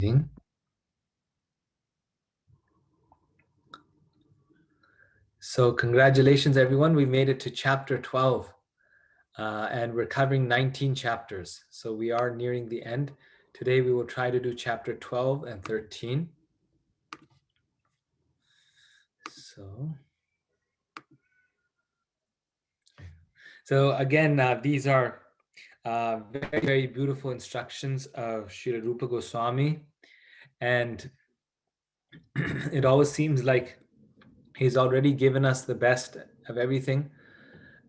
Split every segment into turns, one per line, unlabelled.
Meeting. So congratulations, everyone. We made it to chapter 12, and we're covering 19 chapters. So we are nearing the end. Today, we will try to do chapter 12 and 13. So again, these are very, very beautiful instructions of Srila Rupa Goswami. And it always seems like he's already given us the best of everything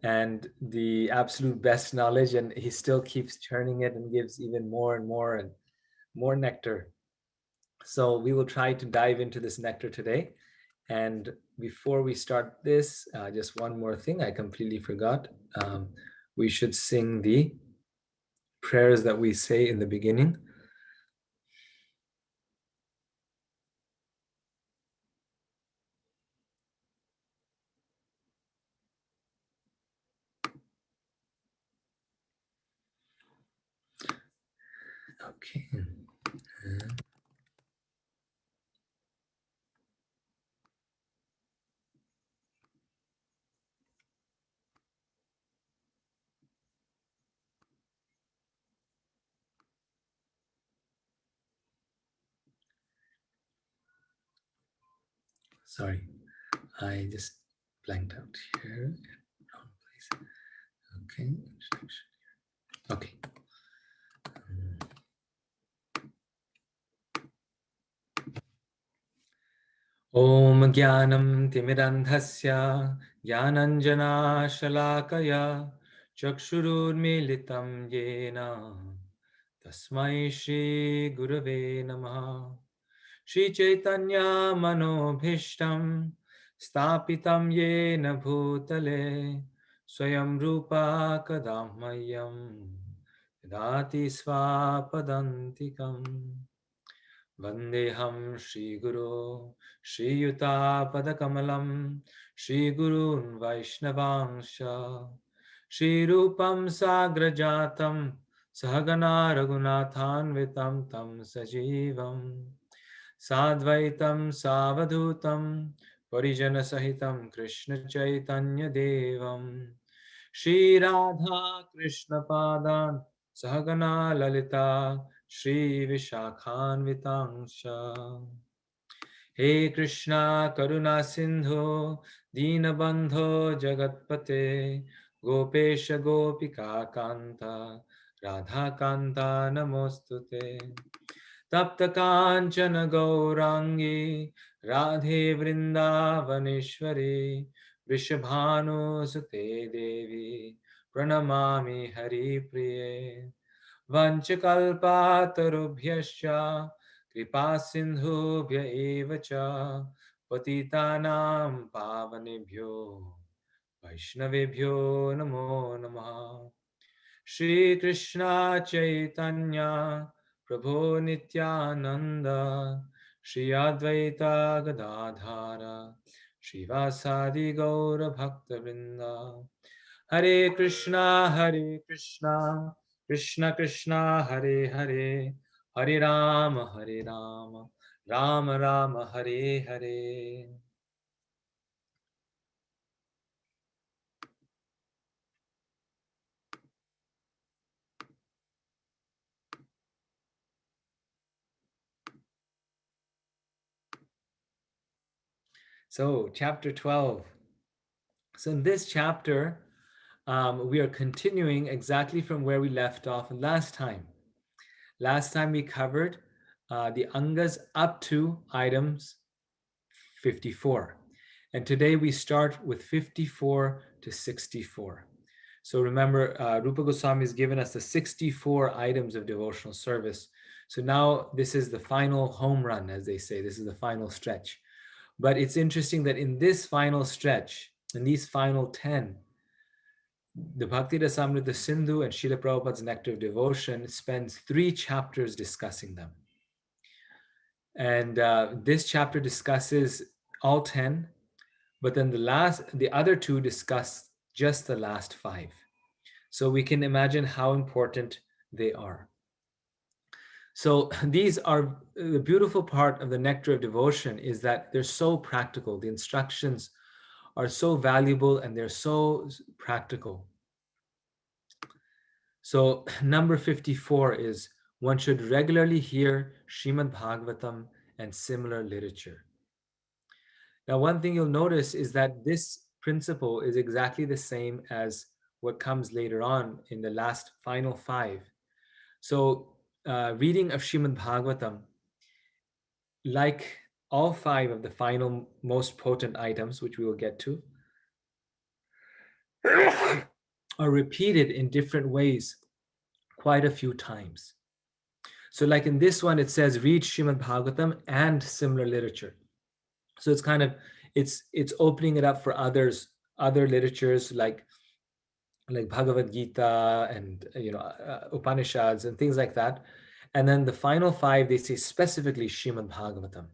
and the absolute best knowledge, and he still keeps churning it and gives even more and more nectar. So we will try to dive into this nectar today. And before we start this, just one more thing I completely forgot. We should sing the prayers that we say in the beginning. Okay. Sorry, I just blanked out here. Wrong place. Okay. Okay. Om Jnanam Timidandhasya Jnananjana Shalakaya Chakshurunmilitam Yena Tasmai Shri Gurave Namaha. Shri Chaitanya Manobhishtam Stapitam Yena Bhutale Swayam Rupa Kadammayam Dati Swapadantikam. Vandeham Shri Guru Shri Yuta Padakamalam Shri Gurun Vaishnavangsha Shri Rupam Sagrajatam Sahagana Raghunathanvitam Tam Sajivam Sadvaitam Savadhutam Parijana Sahitam Krishna Chaitanya Devam Shri Radha Krishna Padan Sahagana Lalita Shri Vishakhanvitangsha. He Krishna Karuna Sindhu Dinabandho Jagatpate Gopesha Gopika Kanta Radha Kanta Namostute. Tapta Kanchana Gaurangi Radhe Vrindavaneshwari Vrishabhanu Sute Devi Pranamami Hari Priye. Vanchakalpatarubhyascha kripa sindhubhya eva cha patitanam pavanebhyo vaishnavebhyo namo namah. Shri Krishna Chaitanya Prabhu Nityananda Shri Advaita Gadadhara Shivasadi Gaura Bhakta Vrinda. Hare Krishna Krishna Krishna Hare Hare, Hare Rama Rama Rama Hare Hare. So chapter 12. So in this chapter, we are continuing exactly from where we left off last time. Last time we covered the angas up to items 54. And today we start with 54 to 64. So remember, Rupa Goswami has given us the 64 items of devotional service. So now this is the final home run, as they say. This is the final stretch. But it's interesting that in this final stretch, in these final 10, the Bhakti Rasamrita Sindhu and Srila Prabhupada's Nectar of Devotion spends 3 chapters discussing them. And this chapter discusses all 10, but then the other 2 discuss just the last 5. So we can imagine how important they are. So these are the beautiful part of the nectar of devotion is that they're so practical. The instructions are so valuable and they're so practical. So number 54 is one should regularly hear Srimad Bhagavatam and similar literature. Now, one thing you'll notice is that this principle is exactly the same as what comes later on in the last final five. So, reading of Srimad Bhagavatam, like all five of the final most potent items, which we will get to, are repeated in different ways quite a few times. So, like in this one, it says read Srimad Bhagavatam and similar literature. So it's kind of it's opening it up for other literatures like Bhagavad Gita and Upanishads and things like that. And then the final five, they say specifically Srimad Bhagavatam.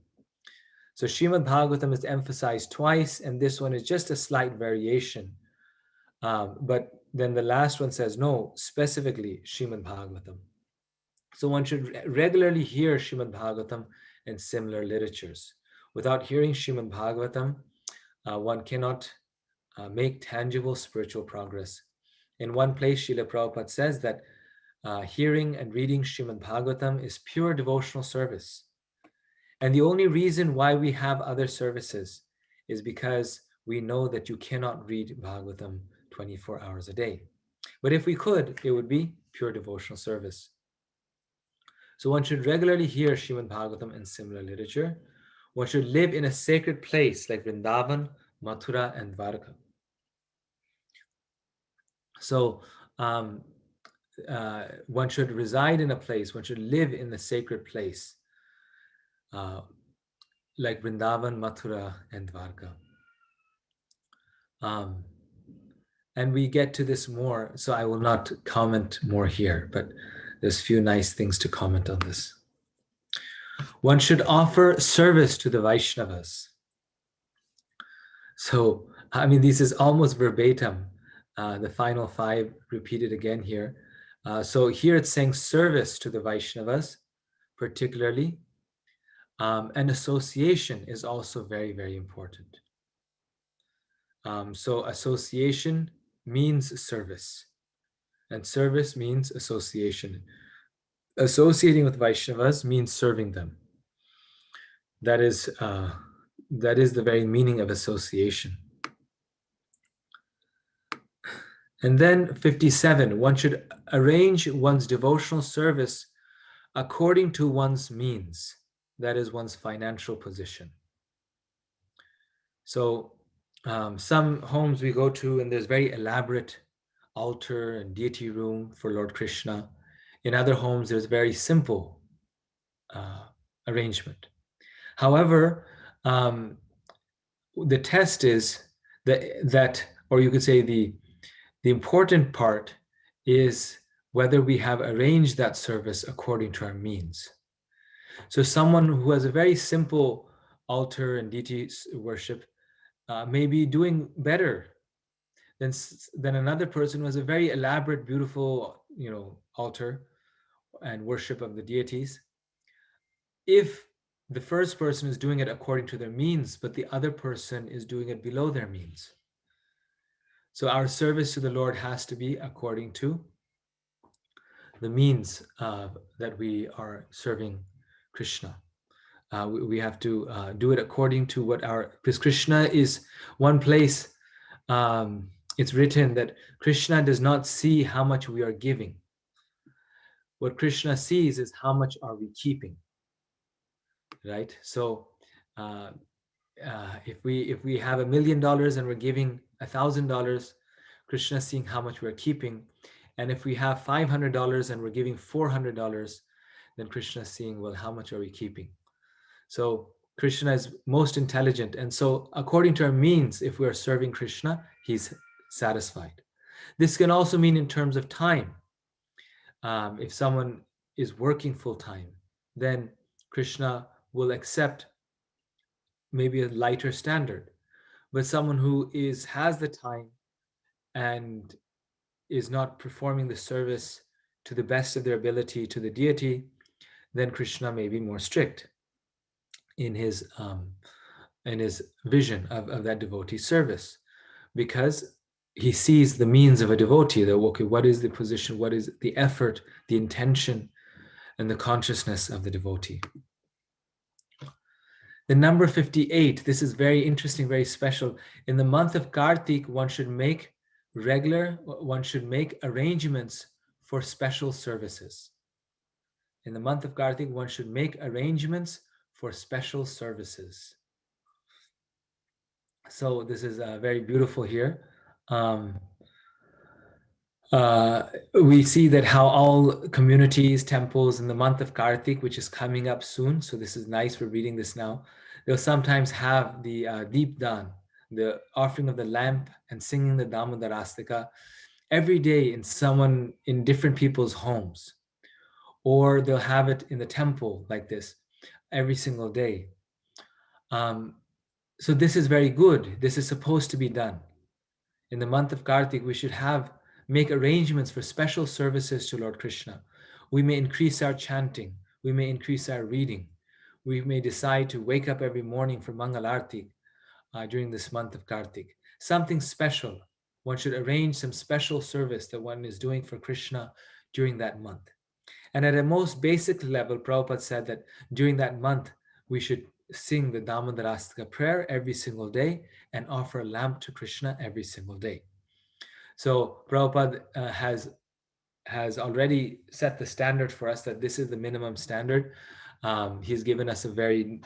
So Srimad Bhagavatam is emphasized twice, and this one is just a slight variation. But then the last one says, no, specifically Srimad Bhagavatam. So one should regularly hear Srimad Bhagavatam and similar literatures. Without hearing Srimad Bhagavatam, one cannot make tangible spiritual progress. In one place, Srila Prabhupada says that hearing and reading Srimad Bhagavatam is pure devotional service. And the only reason why we have other services is because we know that you cannot read Bhagavatam 24 hours a day. But if we could, it would be pure devotional service. So one should regularly hear Srimad Bhagavatam and similar literature. One should live in a sacred place like Vrindavan, Mathura, and Dwarka. So one should reside in a place, one should live in the sacred place like Vrindavan, Mathura, and Dwarka. And we get to this more, so I will not comment more here, but there's a few nice things to comment on this. One should offer service to the Vaishnavas. So, I mean, this is almost verbatim. The final five repeated again here. So here it's saying service to the Vaishnavas, particularly. And association is also very, very important. So association means service, and service means association. Associating with Vaishnavas means serving them. That is the very meaning of association. And then 57, one should arrange one's devotional service according to one's means, that is one's financial position. So some homes we go to and there's very elaborate altar and deity room for Lord Krishna. In other homes, there's very simple arrangement. However, the test is that, or you could say the important part is whether we have arranged that service according to our means. So someone who has a very simple altar and deity worship may be doing better than another person who has a very elaborate, beautiful, altar and worship of the deities. If the first person is doing it according to their means, but the other person is doing it below their means. So our service to the Lord has to be according to the means that we are serving Krishna. We have to do it according to because Krishna is one place. It's written that Krishna does not see how much we are giving. What Krishna sees is how much are we keeping, right? So if we have $1 million and we're giving $1,000, Krishna is seeing how much we're keeping. And if we have $500 and we're giving $400, then Krishna is seeing, well, how much are we keeping? So Krishna is most intelligent. And so according to our means, if we are serving Krishna, he's satisfied. This can also mean in terms of time. If someone is working full time, then Krishna will accept maybe a lighter standard. But someone who has the time and is not performing the service to the best of their ability to the deity, then Krishna may be more strict in his vision of that devotee service, because he sees the means of a devotee. That, okay, what is the position, what is the effort, the intention, and the consciousness of the devotee. The number 58, this is very interesting, very special. In the month of Kartik, one should make arrangements for special services. In the month of Kartik, one should make arrangements for special services. So this is very beautiful here. We see that how all communities, temples in the month of Kartik, which is coming up soon, so this is nice, we're reading this now, they'll sometimes have the Deep Dan, the offering of the lamp, and singing the Damodarastika every day in different people's homes. Or they'll have it in the temple like this every single day. So this is very good. This is supposed to be done. In the month of Kartik, we should make arrangements for special services to Lord Krishna. We may increase our chanting. We may increase our reading. We may decide to wake up every morning for Mangal Arti during this month of Kartik. Something special. One should arrange some special service that one is doing for Krishna during that month. And at a most basic level, Prabhupada said that during that month, we should sing the Damodarastika prayer every single day and offer a lamp to Krishna every single day. So Prabhupada has already set the standard for us that this is the minimum standard. He's given us a very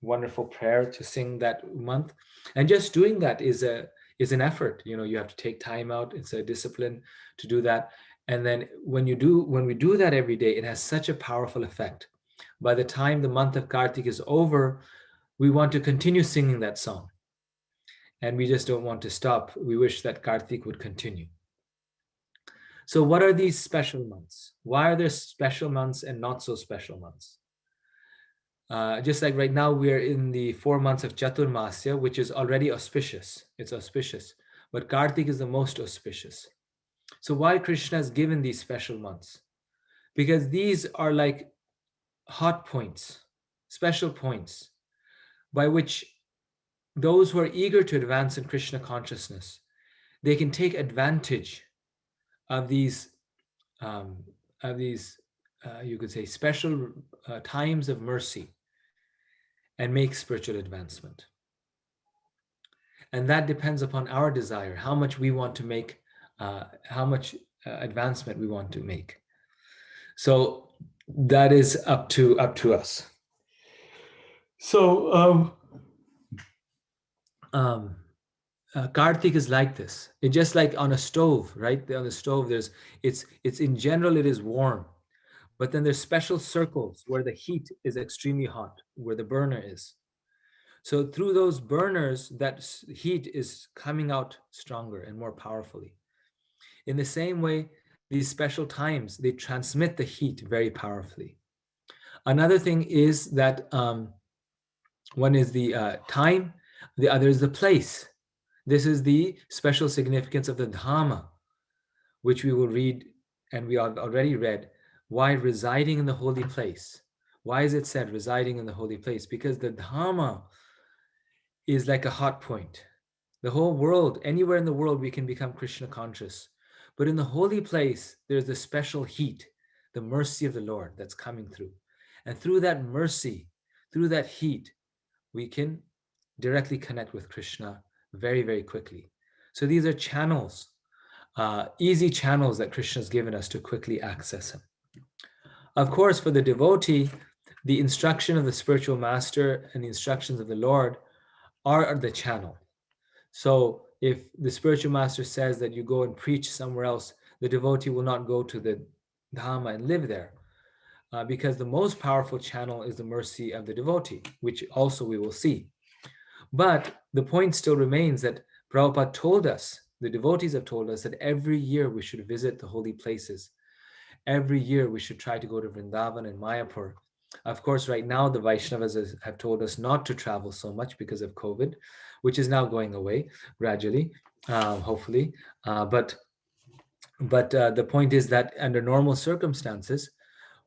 wonderful prayer to sing that month. And just doing that is an effort. You have to take time out. It's a discipline to do that. And then when we do that every day, it has such a powerful effect. By the time the month of Kartik is over, we want to continue singing that song. And we just don't want to stop. We wish that Kartik would continue. So what are these special months? Why are there special months and not so special months? Just like right now, we are in the 4 months of Chaturmasya, which is already auspicious. It's auspicious. But Kartik is the most auspicious. So why Krishna has given these special months? Because these are like hot points, special points, by which those who are eager to advance in Krishna consciousness, they can take advantage of these, you could say, special times of mercy and make spiritual advancement. And that depends upon our desire, how much we want to make, how much advancement we want to make. So that is up to us. So Kartik is like this. It's just like on a stove, right? On the stove, it's in general, it is warm. But then there's special circles where the heat is extremely hot, where the burner is. So through those burners, that heat is coming out stronger and more powerfully. In the same way, these special times, they transmit the heat very powerfully. Another thing is that one is the time, the other is the place. This is the special significance of the Dhamma, which we will read, and we have already read. Why residing in the holy place? Why is it said residing in the holy place? Because the Dhamma is like a hot point. The whole world, anywhere in the world, we can become Krishna conscious. But in the holy place, there's the special heat, the mercy of the Lord that's coming through. And through that mercy, through that heat, we can directly connect with Krishna very, very quickly. So these are channels, easy channels that Krishna has given us to quickly access him. Of course, for the devotee, the instruction of the spiritual master and the instructions of the Lord are the channel. So if the spiritual master says that you go and preach somewhere else, the devotee will not go to the Dhamma and live there, because the most powerful channel is the mercy of the devotee, which also we will see. But the point still remains that Prabhupada told us, the devotees have told us, that every year we should visit the holy places. Every year we should try to go to Vrindavan and Mayapur. Of course, right now the Vaishnavas have told us not to travel so much because of COVID, which is now going away gradually, hopefully. But the point is that under normal circumstances,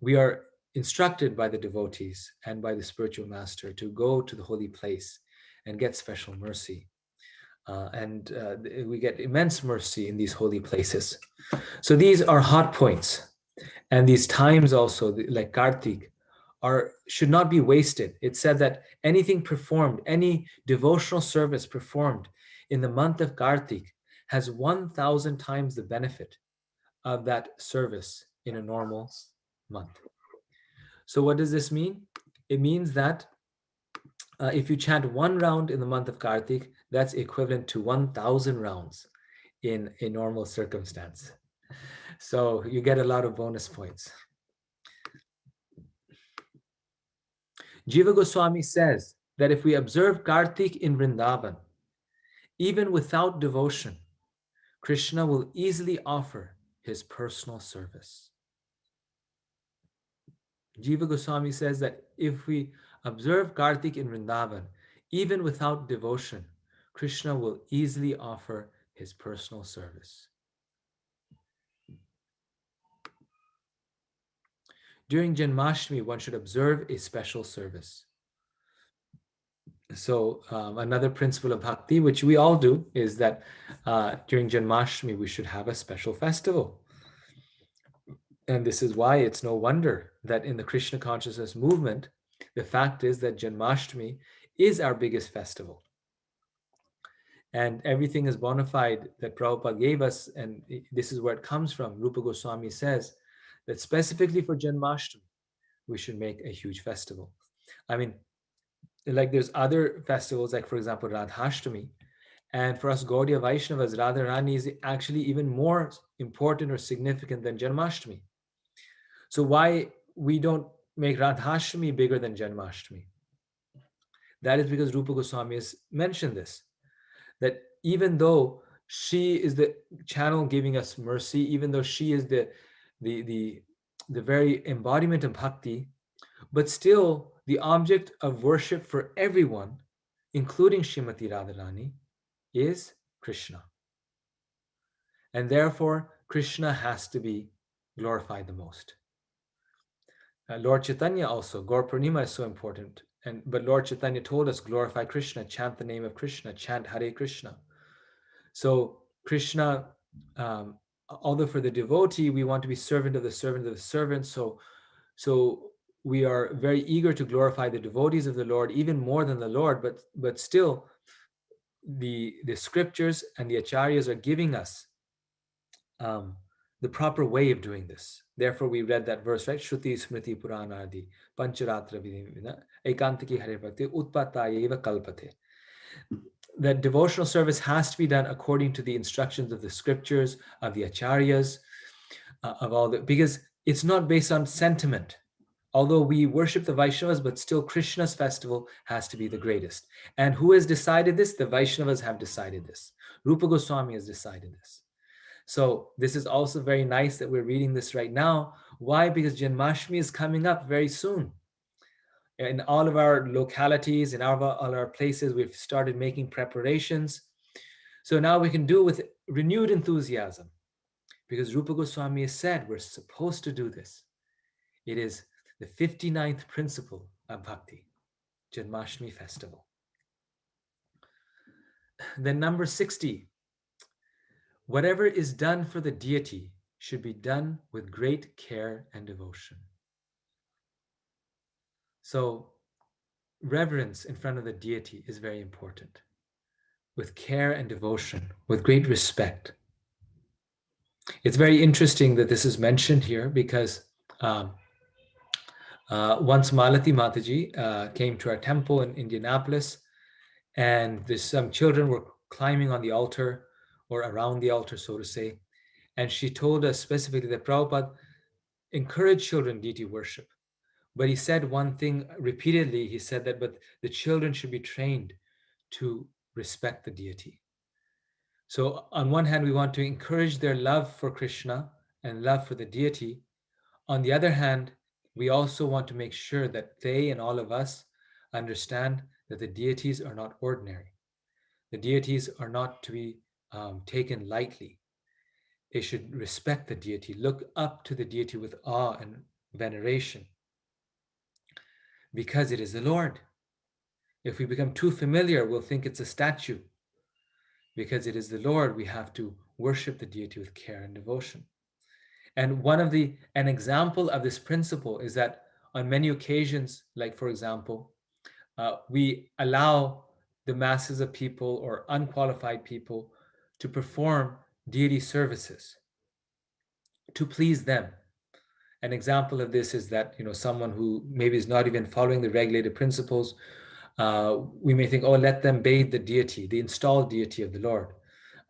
we are instructed by the devotees and by the spiritual master to go to the holy place and get special mercy. And we get immense mercy in these holy places. So these are hot points. And these times also, like Kartik, should not be wasted. It said that anything performed, any devotional service performed in the month of Kartik has 1,000 times the benefit of that service in a normal month. So what does this mean? It means that if you chant one round in the month of Kartik, that's equivalent to 1,000 rounds in a normal circumstance. So you get a lot of bonus points. Jiva Goswami says that if we observe Kartik in Vrindavan, even without devotion, Krishna will easily offer his personal service. Jiva Goswami says that if we observe Kartik in Vrindavan, even without devotion, Krishna will easily offer his personal service. During Janmashtami, one should observe a special service. So another principle of bhakti, which we all do, is that during Janmashtami, we should have a special festival. And this is why it's no wonder that in the Krishna consciousness movement, the fact is that Janmashtami is our biggest festival. And everything is bona fide that Prabhupada gave us, and this is where it comes from. Rupa Goswami says that specifically for Janmashtami, we should make a huge festival. I mean, like there's other festivals, like for example, Radhashtami. And for us Gaudiya Vaishnavas, Radharani is actually even more important or significant than Janmashtami. So why we don't make Radhashtami bigger than Janmashtami? That is because Rupa Goswami has mentioned this, that even though she is the channel giving us mercy, even though she is the very embodiment of bhakti, but still the object of worship for everyone, including Srimati Radharani, is Krishna. And therefore, Krishna has to be glorified the most. Lord Chaitanya also, Gaur Purnima is so important. But Lord Chaitanya told us, glorify Krishna, chant the name of Krishna, chant Hare Krishna. So Krishna, although for the devotee, we want to be servant of the servant of the servant. So we are very eager to glorify the devotees of the Lord, even more than the Lord, but still the scriptures and the acharyas are giving us the proper way of doing this. Therefore, we read that verse, right? Shruti Smriti Puranadi Pancharatra Vidimina Ekantiki Hare Bhakti Utpatayeva Kalpate. That devotional service has to be done according to the instructions of the scriptures, of the acharyas, of all the, because it's not based on sentiment. Although we worship the Vaishnavas, but still Krishna's festival has to be the greatest. And who has decided this? The Vaishnavas have decided this. Rupa Goswami has decided this. So this is also very nice that we're reading this right now. Why? Because Janmashtami is coming up very soon. In all of our localities, in all our places, we've started making preparations. So now we can do it with renewed enthusiasm. Because Rupa Goswami has said we're supposed to do this. It is the 59th principle of bhakti, Janmashtami festival. Then number 60, whatever is done for the deity should be done with great care and devotion. So reverence in front of the deity is very important, with care and devotion, with great respect. It's very interesting that this is mentioned here because once Malati Mataji came to our temple in Indianapolis, and some children were climbing on the altar or around the altar, so to say, and she told us specifically that Prabhupada encouraged children deity worship. But he said one thing repeatedly, he said that, but the children should be trained to respect the deity. So on one hand, we want to encourage their love for Krishna and love for the deity. On the other hand, we also want to make sure that they and all of us understand that the deities are not ordinary. The deities are not to be taken lightly. They should respect the deity, look up to the deity with awe and veneration. Because it is the Lord. If we become too familiar, we'll think it's a statue. Because it is the Lord, we have to worship the deity with care and devotion. And an example of this principle is that on many occasions, like for example, we allow the masses of people or unqualified people to perform deity services to please them. An example of this is that someone who maybe is not even following the regulated principles, we may think, oh, let them bathe the deity, the installed deity of the Lord,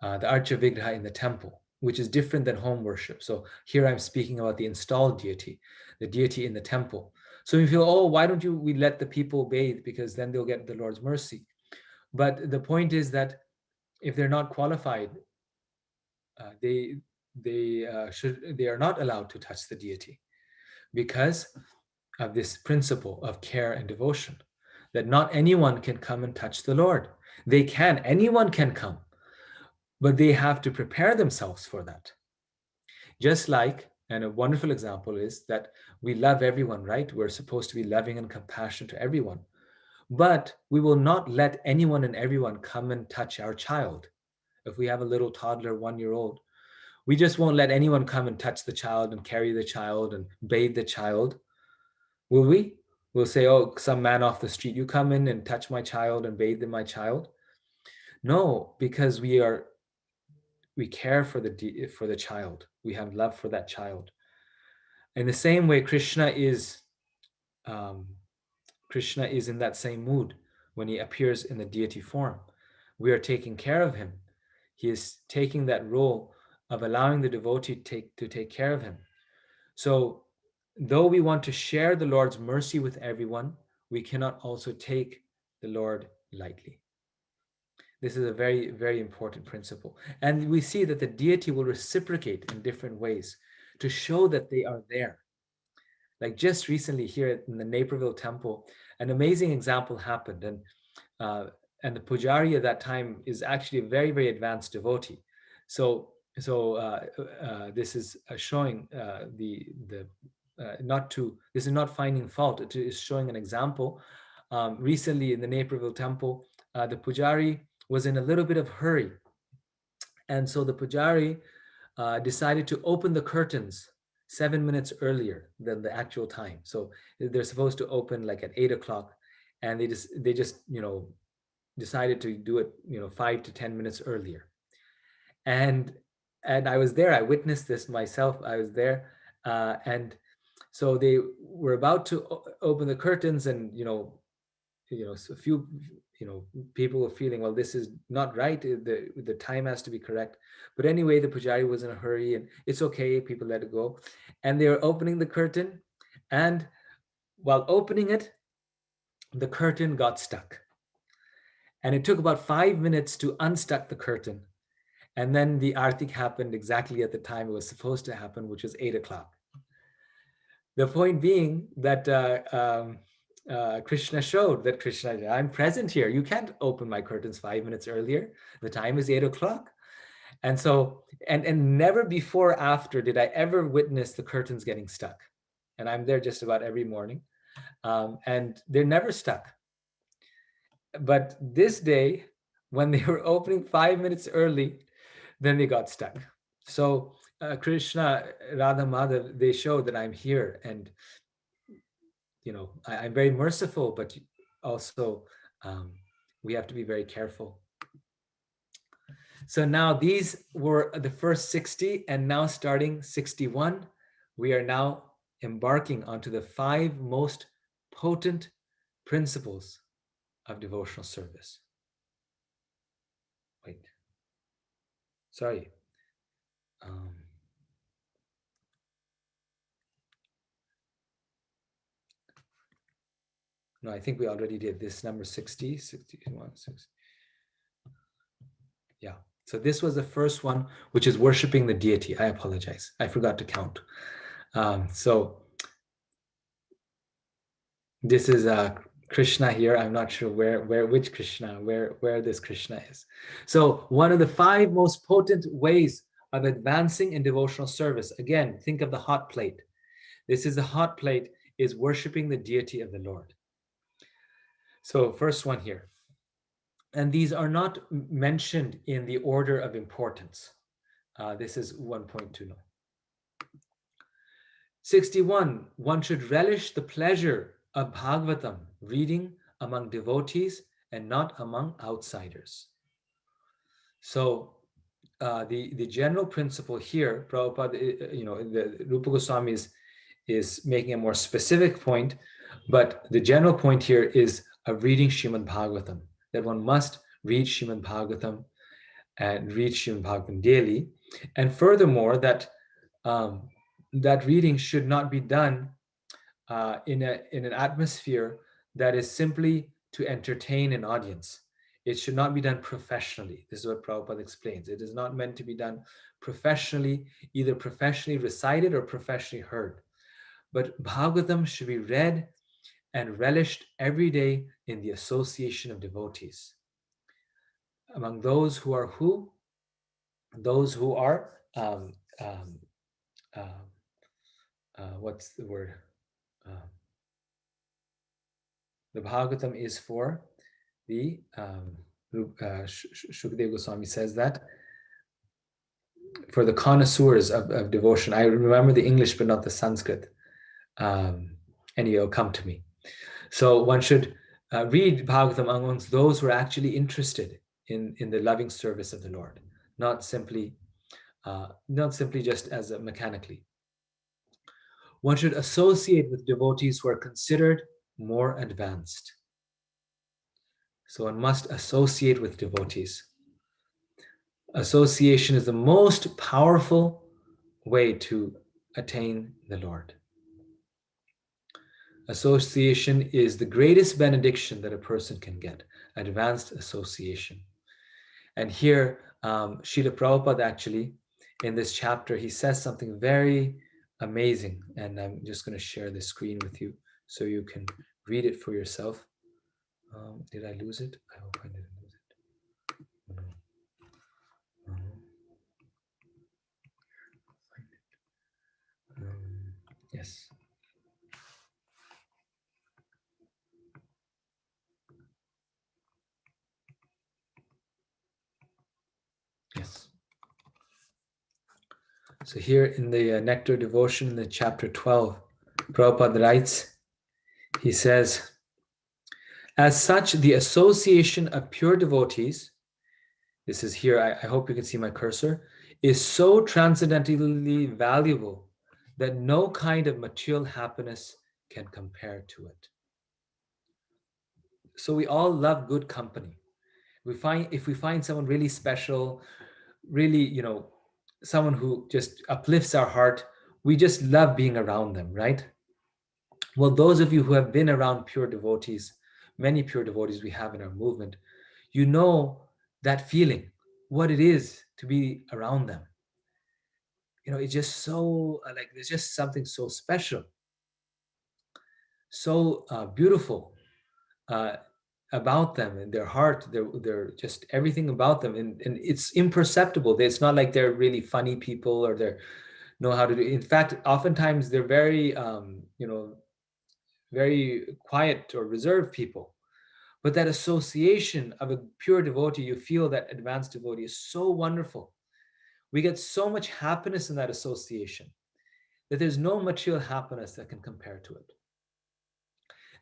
the Archa Vigraha in the temple, which is different than home worship. So here I'm speaking about the installed deity, the deity in the temple. So we feel, oh, why don't we let the people bathe, because then they'll get the Lord's mercy. But the point is that if they're not qualified, they they are not allowed to touch the deity, because of this principle of care and devotion, that not anyone can come and touch the Lord. Anyone can come, but they have to prepare themselves for that. Just like, and a wonderful example is that we love everyone, right? We're supposed to be loving and compassionate to everyone, but we will not let anyone and everyone come and touch our child. If we have a little toddler, 1 year old, we just won't let anyone come and touch the child and carry the child and bathe the child. Will we? We'll say, oh, some man off the street, you come in and touch my child and bathe my child. No, because we care for the child. We have love for that child. In the same way, um, Krishna is in that same mood when he appears in the deity form. We are taking care of him. He is taking that role of allowing the devotee to take care of him. So, though we want to share the Lord's mercy with everyone, we cannot also take the Lord lightly. This is a very, very important principle. And we see that the deity will reciprocate in different ways to show that they are there. Like just recently here in the Naperville temple, an amazing example happened. Uh, and the pujari at that time is actually a very, very advanced devotee. So this is showing this is not finding fault. It is showing an example. Recently in the Naperville temple, the pujari was in a little bit of hurry, and so the pujari decided to open the curtains 7 minutes earlier than the actual time. So they're supposed to open like at 8 o'clock, and they just decided to do it 5 to 10 minutes earlier. And I was there. I witnessed this myself. I was there, and so they were about to open the curtains, and so a few people were feeling, well, this is not right. The time has to be correct. But anyway, the pujari was in a hurry, and it's okay. People let it go, and they were opening the curtain, and while opening it, the curtain got stuck, and it took about 5 minutes to unstuck the curtain. And then the artik happened exactly at the time it was supposed to happen, which was 8 o'clock. The point being that Krishna showed that I'm present here. You can't open my curtains 5 minutes earlier. The time is 8 o'clock. And so, and never before or after did I ever witness the curtains getting stuck. And I'm there just about every morning. And they're never stuck. But this day, when they were opening 5 minutes early, then they got stuck. So Krishna, Radha Madhav, they show that I'm here, and I'm very merciful, but also we have to be very careful. So now these were the first 60, and now starting 61, we are now embarking onto the 5 most potent principles of devotional service. Wait. Sorry. No, I think we already did this number 60, 61, 60. Yeah. So this was the first one, which is worshiping the deity. I apologize. I forgot to count. So this is Krishna here. I'm not sure which Krishna, where this Krishna is. So one of the 5 most potent ways of advancing in devotional service. Again, think of the hot plate. This is the hot plate, is worshiping the deity of the Lord. So, first one here. And these are not mentioned in the order of importance. This is one point to know. 61. One should relish the pleasure of Bhagavatam reading among devotees and not among outsiders. So, the general principle here, Prabhupada, the Rupa Goswami is making a more specific point, but the general point here is of reading Srimad Bhagavatam, that one must read Srimad Bhagavatam and read Srimad Bhagavatam daily. And furthermore, that reading should not be done in an atmosphere that is simply to entertain an audience. It should not be done professionally. This is what Prabhupada explains. It is not meant to be done professionally, either professionally recited or professionally heard. But Bhagavatam should be read and relished every day in the association of devotees. Among those who are who? Those who are, what's the word? The Bhagavatam is for the, Shukadeva Goswami says that, for the connoisseurs of devotion. I remember the English, but not the Sanskrit. Anyway, it'll come to me. So one should read Bhagavatam amongst those who are actually interested in the loving service of the Lord, not simply just as mechanically. One should associate with devotees who are considered more advanced. So one must associate with devotees. Association is the most powerful way to attain the Lord. Association is the greatest benediction that a person can get, advanced association. And here, Srila Prabhupada actually, in this chapter, he says something very amazing. And I'm just going to share the screen with you so you can read it for yourself. Did I lose it? I hope I didn't lose it. Yes. Yes. So here in the Nectar devotion, in the chapter 12, Prabhupada writes, he says, as such, the association of pure devotees, this is here, I hope you can see my cursor, is so transcendently valuable that no kind of material happiness can compare to it. So we all love good company. If we find someone really special, really, someone who just uplifts our heart, we just love being around them, right? Well, those of you who have been around pure devotees, many pure devotees we have in our movement, you know that feeling, what it is to be around them. It's just so, like, there's just something so special, so beautiful about them and their heart, they're just everything about them. And it's imperceptible. It's not like they're really funny people or they know how to do. In fact, oftentimes they're very, very quiet or reserved people. But that association of a pure devotee, you feel that advanced devotee is so wonderful. We get so much happiness in that association that there's no material happiness that can compare to it.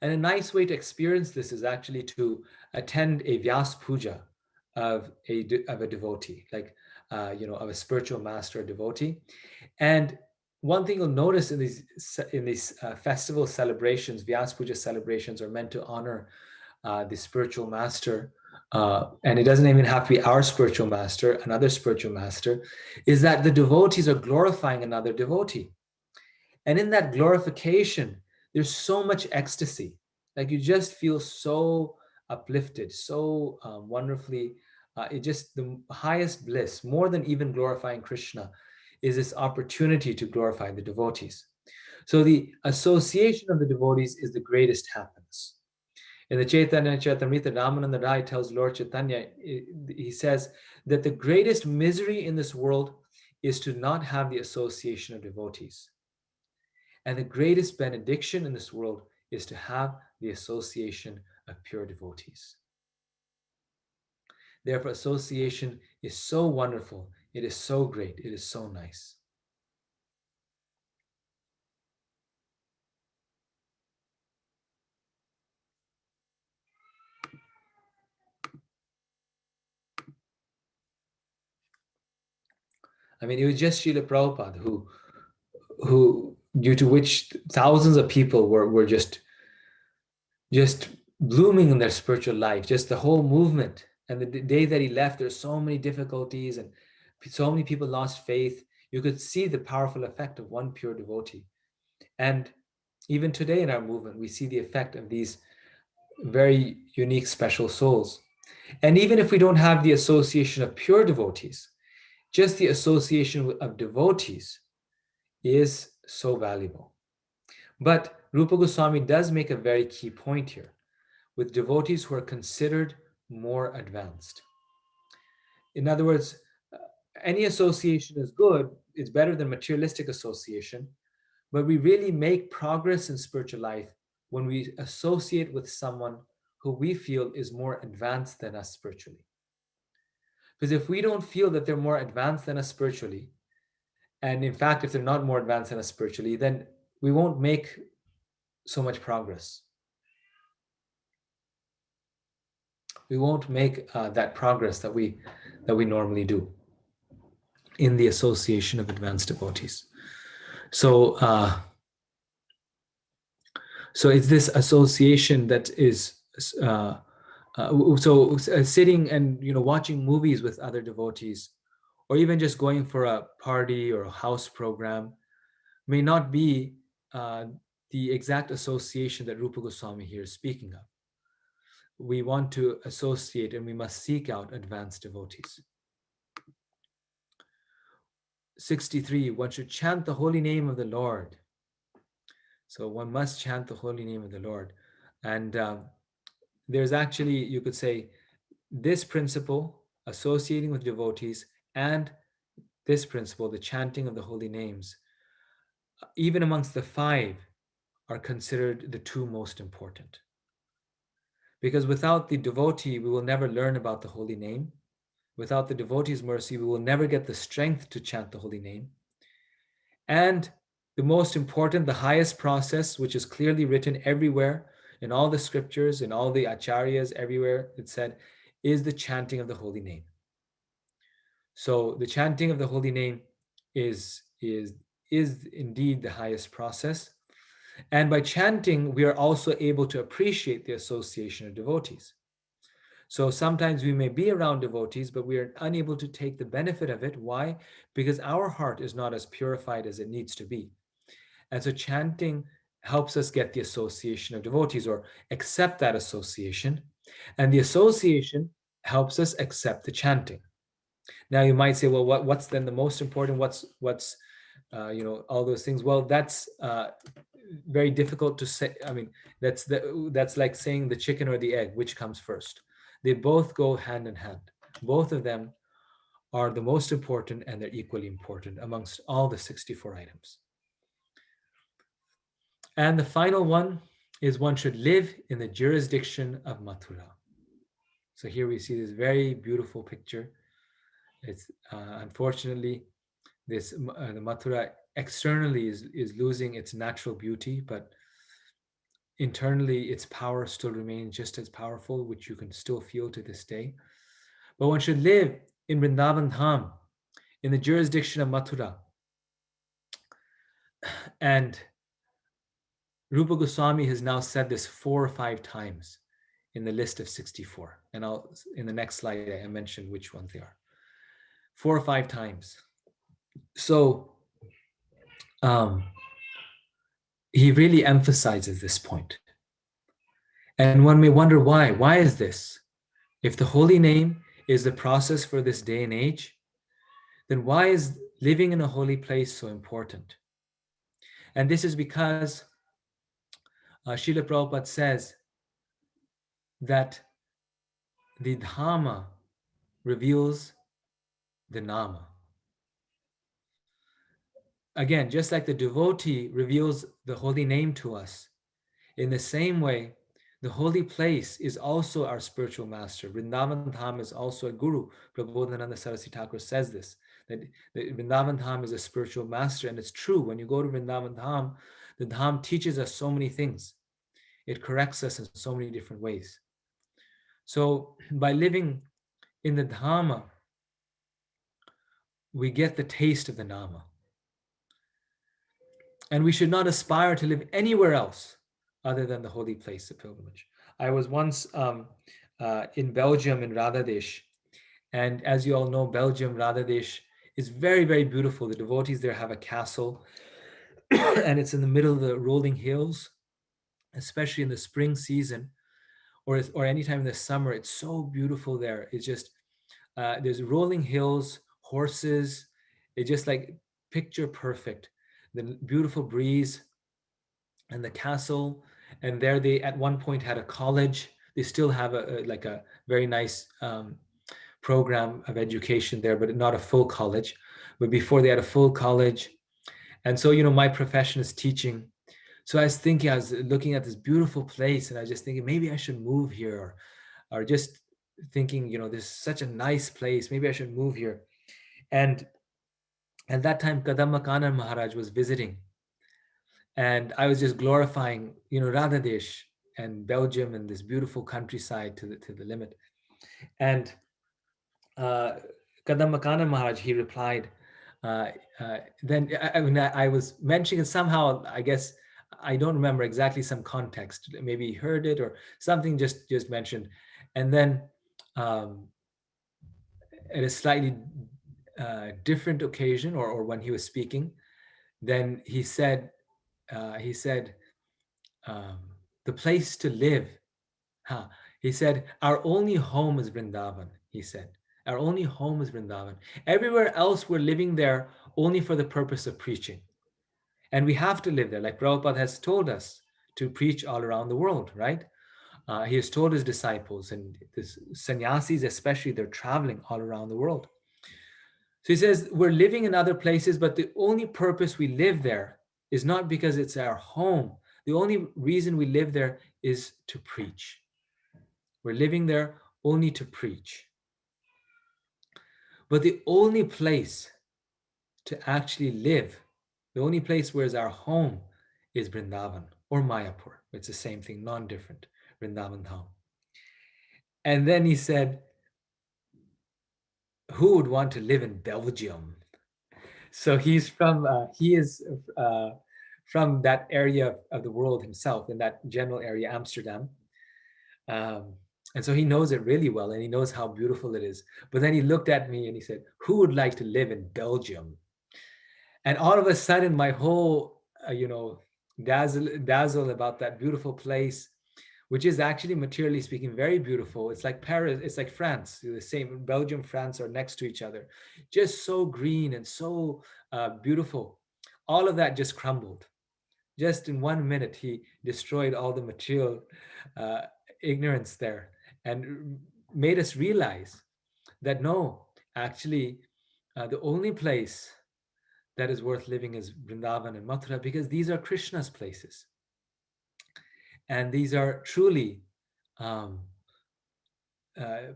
And a nice way to experience this is actually to attend a Vyas Puja of a devotee, like, of a spiritual master or devotee. And one thing you'll notice in these festival celebrations, Vyas Puja celebrations are meant to honor the spiritual master, and it doesn't even have to be our spiritual master, another spiritual master, is that the devotees are glorifying another devotee. And in that glorification, there's so much ecstasy. Like you just feel so uplifted, so wonderfully, it just the highest bliss, more than even glorifying Krishna, is this opportunity to glorify the devotees. So the association of the devotees is the greatest happiness. In the Chaitanya Charitamrita, Ramananda Rai tells Lord Chaitanya, he says that the greatest misery in this world is to not have the association of devotees. And the greatest benediction in this world is to have the association of pure devotees. Therefore, association is so wonderful. It is so great. It is so nice. I mean, it was just Srila Prabhupada who due to which thousands of people were just blooming in their spiritual life, just the whole movement. And the day that he left, there's so many difficulties and so many people lost faith. You could see the powerful effect of one pure devotee. And even today in our movement, we see the effect of these very unique, special souls. And even if we don't have the association of pure devotees, just the association of devotees is so valuable. But Rupa Goswami does make a very key point here with devotees who are considered more advanced. In other words, any association is good, it's better than materialistic association, but we really make progress in spiritual life when we associate with someone who we feel is more advanced than us spiritually. Because if we don't feel that they're more advanced than us spiritually, and in fact, if they're not more advanced than us spiritually, then we won't make so much progress. We won't make that progress that we normally do in the association of advanced devotees. So, so it's this association that is sitting and watching movies with other devotees, or even just going for a party or a house program, may not be the exact association that Rupa Goswami here is speaking of. We want to associate and we must seek out advanced devotees. 63, one should chant the holy name of the Lord. So one must chant the holy name of the Lord. And there's actually, you could say, this principle, associating with devotees, and this principle, the chanting of the holy names, even amongst the five, are considered the two most important. Because without the devotee, we will never learn about the holy name. Without the devotee's mercy, we will never get the strength to chant the holy name. And the most important, the highest process, which is clearly written everywhere in all the scriptures, in all the acharyas, everywhere it said, is the chanting of the holy name. So the chanting of the holy name is indeed the highest process. And by chanting, we are also able to appreciate the association of devotees. So sometimes we may be around devotees, but we are unable to take the benefit of it. Why? Because our heart is not as purified as it needs to be. And so chanting helps us get the association of devotees or accept that association. And the association helps us accept the chanting. Now you might say, well, what's then the most important? What's all those things? Well, that's very difficult to say. I mean, that's like saying the chicken or the egg, which comes first. They both go hand in hand. Both of them are the most important, and they're equally important amongst all the 64 items. And the final one is one should live in the jurisdiction of Mathura. So here we see this very beautiful picture. It's unfortunately the Mathura externally is losing its natural beauty, but internally its power still remains just as powerful, which you can still feel to this day. But one should live in Vrindavan Dham, in the jurisdiction of Mathura. And Rupa Goswami has now said this 4 or 5 times in the list of 64. And in the next slide, I mention which ones they are. 4 or 5 times. So he really emphasizes this point. And one may wonder why. Why is this? If the holy name is the process for this day and age, then why is living in a holy place so important? And this is because Srila Prabhupada says that the Dhamma reveals the Nama. Again, just like the devotee reveals the holy name to us, in the same way, The holy place is also our spiritual master. Vrindavan Dham is also a guru. Prabodhananda Saraswati Thakur says this, that Vrindavan Dham is a spiritual master. And it's true. When you go to Vrindavan Dham, the Dham teaches us so many things. It corrects us in so many different ways. So by living in the Dhamma, we get the taste of the Nama. And we should not aspire to live anywhere else other than the holy place of pilgrimage. I was once in Belgium, in Radhadesh. And as you all know, Belgium, Radhadesh, is very, very beautiful. The devotees there have a castle, and it's in the middle of the rolling hills, especially in the spring season, or anytime in the summer. It's so beautiful there. It's just, there's rolling hills, horses. It's just like picture perfect. The beautiful breeze and the castle. And there they at one point had a college. They still have like a very nice program of education there, but not a full college. But before they had a full college. And so, my profession is teaching. So I was thinking, I was looking at this beautiful place, and I was just thinking, maybe I should move here, or just thinking, this is such a nice place. Maybe I should move here. And at that time, Kadamakanan Maharaj was visiting, and I was just glorifying, Radhadesh and Belgium and this beautiful countryside to the limit. And uh, Kadamakanan Maharaj, he replied, uh, then I was mentioning it somehow, I guess, I don't remember exactly some context. Maybe he heard it or something just mentioned. And then um, at a slightly different occasion, or when he was speaking, then he said, um, the place to live. Huh. He said, our only home is Vrindavan, he said. Our only home is Vrindavan. Everywhere else, we're living there only for the purpose of preaching. And we have to live there, like Prabhupada has told us to preach all around the world, right? He has told his disciples, and the sannyasis especially, they're traveling all around the world. So he says, we're living in other places, but the only purpose we live there is not because it's our home. The only reason we live there is to preach. We're living there only to preach. But the only place to actually live, the only place where is our home, is Vrindavan or Mayapur. It's the same thing, non-different, Vrindavan Dham. And then he said, who would want to live in Belgium? So he is from that area of the world himself, in that general area, Amsterdam. Um, and so he knows it really well, and he knows how beautiful it is. But then he looked at me and he said, who would like to live in Belgium? And all of a sudden, my whole, dazzle about that beautiful place, which is actually, materially speaking, very beautiful. It's like Paris, it's like France, the same. Belgium, France are next to each other. Just so green and so beautiful. All of that just crumbled. Just in 1 minute, he destroyed all the material uh, ignorance there, and made us realize that no, actually, the only place that is worth living is Vrindavan and Mathura, because these are Krishna's places. And these are truly um,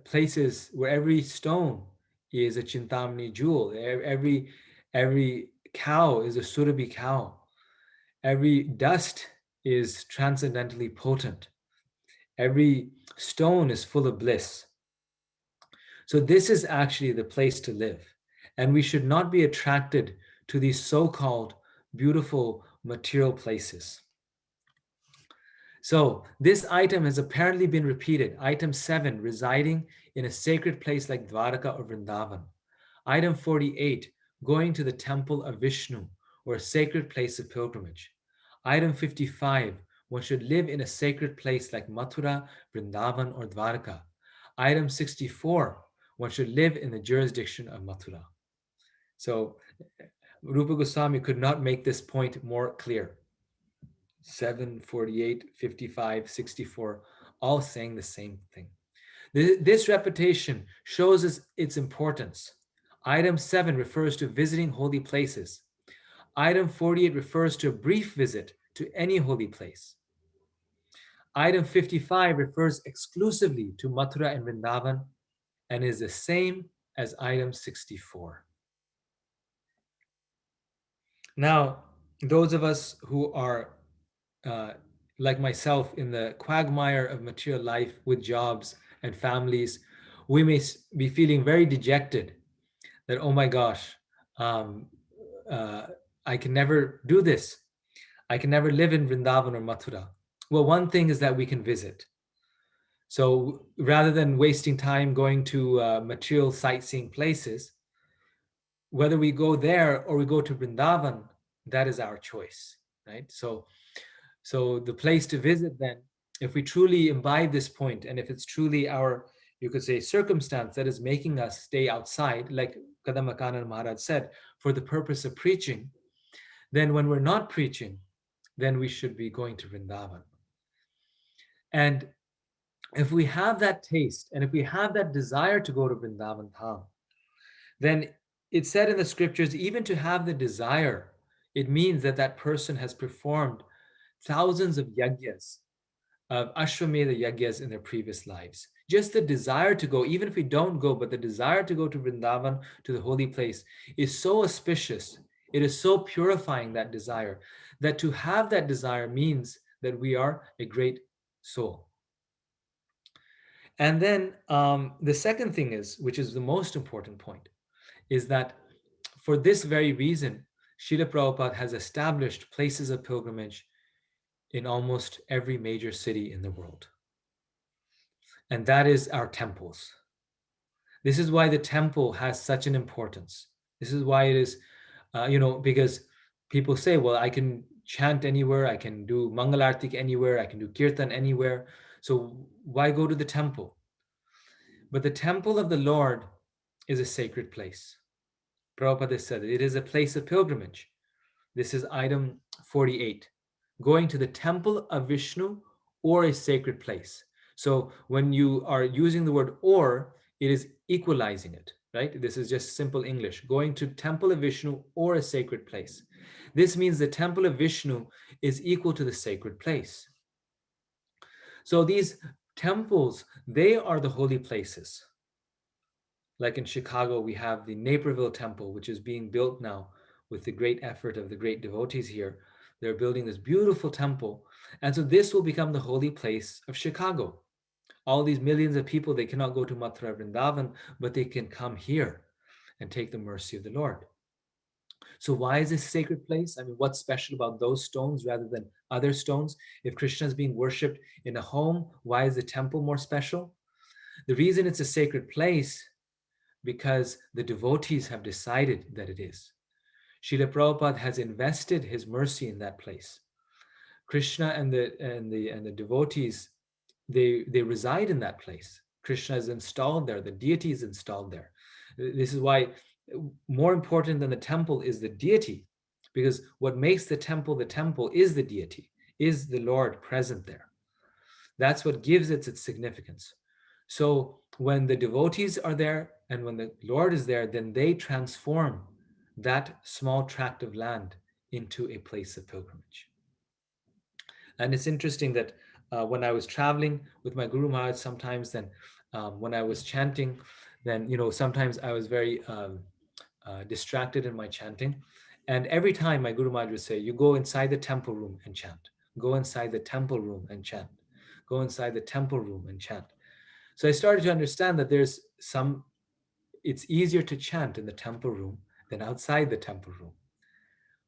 places where every stone is a Chintamani jewel. Every cow is a Surabhi cow. Every dust is transcendentally potent. Every stone is full of bliss. So this is actually the place to live. And we should not be attracted to these so-called beautiful material places. So this item has apparently been repeated. Item 7, residing in a sacred place like Dwaraka or Vrindavan. Item 48, going to the temple of Vishnu or a sacred place of pilgrimage. Item 55, one should live in a sacred place like Mathura, Vrindavan, or Dwarka. Item 64, one should live in the jurisdiction of Mathura. So Rupa Goswami could not make this point more clear. 7, 48, 55, 64, all saying the same thing. This repetition shows us its importance. Item 7 refers to visiting holy places. Item 48 refers to a brief visit to any holy place. Item 55 refers exclusively to Mathura and Vrindavan and is the same as item 64. Now, those of us who are uh, like myself in the quagmire of material life with jobs and families, we may be feeling very dejected that, oh my gosh, um, uh, I can never do this. I can never live in Vrindavan or Mathura. Well, one thing is that we can visit. So rather than wasting time going to material sightseeing places, whether we go there or we go to Vrindavan, that is our choice, right? So the place to visit then, if we truly imbibe this point, and if it's truly our, you could say, circumstance that is making us stay outside, like Kadamakanand Maharaj said, for the purpose of preaching, then when we're not preaching, then we should be going to Vrindavan. And if we have that taste, and if we have that desire to go to Vrindavan Dham, then it's said in the scriptures, even to have the desire, it means that that person has performed thousands of yagyas, of Ashwamedha yagyas in their previous lives. Just the desire to go, even if we don't go, but the desire to go to Vrindavan, to the holy place, is so auspicious. It is so purifying, that desire, that to have that desire means that we are a great soul. And then the second thing is, which is the most important point, is that for this very reason, Srila Prabhupada has established places of pilgrimage in almost every major city in the world. And that is our temples. This is why the temple has such an importance. This is why it is, because people say, well, I can chant anywhere, I can do Mangalartik anywhere, I can do Kirtan anywhere. So why go to the temple? But the temple of the Lord is a sacred place. Prabhupada said it is a place of pilgrimage. This is item 48. Going to the temple of Vishnu or a sacred place. So when you are using the word or, it is equalizing it, right? This is just simple English. Going to temple of Vishnu or a sacred place. This means the temple of Vishnu is equal to the sacred place. So these temples, they are the holy places. Like in Chicago, we have the Naperville Temple, which is being built now with the great effort of the great devotees here. They're building this beautiful temple. And so this will become the holy place of Chicago. All these millions of people, they cannot go to Mathura Vrindavan, but they can come here and take the mercy of the Lord. So why is this a sacred place? I mean, what's special about those stones rather than other stones? If Krishna is being worshipped in a home, why is the temple more special? The reason it's a sacred place because the devotees have decided that it is. Srila Prabhupada has invested his mercy in that place. Krishna and the devotees, they reside in that place. Krishna is installed there, the deity is installed there. This is why more important than the temple is the deity, because what makes the temple is the deity, is the Lord present there. That's what gives it its significance. So when the devotees are there and when the Lord is there, then they transform that small tract of land into a place of pilgrimage. And it's interesting that when I was traveling with my Guru Maharaj, sometimes then when I was chanting, then, sometimes I was very distracted in my chanting. And every time my Guru Maharaj would say, you go inside the temple room and chant. Go inside the temple room and chant. Go inside the temple room and chant. So I started to understand that it's easier to chant in the temple room than outside the temple room.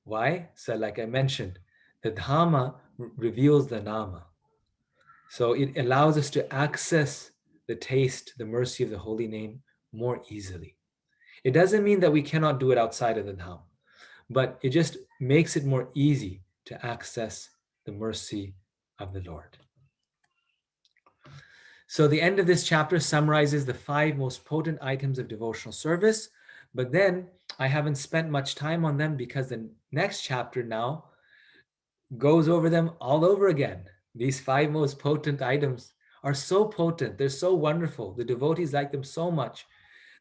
Why? So like I mentioned, the Dhamma reveals the Nama. So it allows us to access the taste, the mercy of the holy name more easily. It doesn't mean that we cannot do it outside of the Dham, but it just makes it more easy to access the mercy of the Lord. So the end of this chapter summarizes the 5 most potent items of devotional service, but then I haven't spent much time on them because the next chapter now goes over them all over again. These 5 most potent items are so potent, they're so wonderful. The devotees like them so much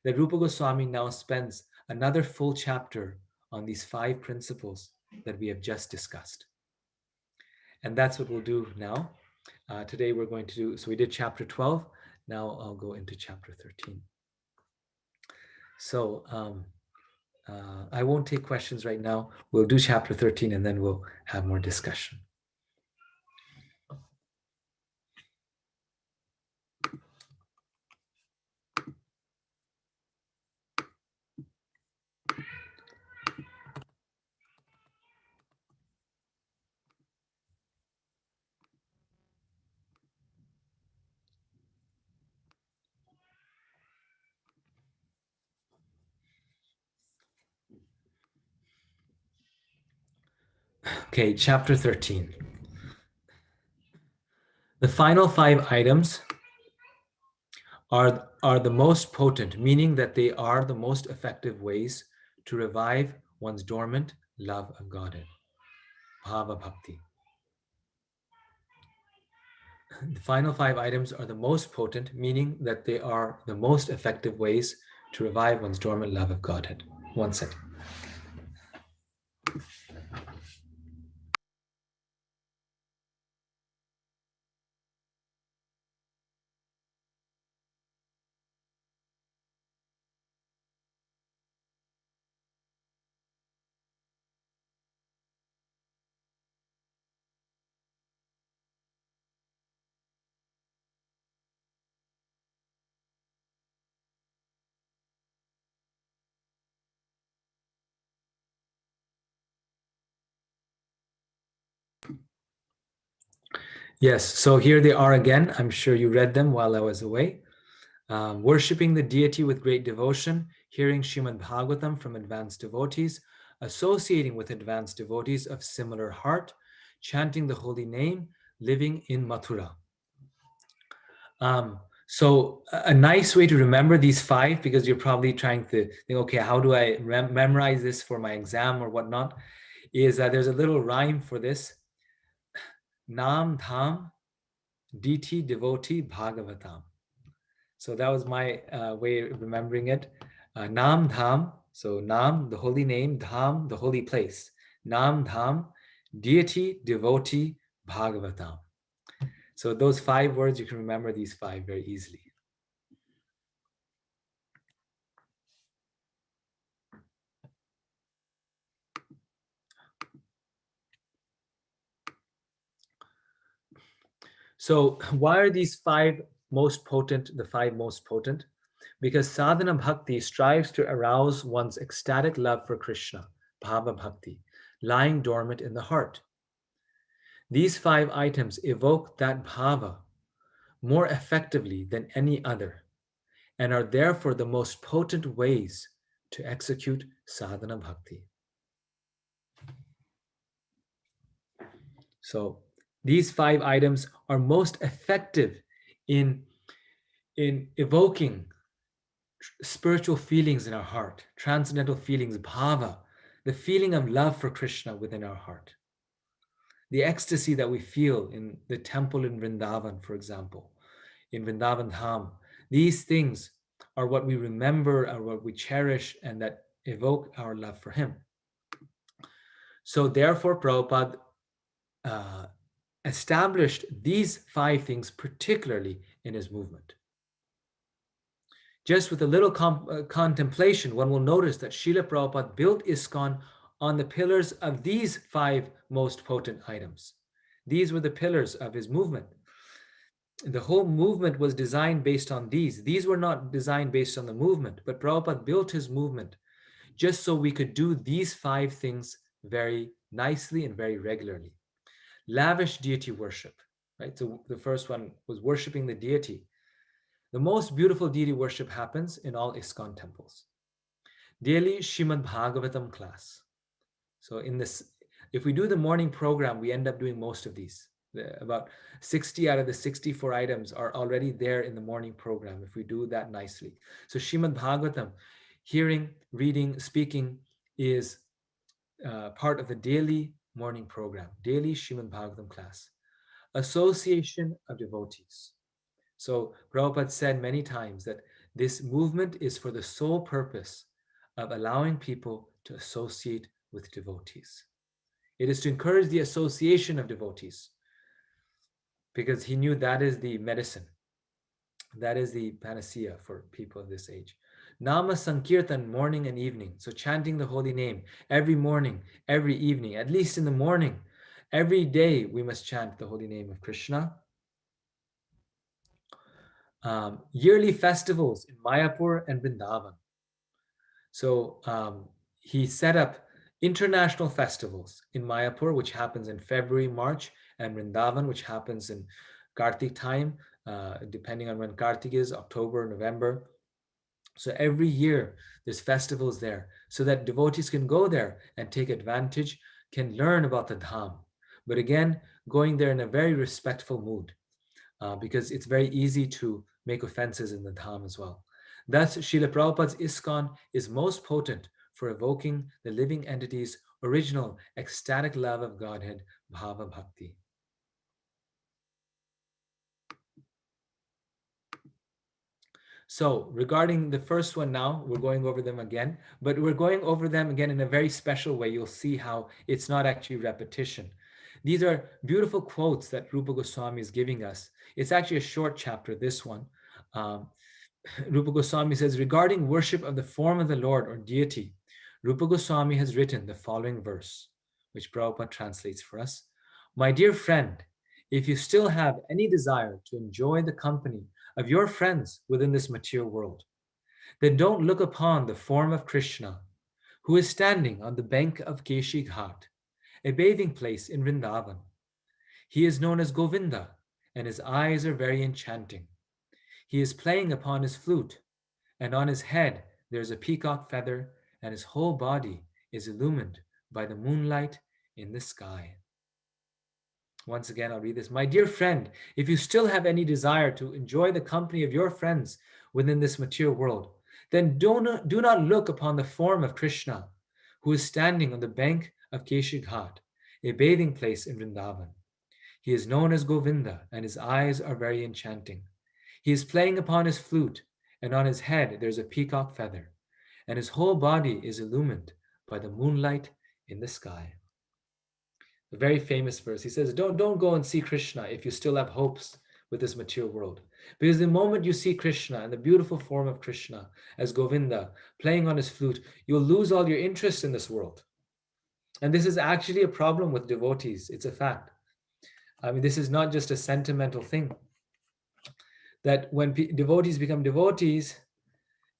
that Rupa Goswami now spends another full chapter on these 5 principles that we have just discussed. And that's what we'll do now. Today we're going to do, so we did chapter 12. Now I'll go into chapter 13. So I won't take questions right now. We'll do chapter 13 and then we'll have more discussion. Okay, chapter 13. The final 5 items are the most potent, meaning that they are the most effective ways to revive one's dormant love of Godhead, bhava bhakti. The final 5 items are the most potent, meaning that they are the most effective ways to revive one's dormant love of Godhead. One second. Yes, so here they are again. I'm sure you read them while I was away. Worshipping the deity with great devotion, hearing Srimad Bhagavatam from advanced devotees, associating with advanced devotees of similar heart, chanting the holy name, living in Mathura. So a nice way to remember these 5, because you're probably trying to think, okay, how do I memorize this for my exam or whatnot, is that there's a little rhyme for this. Nam Dham Diti Devotee Bhagavatam. So that was my way of remembering it. Nam Dham, so Nam, the holy name, Dham, the holy place. Nam Dham, deity, devotee, Bhagavatam. So those 5 words, you can remember these 5 very easily. So why are these 5 most potent, the 5 most potent? Because sadhana bhakti strives to arouse one's ecstatic love for Krishna, bhava bhakti, lying dormant in the heart. These 5 items evoke that bhava more effectively than any other and are therefore the most potent ways to execute sadhana bhakti. So these 5 items are most effective in evoking spiritual feelings in our heart, transcendental feelings, bhava, the feeling of love for Krishna within our heart. The ecstasy that we feel in the temple in Vrindavan, for example, in Vrindavan Dham, these things are what we remember, are what we cherish, and that evoke our love for Him. So, therefore, Prabhupada established these 5 things particularly in his movement. Just with a little contemplation, one will notice that Srila Prabhupada built ISKCON on the pillars of these 5 most potent items. These were the pillars of his movement. The whole movement was designed based on these. These were not designed based on the movement, but Prabhupada built his movement just so we could do these 5 things very nicely and very regularly. Lavish deity worship, right? So the first one was worshiping the deity. The most beautiful deity worship happens in all ISKCON temples. Daily Srimad Bhagavatam class. So in this, if we do the morning program, we end up doing most of these. About 60 out of the 64 items are already there in the morning program if we do that nicely. So Srimad Bhagavatam, hearing, reading, speaking is part of the daily morning program, daily Srimad Bhagavatam class. Association of devotees. So Prabhupada said many times that this movement is for the sole purpose of allowing people to associate with devotees. It is to encourage the association of devotees. because he knew that is the medicine, that is the panacea for people of this age. Nama Sankirtan, morning and evening. So chanting the holy name every morning, every evening, at least in the morning. Every day we must chant the holy name of Krishna. Yearly festivals in Mayapur and Vrindavan. So he set up international festivals in Mayapur, which happens in February, March, and Vrindavan, which happens in Kartik time, depending on when Kartik is, October, November. So every year there's festivals there so that devotees can go there and take advantage, can learn about the Dham. But again, going there in a very respectful mood, because it's very easy to make offenses in the Dham as well. Thus, Srila Prabhupada's ISKCON is most potent for evoking the living entity's original ecstatic love of Godhead, Bhava Bhakti. So, regarding the first one now, we're going over them again, but we're going over them again in a very special way. You'll see how it's not actually repetition. These are beautiful quotes that Rupa Goswami is giving us. It's actually a short chapter, this one. Um, Rupa Goswami says, regarding worship of the form of the Lord or deity, Rupa Goswami has written the following verse, which Prabhupada translates for us. My dear friend, if you still have any desire to enjoy the company of your friends within this material world, then don't look upon the form of Krishna, who is standing on the bank of Keshi Ghat, a bathing place in Vrindavan. He is known as Govinda, and his eyes are very enchanting. He is playing upon his flute, and on his head there is a peacock feather, and his whole body is illumined by the moonlight in the sky. Once again, I'll read this. My dear friend, if you still have any desire to enjoy the company of your friends within this material world, then do not look upon the form of Krishna, who is standing on the bank of Keshi Ghat, a bathing place in Vrindavan. He is known as Govinda, and his eyes are very enchanting. He is playing upon his flute, and on his head there is a peacock feather, and his whole body is illumined by the moonlight in the sky. A very famous verse. He says, don't go and see Krishna if you still have hopes with this material world. Because the moment you see Krishna and the beautiful form of Krishna as Govinda playing on his flute, you'll lose all your interest in this world. And this is actually a problem with devotees. It's a fact. I mean, this is not just a sentimental thing. That when devotees become devotees,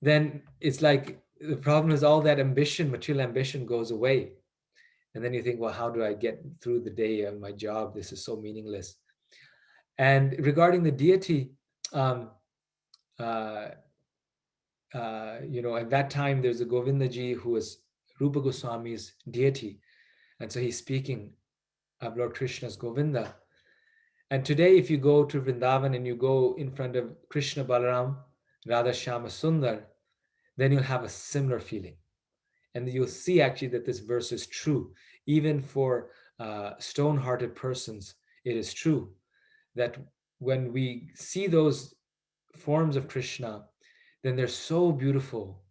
then it's like the problem is all that ambition, material ambition goes away. And then you think, well, how do I get through the day of my job? This is so meaningless. And regarding the deity, um, uh, at that time, there's a Govindaji who was Rupa Goswami's deity. And so he's speaking of Lord Krishna's Govinda. And today, if you go to Vrindavan and you go in front of Krishna Balaram, Radha Shama Sundar, then you'll have a similar feeling. And you'll see actually that this verse is true. Even for stone-hearted persons, it is true that when we see those forms of Krishna, then they're so beautiful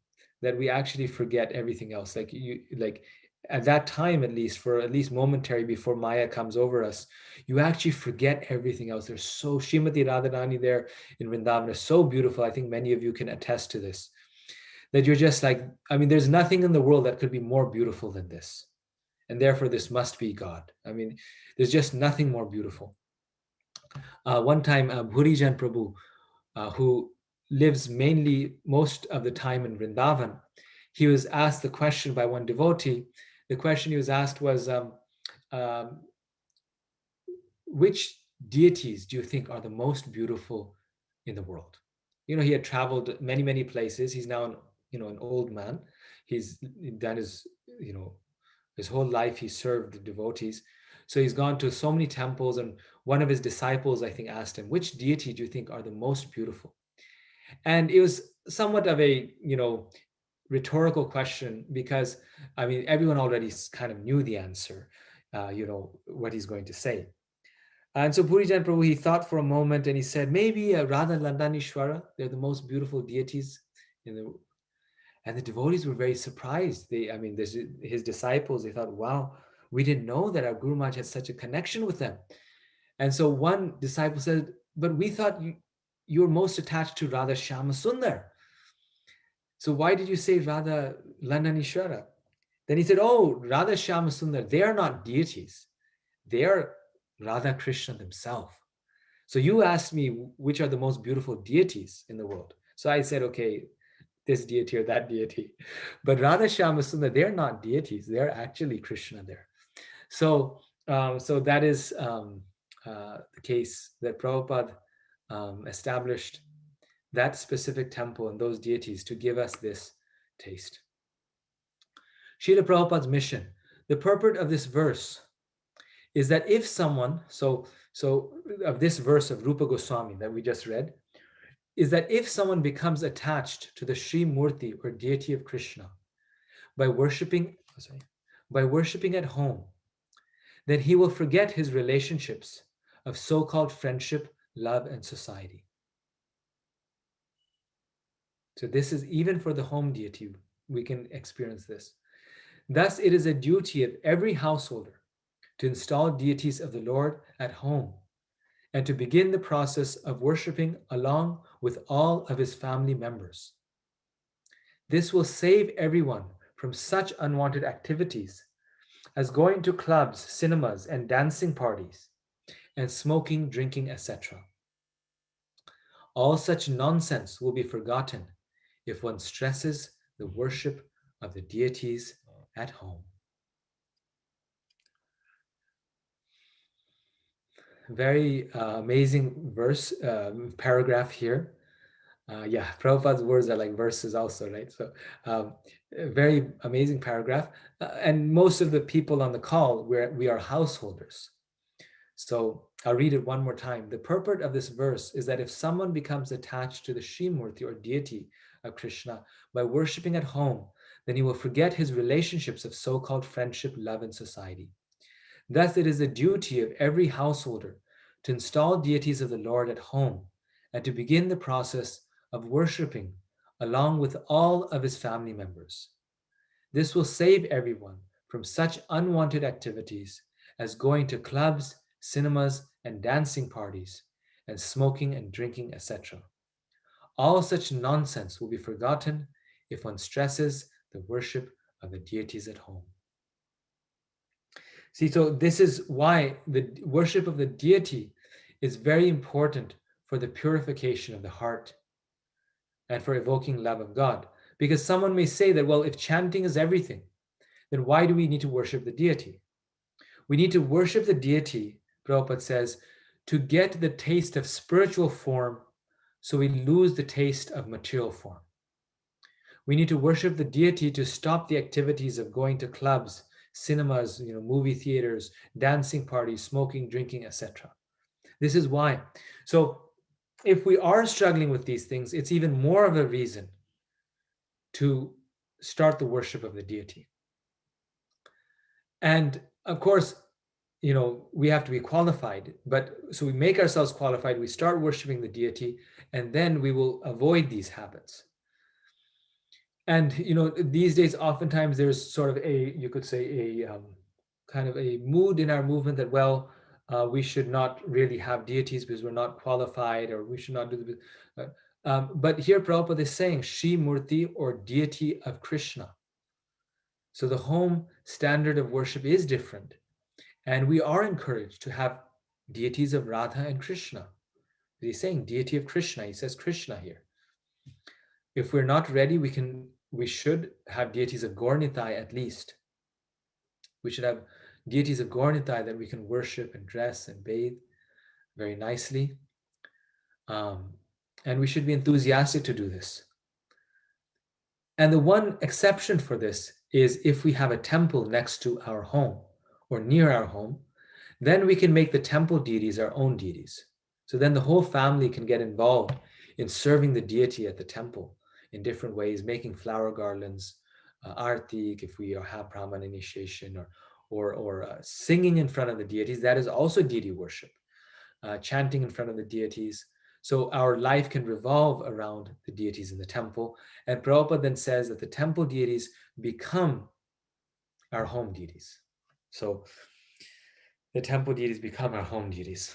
that we actually forget everything else. Like at that time, at least for at least momentary before Maya comes over us, you actually forget everything else. They're so Srimati Radharani there in Vrindavan is so beautiful. I think many of you can attest to this. That you're just like, I mean, there's nothing in the world that could be more beautiful than this. And therefore, this must be God. I mean, there's just nothing more beautiful. One time, Bhurijan Prabhu, who lives mainly most of the time in Vrindavan, he was asked the question by one devotee. The question he was asked was, um, which deities do you think are the most beautiful in the world? He had traveled many, many places. He's now an old man. He's done his whole life he served the devotees. So he's gone to so many temples, and one of his disciples, I think, asked him, which deity do you think are the most beautiful? And it was somewhat of a, rhetorical question, because, I mean, everyone already kind of knew the answer, what he's going to say. And so Purijan Prabhu, he thought for a moment and he said, maybe Radha Landanishwara, they're the most beautiful deities in the. And the devotees were very surprised. His disciples, they thought, wow, we didn't know that our Guru Maharaj had such a connection with them. And so one disciple said, but we thought you're most attached to Radha Shama Sundar. So why did you say Radha Landanishwara? Then he said, oh, Radha Shama Sundar, they are not deities. They are Radha Krishna themselves. So you asked me which are the most beautiful deities in the world. So I said, okay, this deity or that deity. But Radha Shama Sundar, they're not deities. They're actually Krishna there. So, so that is the case that Prabhupada established that specific temple and those deities to give us this taste. Srila Prabhupada's mission. The purport of this verse is that if someone, so of this verse of Rupa Goswami that we just read, is that if someone becomes attached to the Sri Murti or deity of Krishna by worshiping, by worshiping at home, then he will forget his relationships of so-called friendship, love, and society. So this is even for the home deity, we can experience this. Thus, it is a duty of every householder to install deities of the Lord at home and to begin the process of worshiping along with all of his family members. This will save everyone from such unwanted activities as going to clubs, cinemas, and dancing parties, and smoking, drinking, etc. All such nonsense will be forgotten if one stresses the worship of the deities at home. Very amazing verse, paragraph here. Yeah, Prabhupada's words are like verses also, right? So a very amazing paragraph. And most of the people on the call, we are householders. So I'll read it one more time. The purport of this verse is that if someone becomes attached to the Srimurti or deity of Krishna by worshipping at home, then he will forget his relationships of so-called friendship, love, and society. Thus, it is the duty of every householder to install deities of the Lord at home and to begin the process of worshipping along with all of his family members. This will save everyone from such unwanted activities as going to clubs, cinemas, and dancing parties, and smoking and drinking, etc. All such nonsense will be forgotten if one stresses the worship of the deities at home. See, so this is why the worship of the deity is very important for the purification of the heart and for evoking love of God. Because someone may say that, well, if chanting is everything, then why do we need to worship the deity? We need to worship the deity, Prabhupada says, to get the taste of spiritual form so we lose the taste of material form. We need to worship the deity to stop the activities of going to clubs, cinemas, movie theaters, dancing parties, smoking, drinking, etc. This is why. So if we are struggling with these things, it's even more of a reason to start the worship of the deity. And of course, we have to be qualified, but so we make ourselves qualified, we start worshiping the deity, and then we will avoid these habits. And these days, oftentimes there's sort of you could say a kind of a mood in our movement that, well, we should not really have deities because we're not qualified, or we should not do the. But here Prabhupada is saying Shri Murti or deity of Krishna. So the home standard of worship is different. And we are encouraged to have deities of Radha and Krishna. He's saying deity of Krishna. He says Krishna here. If we're not ready, we should have deities of Gaurnitai at least. We should have deities of Gaurnitai that we can worship and dress and bathe very nicely. And we should be enthusiastic to do this. And the one exception for this is if we have a temple next to our home or near our home, then we can make the temple deities our own deities. So then the whole family can get involved in serving the deity at the temple in different ways, making flower garlands, artik, if we have Brahman initiation, or singing in front of the deities. That is also deity worship, chanting in front of the deities. So our life can revolve around the deities in the temple. And Prabhupada then says that the temple deities become our home deities. So the temple deities become our home deities.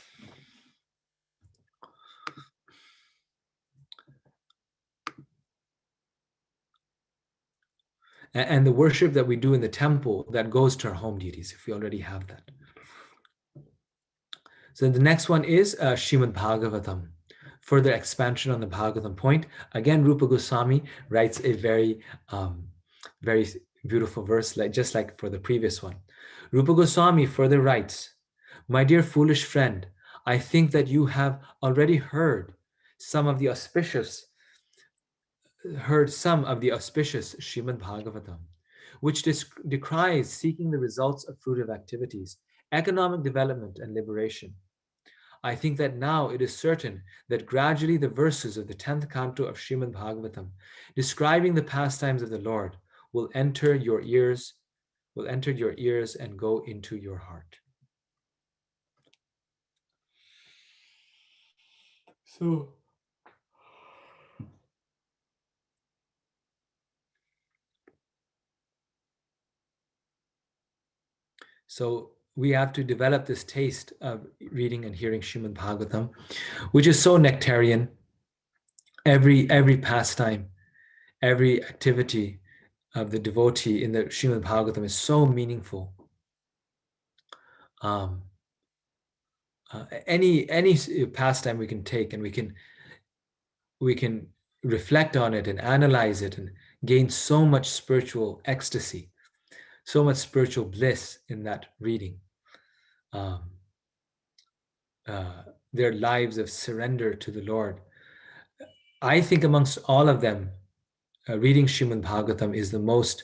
And the worship that we do in the temple, that goes to our home deities, if we already have that. So the next one is Srimad Bhagavatam. Further expansion on the Bhagavatam point. Again, Rupa Goswami writes a very beautiful verse, just like for the previous one. Rupa Goswami further writes, "My dear foolish friend, I think that you have already heard some of the auspicious Srimad Bhagavatam, which decries seeking the results of fruitive activities, economic development, and liberation. I think that now it is certain that gradually the verses of the 10th canto of Srimad Bhagavatam, describing the pastimes of the Lord, will enter your ears and go into your heart." So we have to develop this taste of reading and hearing Srimad Bhagavatam, which is so nectarian. Every pastime, every activity of the devotee in the Srimad Bhagavatam is so meaningful. Any pastime we can take, and we can reflect on it and analyze it and gain so much spiritual ecstasy, so much spiritual bliss in that reading. Their lives of surrender to the Lord. I think amongst all of them, reading Srimad Bhagavatam is the most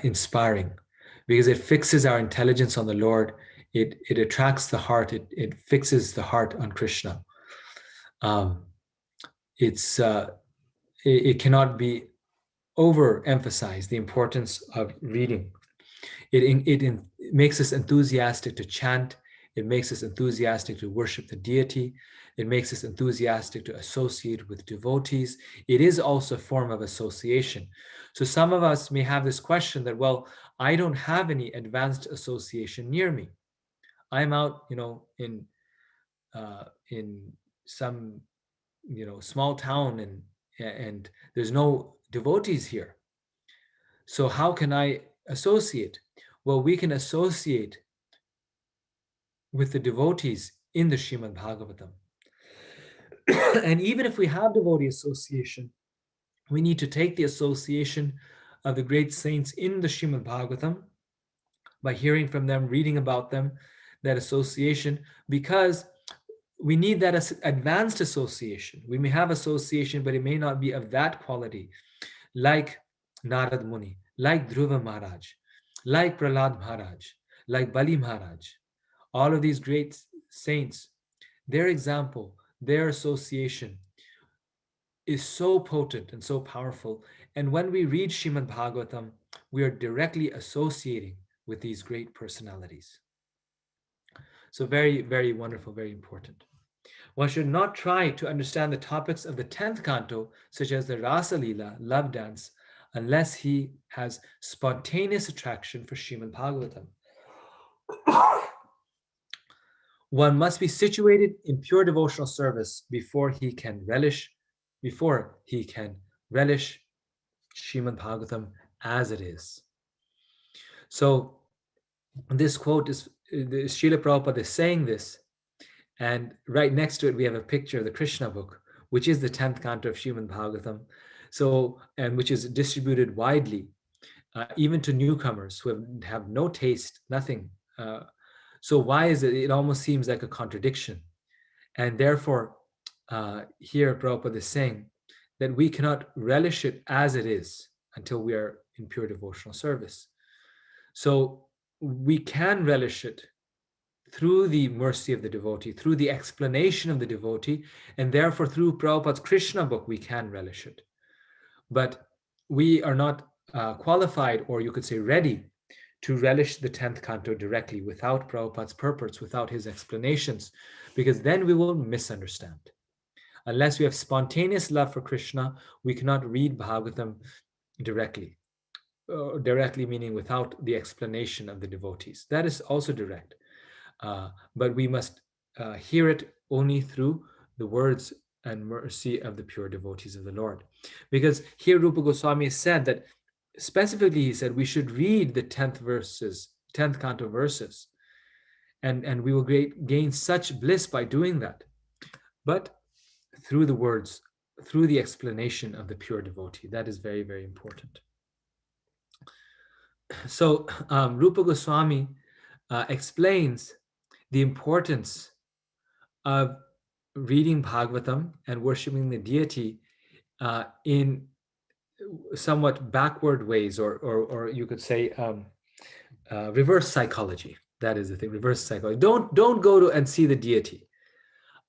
inspiring, because it fixes our intelligence on the Lord. It attracts the heart. It fixes the heart on Krishna. It cannot be overemphasized, the importance of reading. It makes us enthusiastic to chant. It makes us enthusiastic to worship the deity. It makes us enthusiastic to associate with devotees. It is also a form of association. So some of us may have this question that, well, I don't have any advanced association near me. I'm out, in some, small town, and there's no devotees here. So how can I associate? Well, we can associate with the devotees in the Srimad Bhagavatam. And even if we have devotee association, we need to take the association of the great saints in the Srimad Bhagavatam by hearing from them, reading about them, that association, because we need that advanced association. We may have association, but it may not be of that quality, like Narad Muni, like Dhruva Maharaj, like Prahlad Maharaj, like Bali Maharaj. All of these great saints, their example, their association is so potent and so powerful. And when we read Srimad Bhagavatam, we are directly associating with these great personalities. So very, very wonderful, very important. One should not try to understand the topics of the 10th canto, such as the Rasa Leela, love dance, unless he has spontaneous attraction for Srimad Bhagavatam. One must be situated in pure devotional service before he can relish Srimad Bhagavatam as it is. So this quote is Srila Prabhupada is saying this, and right next to it we have a picture of the Krishna book, which is the 10th canto of Srimad Bhagavatam, and which is distributed widely, even to newcomers who have no taste, nothing. So why is it? It almost seems like a contradiction. And therefore, here Prabhupada is saying that we cannot relish it as it is until we are in pure devotional service. So we can relish it through the mercy of the devotee, through the explanation of the devotee, and therefore through Prabhupada's Krishna book, we can relish it. But we are not qualified, or you could say ready, to relish the 10th canto directly without Prabhupada's purports, without his explanations, because then we will misunderstand. Unless we have spontaneous love for Krishna, we cannot read Bhagavatam directly. Directly meaning without the explanation of the devotees. That is also direct. but we must hear it only through the words and mercy of the pure devotees of the Lord. Because here Rupa Goswami said that, specifically he said we should read the 10th verses, 10th canto verses, and we will gain such bliss by doing that. But through the words, through the explanation of the pure devotee, that is very, very important. So Rupa Goswami explains the importance of reading Bhagavatam and worshiping the deity in somewhat backward ways, or you could say reverse psychology. That is the thing, reverse psychology. Don't go to and see the deity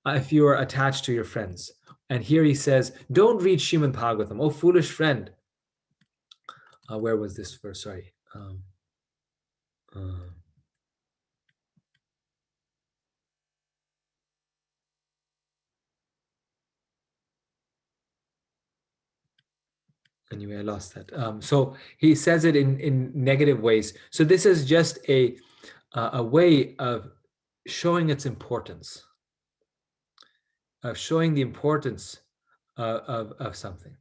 if you are attached to your friends. And here he says, don't read Srimad Bhagavatam. Oh, foolish friend. Where was this verse? Sorry. Uh, anyway, I lost that. So he says it in negative ways. So this is just a way of showing its importance, of showing the importance of something.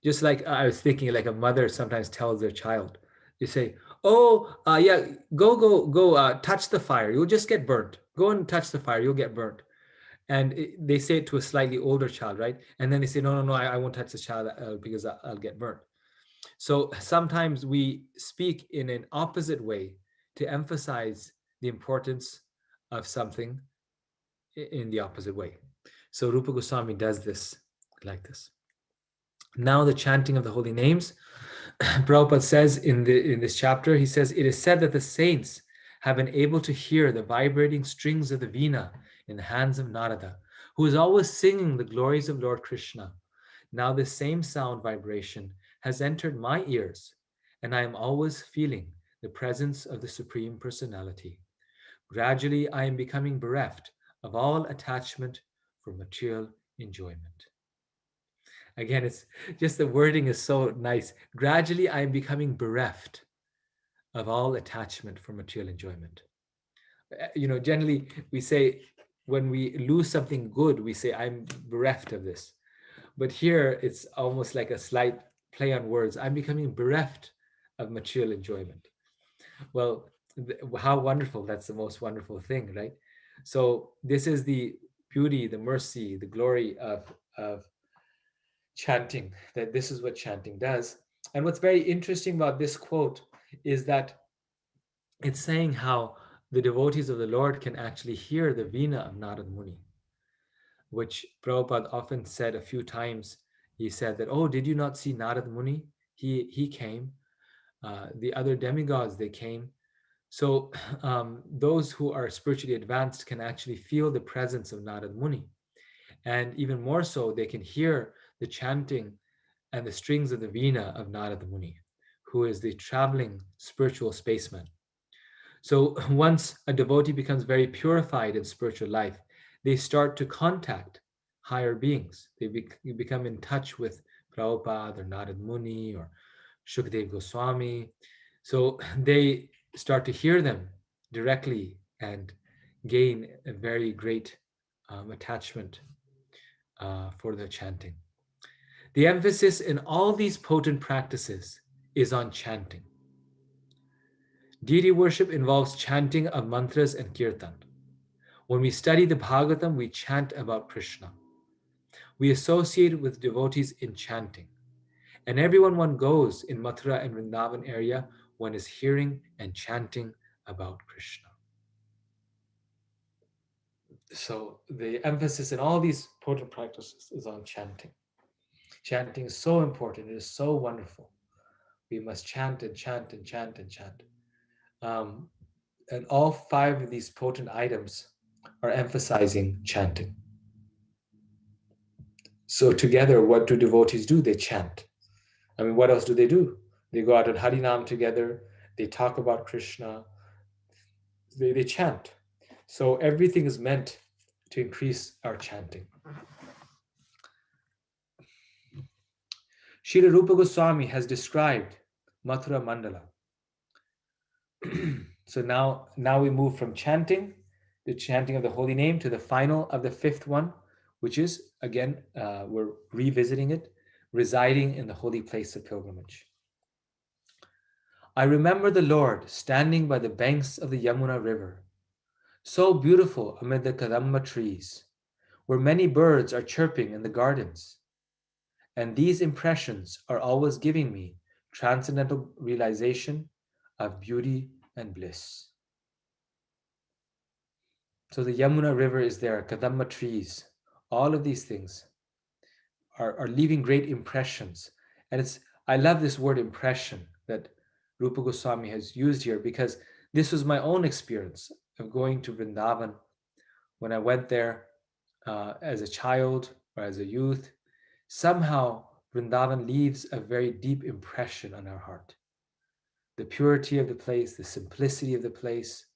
Just like I was thinking, like a mother sometimes tells their child, they say, "Oh, yeah, go, touch the fire. You'll just get burnt. Go and touch the fire. You'll get burnt." And they say it to a slightly older child, right? And then they say, "No, no, no, I won't touch the child because I'll get burnt." So sometimes we speak in an opposite way to emphasize the importance of something in the opposite way. So Rupa Goswami does this like this. Now the chanting of the holy names. Prabhupada says in this chapter, he says, it is said that the saints have been able to hear the vibrating strings of the veena in the hands of Narada, who is always singing the glories of Lord Krishna. Now this same sound vibration has entered my ears, and I am always feeling the presence of the Supreme Personality. Gradually, I am becoming bereft of all attachment for material enjoyment. Again, it's just the wording is so nice. Gradually, I am becoming bereft of all attachment for material enjoyment. Generally we say when we lose something good, we say, I'm bereft of this. But here it's almost like a slight play on words. I'm becoming bereft of material enjoyment. Well, how wonderful. That's the most wonderful thing, right? So this is the beauty, the mercy, the glory of chanting, that this is what chanting does. And what's very interesting about this quote is that it's saying how the devotees of the Lord can actually hear the Veena of Narad Muni, which Prabhupada often said a few times. He said that, oh, did you not see Narad Muni? He came. The other demigods, they came. So those who are spiritually advanced can actually feel the presence of Narad Muni. And even more so, they can hear the chanting and the strings of the Veena of Narad Muni, who is the traveling spiritual spaceman. So once a devotee becomes very purified in spiritual life, they start to contact higher beings. They become in touch with Prabhupada or Narad Muni or Shukdev Goswami. So they start to hear them directly and gain a very great attachment for the chanting. The emphasis in all these potent practices is on chanting. Deity worship involves chanting of mantras and kirtan. When we study the Bhagavatam, we chant about Krishna. We associate with devotees in chanting. And everyone one goes in Mathura and Vrindavan area, one is hearing and chanting about Krishna. So the emphasis in all these potent practices is on chanting. Chanting is so important. It is so wonderful. We must chant and chant and chant and chant. And all 5 of these potent items are emphasizing chanting. So together, what do devotees do? They chant. I mean, what else do? They go out and Harinam together. They talk about Krishna. They chant. So everything is meant to increase our chanting. Srila Rupa Goswami has described Mathura Mandala. So now we move from chanting the chanting of the holy name to the final of the fifth one, which is, again, we're revisiting it, residing in the holy place of pilgrimage. I remember the Lord standing by the banks of the Yamuna River, so beautiful amid the kadamba trees, where many birds are chirping in the gardens. And these impressions are always giving me transcendental realization of beauty and bliss. So the Yamuna River is there, kadamba trees, all of these things are leaving great impressions. And I love this word impression that Rupa Goswami has used here, because this was my own experience of going to Vrindavan when I went there as a child or as a youth. Somehow Vrindavan leaves a very deep impression on our heart. The purity of the place, the simplicity of the place,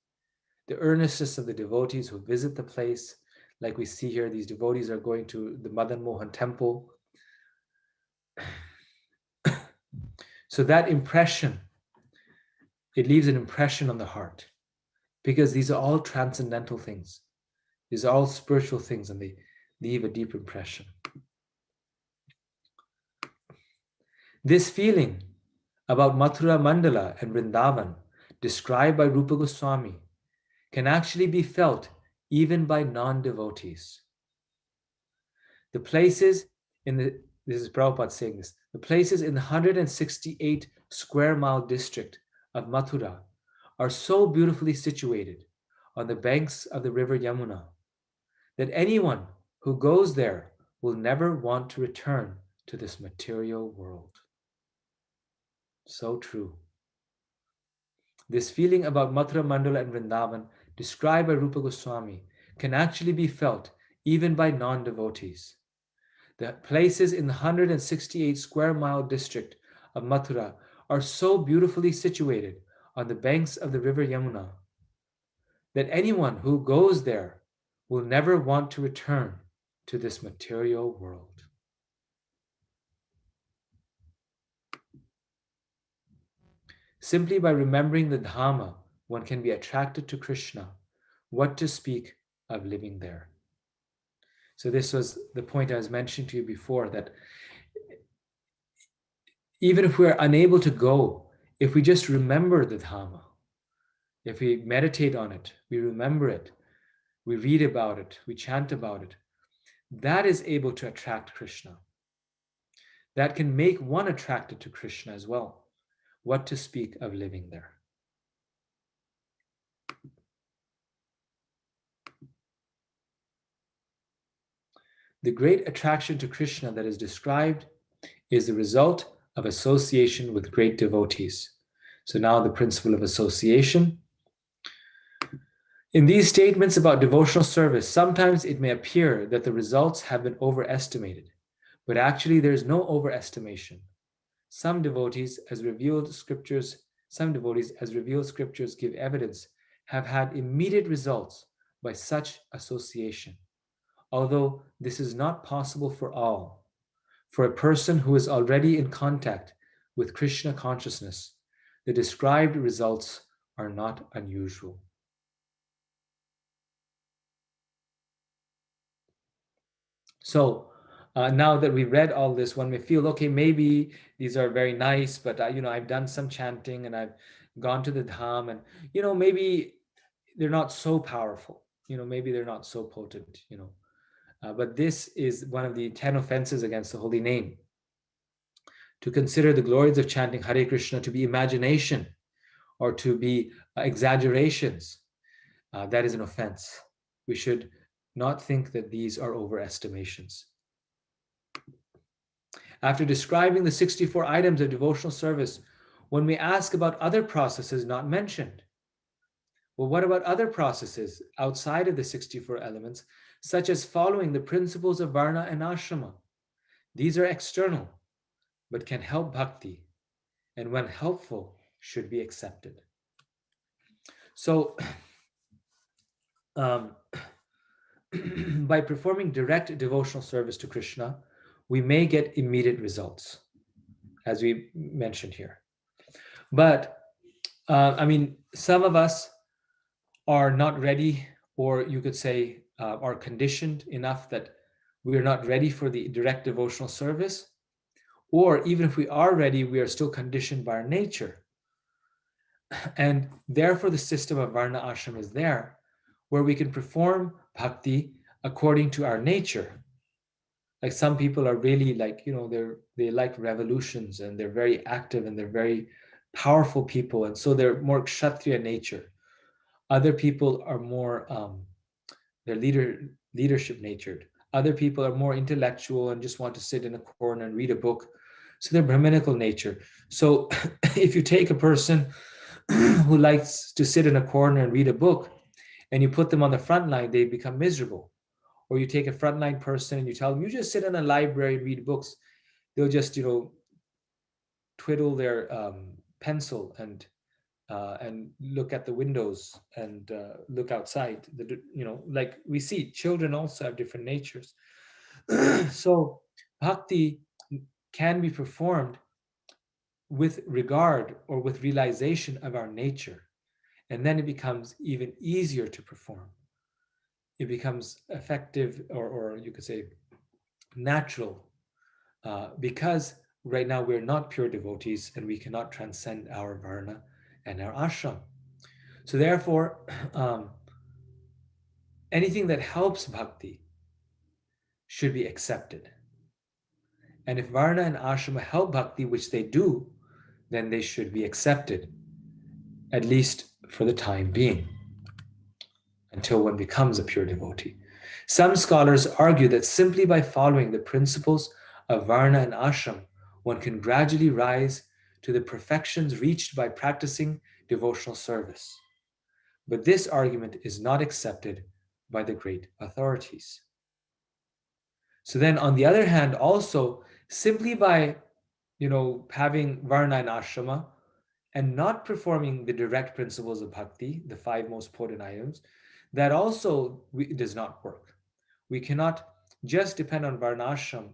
the earnestness of the devotees who visit the place. Like we see here, these devotees are going to the Madan Mohan temple. So that impression, it leaves an impression on the heart, because these are all transcendental things. These are all spiritual things, and they leave a deep impression. This feeling about Mathura Mandala and Vrindavan, described by Rupa Goswami, can actually be felt even by non-devotees. The places in the, this is Prabhupada saying this, the places in the 168 square mile district of Mathura are so beautifully situated on the banks of the river Yamuna that anyone who goes there will never want to return to this material world. So true. This feeling about Mathura Mandala and Vrindavan, described by Rupa Goswami, can actually be felt even by non-devotees. The places in the 168 square mile district of Mathura are so beautifully situated on the banks of the river Yamuna that anyone who goes there will never want to return to this material world. Simply by remembering the Dhamma, one can be attracted to Krishna. What to speak of living there? So this was the point I was mentioning to you before, that even if we're unable to go, if we just remember the Dhamma, if we meditate on it, we remember it, we read about it, we chant about it, that is able to attract Krishna. That can make one attracted to Krishna as well. What to speak of living there? The great attraction to Krishna that is described is the result of association with great devotees. So now the principle of association. In these statements about devotional service, sometimes it may appear that the results have been overestimated, but actually there is no overestimation. Some devotees, as revealed scriptures give evidence, have had immediate results by such association. Although this is not possible for all, for a person who is already in contact with Krishna consciousness, the described results are not unusual. So now that we read all this, one may feel, okay, maybe these are very nice, but I've done some chanting and I've gone to the Dham, and maybe they're not so powerful. Maybe they're not so potent. But this is one of the 10 offenses against the holy name. To consider the glories of chanting Hare Krishna to be imagination or to be exaggerations, that is an offense. We should not think that these are overestimations. After describing the 64 items of devotional service, when we ask about other processes not mentioned, well, what about other processes outside of the 64 elements, such as following the principles of Varna and Ashrama? These are external, but can help bhakti, and when helpful, should be accepted. So, by performing direct devotional service to Krishna, we may get immediate results, as we mentioned here. But, some of us are not ready, or you could say are conditioned enough that we are not ready for the direct devotional service, or even if we are ready, we are still conditioned by our nature. And therefore, the system of Varna Ashram is there, where we can perform bhakti according to our nature. Like some people are really like, they like revolutions and they're very active and they're very powerful people. And so they're more kshatriya nature. Other people are more, they're leadership natured. Other people are more intellectual and just want to sit in a corner and read a book. So they're Brahminical nature. So if you take a person who likes to sit in a corner and read a book and you put them on the front line, they become miserable. Or you take a frontline person and you tell them, you just sit in a library and read books, they'll just, twiddle their pencil and look at the windows and look outside. Like we see, children also have different natures. So bhakti can be performed with regard or with realization of our nature, and then it becomes even easier to perform. It becomes effective, or you could say natural, because right now we're not pure devotees and we cannot transcend our varna and our ashram. So therefore, anything that helps bhakti should be accepted. And if varna and ashrama help bhakti, which they do, then they should be accepted, at least for the time being, until one becomes a pure devotee. Some scholars argue that simply by following the principles of varna and ashram, one can gradually rise to the perfections reached by practicing devotional service. But this argument is not accepted by the great authorities. So then, on the other hand, also simply by having varna and ashrama and not performing the direct principles of bhakti, the five most potent items, that also does not work. We cannot just depend on varnashram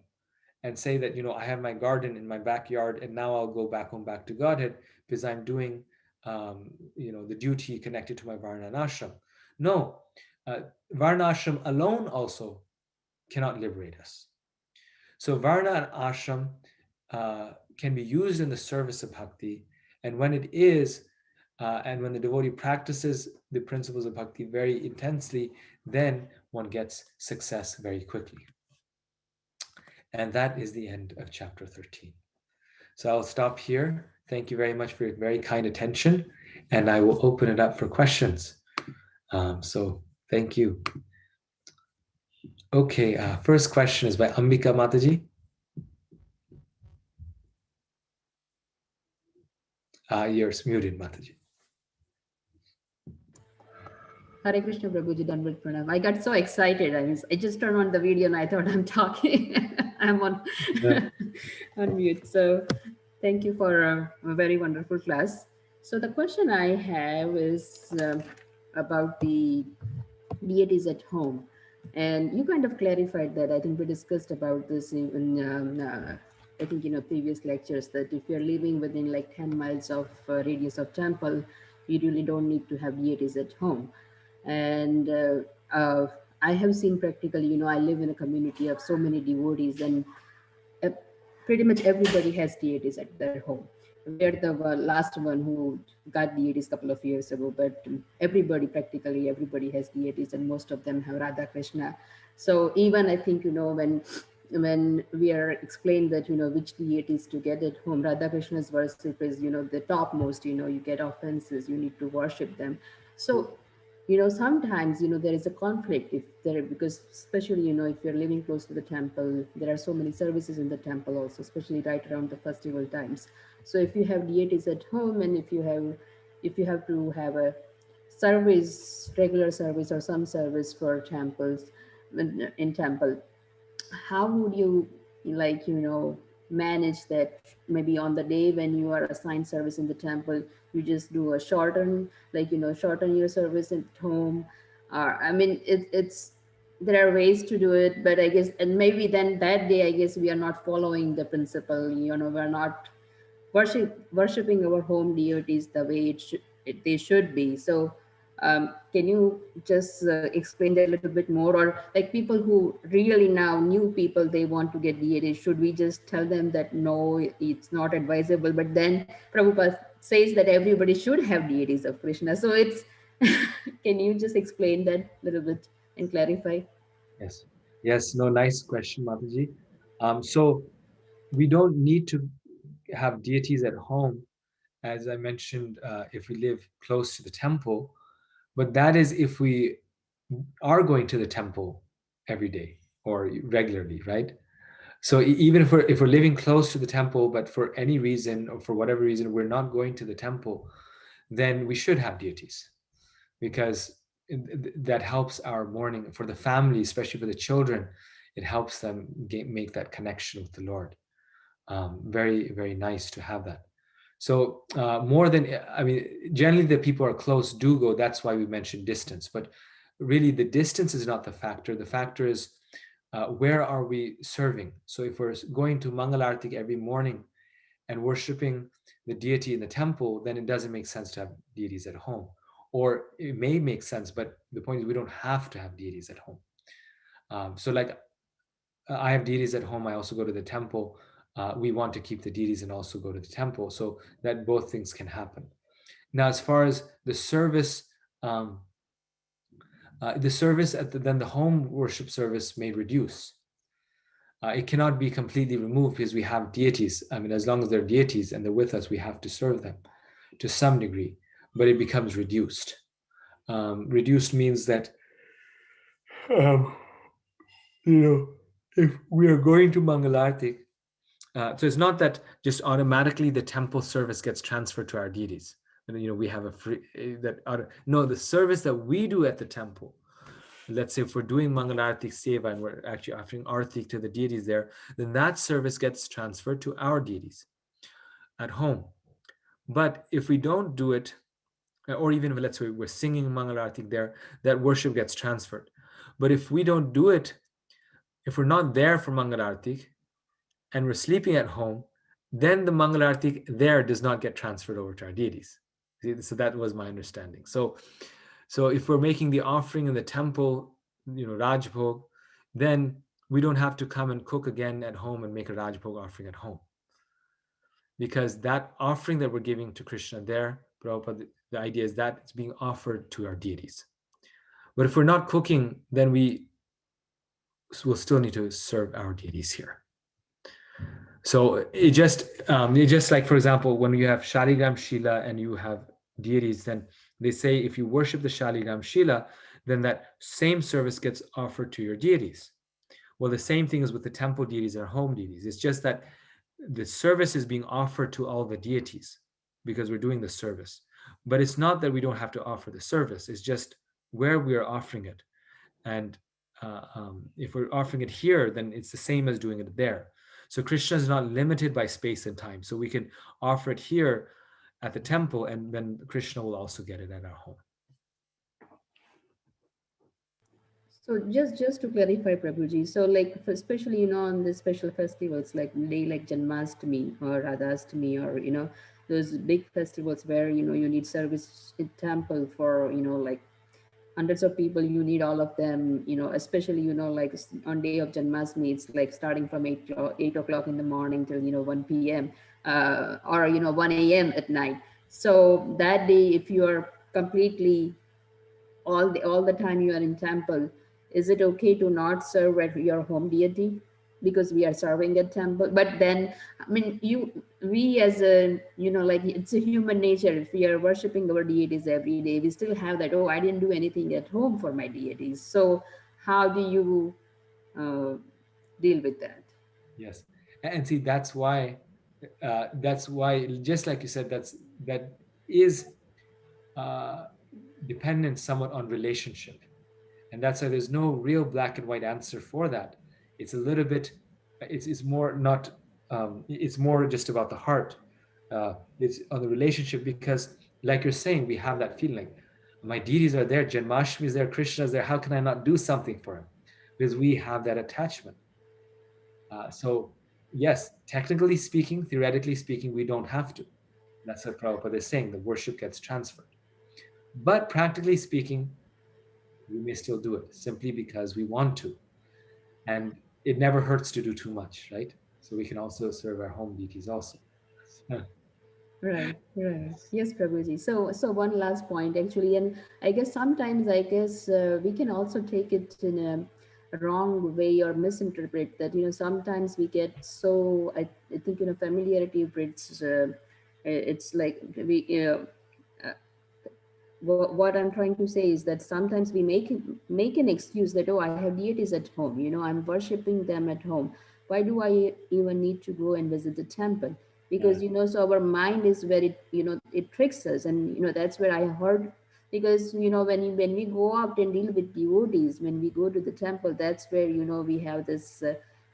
and say that I have my garden in my backyard and now I'll go back home back to Godhead because I'm doing the duty connected to my varna and ashram. No, varnashram alone also cannot liberate us. So varna and ashram can be used in the service of bhakti, and when it is, and when the devotee practices the principles of bhakti very intensely, then one gets success very quickly. And that is the end of chapter 13. So I'll stop here. Thank you very much for your very kind attention, and I will open it up for questions. So thank you. Okay, first question is by Ambika Mataji. You're muted, Mataji.
Hare Krishna Prabhuji, Danvat Pranam. I got so excited. I just turned on the video and I thought I'm talking. I'm on on mute. So thank you for a very wonderful class. So the question I have is about the deities at home. And you kind of clarified that. I think we discussed about this in I think previous lectures, that if you're living within like 10 miles of radius of temple, you really don't need to have deities at home. And I have seen practically, I live in a community of so many devotees, and uh, pretty much everybody has deities at their home. We're the last one who got deities a couple of years ago, but everybody, practically everybody has deities, and most of them have Radha Krishna. So even I think, when we are explained that, which deities to get at home, Radha Krishna's worship is, the topmost, you get offenses, you need to worship them. So sometimes there is a conflict if there, because especially if you're living close to the temple, there are so many services in the temple also, especially right around the festival times. So if you have deities at home, and if you have to have a service, regular service or some service for temples, in temple, how would you, like manage that? Maybe on the day when you are assigned service in the temple, you just do a shorten your service at home. Or I mean, it's there are ways to do it, but I guess, and maybe then that day, I guess, we are not following the principle. We're not worshipping our home deities the way they should be. So Can you just explain that a little bit more? Or like people who really now, new people, they want to get deities, should we just tell them that no, it's not advisable? But then Prabhupada says that everybody should have deities of Krishna. So it's, can you just explain that a little bit and clarify?
Yes. Yes. No, nice question, Mataji. So we don't need to have deities at home, as I mentioned, if we live close to the temple, but that is if we are going to the temple every day or regularly, right? So even if we're living close to the temple, but for any reason or for whatever reason we're not going to the temple, then we should have deities because that helps our mourning for the family, especially for the children. It helps them make that connection with the Lord. Very, very nice to have that. So more than, I mean, generally the people are close do go. That's why we mentioned distance. But really, the distance is not the factor. The factor is where are we serving? So if we're going to Mangalartik every morning and worshiping the deity in the temple, then it doesn't make sense to have deities at home. Or it may make sense, but the point is we don't have to have deities at home. So like I have deities at home. I also go to the temple. We want to keep the deities and also go to the temple so that both things can happen. Now, as far as um, the service then the home worship service may reduce. It cannot be completely removed because we have deities. I mean, as long as they're deities and they're with us, we have to serve them to some degree, but it becomes reduced. Reduced means that um, you know, if we are going to Mangalarti, so it's not that just automatically the temple service gets transferred to our deities. And, we have a free no, the service that we do at the temple. Let's say if we're doing Mangalarti Seva and we're actually offering Arti to the deities there, then that service gets transferred to our deities at home. But if we don't do it, or even if let's say we're singing Mangalarti there, that worship gets transferred. But if we don't do it, if we're not there for Mangalarti, and we're sleeping at home, then the Mangalarti there does not get transferred over to our deities. So that was my understanding. So if we're making the offering in the temple, Rajbhog, then we don't have to come and cook again at home and make a Rajbhog offering at home. Because that offering that we're giving to Krishna there, Prabhupada, the idea is that it's being offered to our deities. But if we're not cooking, then we will still need to serve our deities here. So it just like, for example, when you have Shaligram Shila and you have deities, then they say if you worship the Shaligram Shila, then that same service gets offered to your deities. Well, the same thing is with the temple deities and home deities. It's just that the service is being offered to all the deities because we're doing the service. But it's not that we don't have to offer the service. It's just where we are offering it. And if we're offering it here, then it's the same as doing it there. So Krishna is not limited by space and time. So we can offer it here at the temple, and then Krishna will also get it at our home.
So just to clarify, Prabhuji, so like especially on the special festivals like day like Janmashtami or Radhastami or those big festivals where you need service in temple for like hundreds of people, you need all of them, especially like on day of Janmashtami, it's like starting from 8 o'clock in the morning till 1 p.m. Or 1 a.m. at night. So that day, if you are completely all the time you are in temple, is it okay to not serve at your home deity because we are serving at temple? But then, I mean, we as a like it's a human nature. If we are worshiping our deities every day, we still have that, oh, I didn't do anything at home for my deities. So how do you uh, deal with that?
Yes, and see that's why just like you said, that is uh, dependent somewhat on relationship, and that's why there's no real black and white answer for that. It's a little bit, it's more not, it's more just about the heart. It's on the relationship because, like you're saying, we have that feeling. My deities are there, Janmashtami is there, Krishna is there. How can I not do something for him? Because we have that attachment. So yes, technically speaking, theoretically speaking, we don't have to. That's what Prabhupada is saying. The worship gets transferred. But practically speaking, we may still do it simply because we want to. And it never hurts to do too much, right? So we can also serve our home deities also.
Right, right.
Yes.
Yes, Prabhuji. So one last point actually, and I guess sometimes I guess we can also take it in a wrong way or misinterpret that. Sometimes we get so I think familiarity breeds. It's like we uh, what I'm trying to say is that sometimes we make an excuse that, oh, I have deities at home. I'm worshiping them at home. Why do I even need to go and visit the temple?
Yeah.
Because so our mind is very, it tricks us, and that's where I heard. Because when we go out and deal with devotees, when we go to the temple, that's where we have this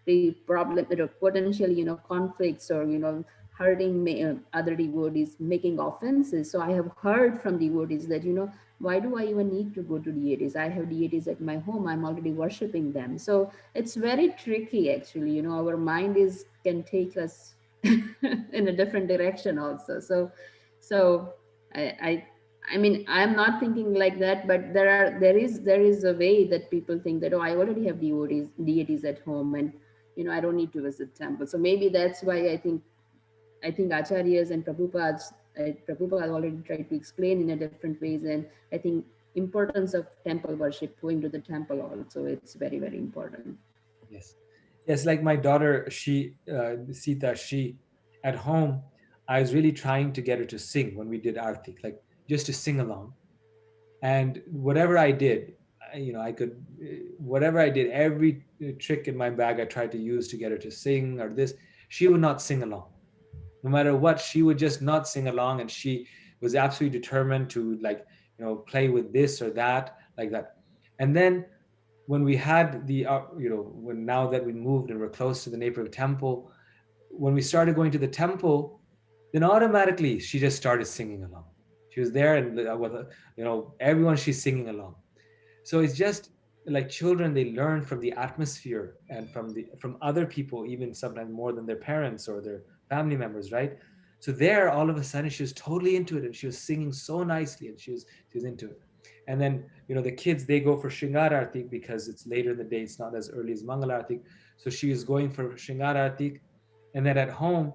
the problem, potential conflicts, or hurting other devotees, making offenses. So I have heard from devotees that why do I even need to go to deities? I have deities at my home. I'm already worshiping them. So it's very tricky actually. Our mind is can take us in a different direction also. So I, I I mean, I'm not thinking like that, but there is a way that people think that, oh, I already have deities at home, and I don't need to visit temple. So maybe that's why I think acharyas and Prabhupada already tried to explain in a different ways, and I think importance of temple worship, going to the temple also, it's very very important.
Yes. Yes, like my daughter, Sita, she, at home, I was really trying to get her to sing when we did Artik, like just to sing along. And whatever I did, I could, whatever I did, every trick in my bag I tried to use to get her to sing or this, she would not sing along. No matter what, she would just not sing along. And she was absolutely determined to, like, play with this or that, like that. And then when we had when now that we moved and we're close to the neighborhood temple, when we started going to the temple, then automatically she just started singing along. She was there, and with everyone, she's singing along. So it's just like children, they learn from the atmosphere and from other people, even sometimes more than their parents or their family members, right? So there, all of a sudden, she was totally into it, and she was singing so nicely, and she was into it. And then the kids, they go for Shringar Artik because it's later in the day, it's not as early as Mangal Artik. So she was going for Shringar Artik. And then at home,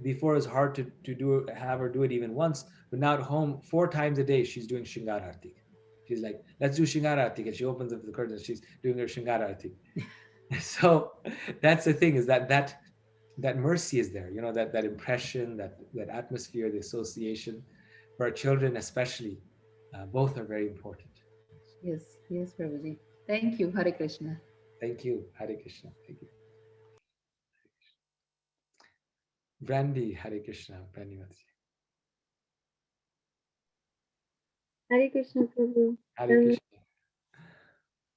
before, it was hard to have her do it even once, but now at home, 4 times a day she's doing Shringar Artik. She's like, let's do Shringar Artik, and she opens up the curtains, she's doing her Shringar Artik. So that's the thing, is that mercy is there, that impression, that atmosphere, the association. For our children especially, both are very important.
Yes, yes, Prabhuji. Thank you. Hare Krishna.
Thank you. Hare Krishna. Thank you. Brandy, Hare Krishna. Brandy Matsi.
Hare Krishna Prabhu.
Hare
Um,
Krishna.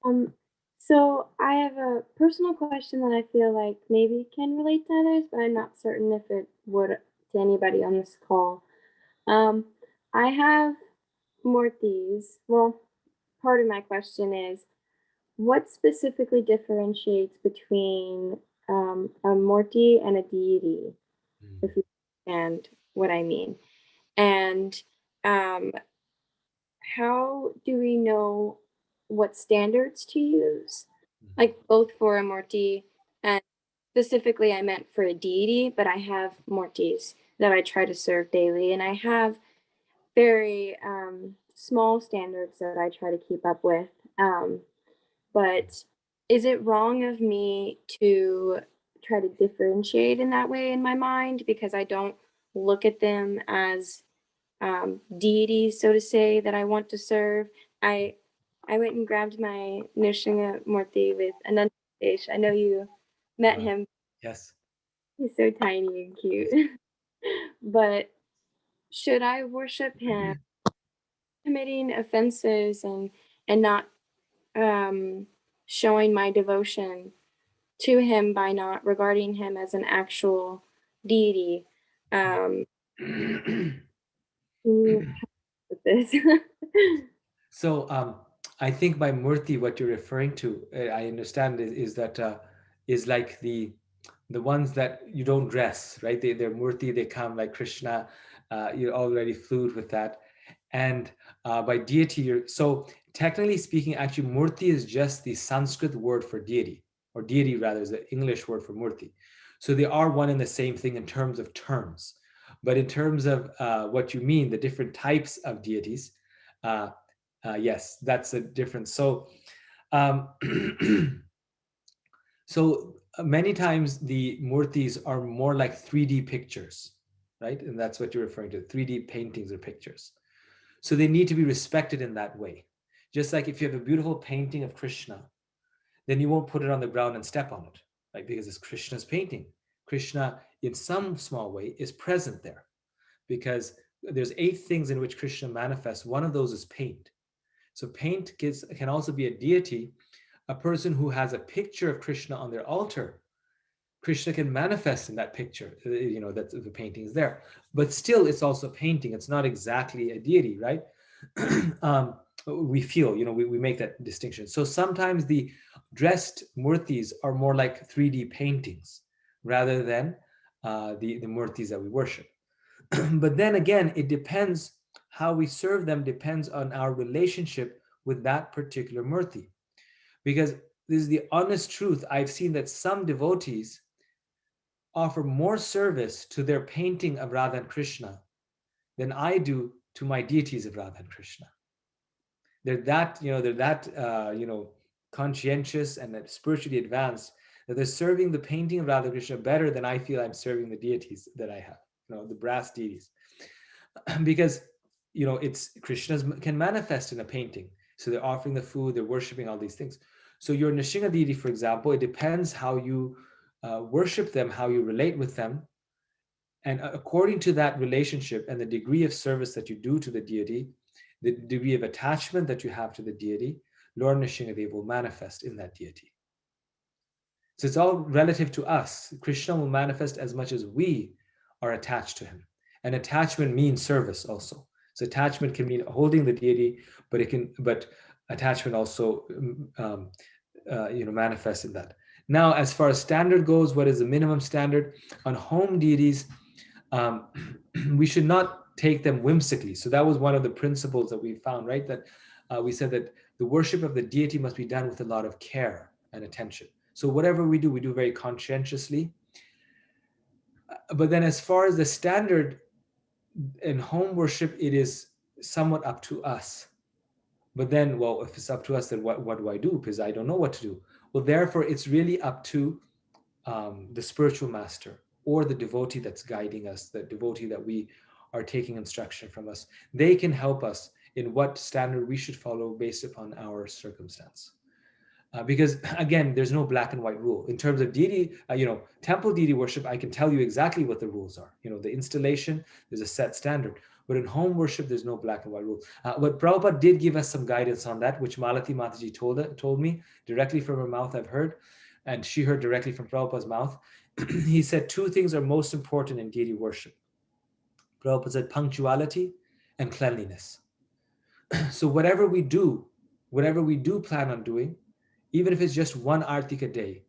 um, so I have a personal question that I feel like maybe can relate to others, but I'm not certain if it would to anybody on this call. Um, I have Mortys. Well, part of my question is what specifically differentiates between a Morty and a deity, if
Mm,
you understand what I mean. And um, how do we know what standards to use?
mhm,
Like both for a Morty and specifically I meant for a deity, but I have Mortys that I try to serve daily, and I have very small standards that I try to keep up with. But is it wrong of me to try to differentiate in that way in my mind because I don't look at them as deities, so to say, that I want to serve? I I went and grabbed my Nrsimha Murthy with Anantadesh. I know you met
uh,
him.
yes.
He's so tiny and
Yes.
cute. But should I worship him committing offenses and not um, showing my devotion to him by not regarding him as an actual deity? Um, can you help with this?
So I think by murti, what you're referring to, I understand, is that is like the ones that you don't dress, right? They're murti. They come like Krishna. You're already fluid with that. And by deity, so technically speaking, actually, murti is just the Sanskrit word for deity, or deity rather is the English word for murti. So they are one and the same thing in terms of terms. But in terms of what you mean, the different types of deities, uh, yes, that's a difference. So, um, so many times the murtis are more like 3D pictures, right? And that's what you're referring to, 3D paintings or pictures. So they need to be respected in that way. Just like if you have a beautiful painting of Krishna, then you won't put it on the ground and step on it, right? Because it's Krishna's painting. Krishna, in some small way, is present there because there's 8 things in which Krishna manifests. One of those is paint. So paint can also be a deity, a person who has a picture of Krishna on their altar. Krishna can manifest in that picture, that the painting is there. But still, it's also a painting. It's not exactly a deity, right? We feel, we make that distinction. So sometimes the dressed murtis are more like 3D paintings rather than the murtis that we worship. But then again, it depends how we serve them, depends on our relationship with that particular murti. Because this is the honest truth. I've seen that some devotees offer more service to their painting of Radha and Krishna than I do to my deities of Radha and Krishna. They're that conscientious and spiritually advanced that they're serving the painting of Radha Krishna better than I feel I'm serving the deities that I have, the brass deities. Because it's Krishna's can manifest in a painting. So they're offering the food, they're worshiping all these things. So your Nishinga deity, for example, it depends how you worship them, how you relate with them. And according to that relationship and the degree of service that you do to the deity, the degree of attachment that you have to the deity, Lord Nishingadev will manifest in that deity. So it's all relative to us. Krishna will manifest as much as we are attached to him. And attachment means service also. So attachment can mean holding the deity, but attachment also manifests in that. Now, as far as standard goes, what is the minimum standard on home deities? um, we should not take them whimsically. So that was one of the principles that we found, right? That we said that the worship of the deity must be done with a lot of care and attention. So whatever we do very conscientiously. But then as far as the standard in home worship, it is somewhat up to us. But then, well, if it's up to us, then what do I do? Because I don't know what to do. Well, therefore, it's really up to the spiritual master or the devotee that's guiding us, the devotee that we are taking instruction from us. They can help us in what standard we should follow based upon our circumstance. Because again, there's no black and white rule. In terms of deity, temple deity worship, I can tell you exactly what the rules are. The installation, there's a set standard. But in home worship, there's no black and white rule. But Prabhupada did give us some guidance on that, which Malati Mataji told me directly from her mouth, I've heard, and she heard directly from Prabhupada's mouth. He said 2 things are most important in deity worship. Prabhupada said punctuality and cleanliness. So whatever we do plan on doing, even if it's just 1 artik a day,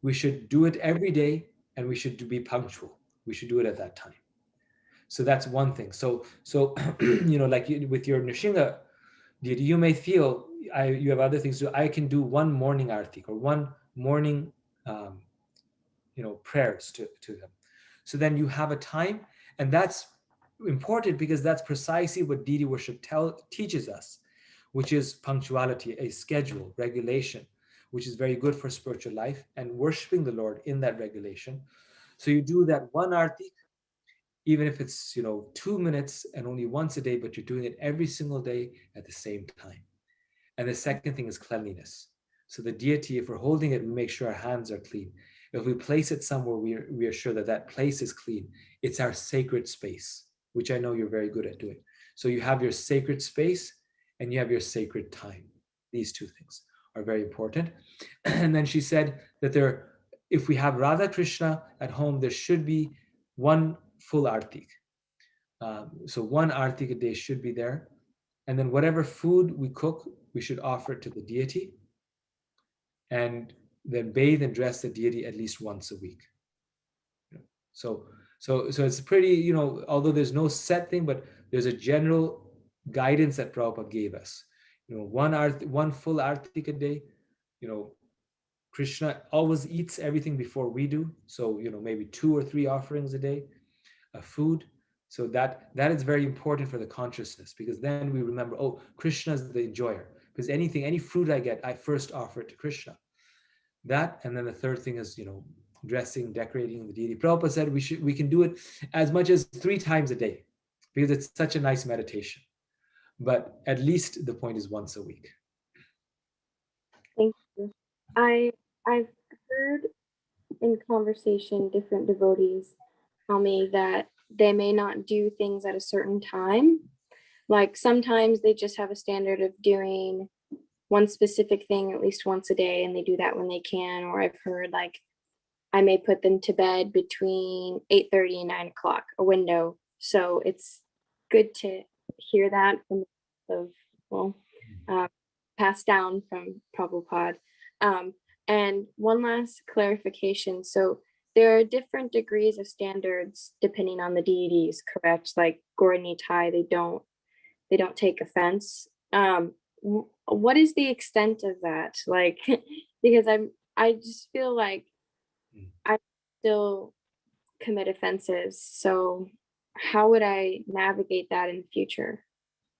we should do it every day and we should be punctual. We should do it at that time. So that's one thing. So like with your Nishinga, you may feel you have other things to do. I can do 1 morning artik or 1 morning prayers to them. So then you have a time, and that's important because that's precisely what deity worship teaches us, which is punctuality, a schedule, regulation, which is very good for spiritual life and worshiping the Lord in that regulation. So you do that 1 artik, even if it's 2 minutes and only once a day, but you're doing it every single day at the same time. And the second thing is cleanliness. So the deity, if we're holding it, we make sure our hands are clean. If we place it somewhere, we are sure that that place is clean. It's our sacred space, which I know you're very good at doing. So you have your sacred space and you have your sacred time. These 2 things are very important. And then she said that if we have Radha Krishna at home, there should be 1 full artik. So 1 artik a day should be there. And then whatever food we cook, we should offer it to the deity and then bathe and dress the deity at least once a week. So it's pretty, although there's no set thing, but there's a general guidance that Prabhupada gave us. One full artik a day. You know, Krishna always eats everything before we do. So, maybe 2 or 3 offerings a day of food. So that is very important for the consciousness, because then we remember, oh, Krishna is the enjoyer. Because any fruit I get, I first offer it to Krishna. That, and then the third thing is, dressing, decorating the deity. Prabhupada said we can do it as much as 3 times a day, because it's such a nice meditation. But at least the point is once a week.
Thank you. I've heard in conversation different devotees tell me that they may not do things at a certain time. Like sometimes they just have a standard of doing one specific thing at least once a day, and they do that when they can. Or I've heard like I may put them to bed between 8:30 and 9 o'clock, a window. So it's good to hear that from of well, uh, passed down from Prabhupada. Um, and one last clarification. So there are different degrees of standards depending on the deities, correct? Like Gaura they don't take offense. What is the extent of that? Like, because I just feel like I still commit offenses. So how would I navigate that in the future?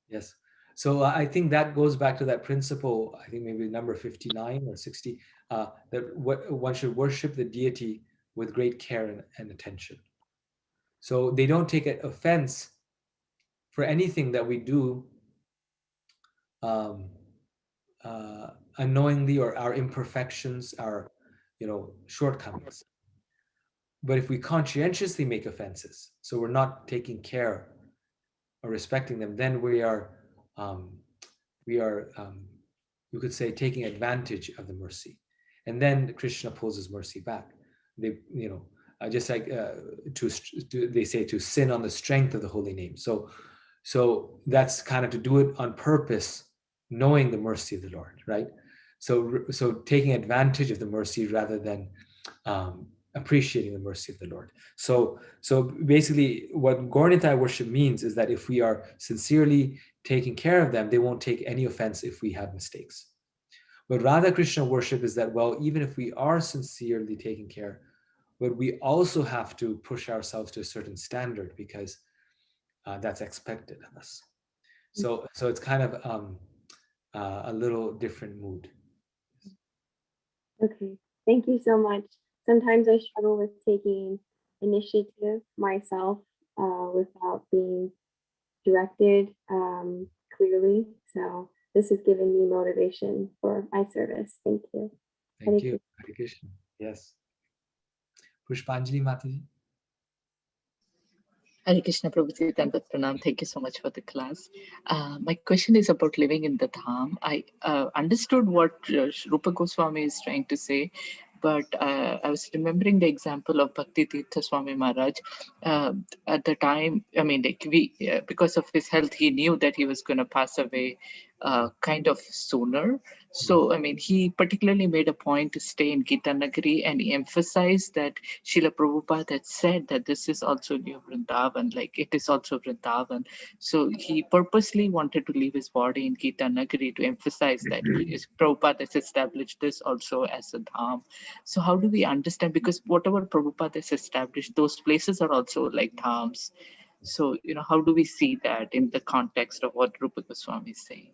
Yes. So I think that goes back to that principle, I think maybe number 59 or 60, that one should worship the deity with great care and attention. So they don't take offense for anything that we do um, unknowingly, or our imperfections, our shortcomings. But if we conscientiously make offenses, so we're not taking care or respecting them, then um, we are you could say taking advantage of the mercy, and then Krishna pulls his mercy back. They just like they say to sin on the strength of the holy name. So that's kind of to do it on purpose, knowing the mercy of the Lord, right? So taking advantage of the mercy rather than appreciating the mercy of the Lord. So basically, what Gauranitai worship means is that if we are sincerely taking care of them, they won't take any offense if we have mistakes. But Radha Krishna worship is that, well, even if we are sincerely taking care, but we also have to push ourselves to a certain standard, because that's expected of us. So it's kind of a little different mood.
Okay, thank you so much. Sometimes I struggle with taking initiative myself without being directed clearly. So this has given me motivation for my service. Thank you.
Thank you. Hare Krishna. Yes. Pushpanjali Mataji.
Hare Krishna Prabhuji, Dandat Pranam. Thank you so much for the class. My question is about living in the Dham. I understood what Rupa Goswami is trying to say, but I was remembering the example of Bhakti Tirtha Swami Maharaj. At the time, I mean, like because of his health, he knew that he was going to pass away kind of sooner. So, I mean, he particularly made a point to stay in Gita Nagari, and he emphasized that Srila Prabhupada had said that this is also New Vrindavan, like it is also Vrindavan. So he purposely wanted to leave his body in Gita Nagari to emphasize that Prabhupada has established this also as a dham. So how do we understand? Because whatever Prabhupada has established, those places are also like dhams. So, how do we see that in the context of what Rupa Goswami is saying?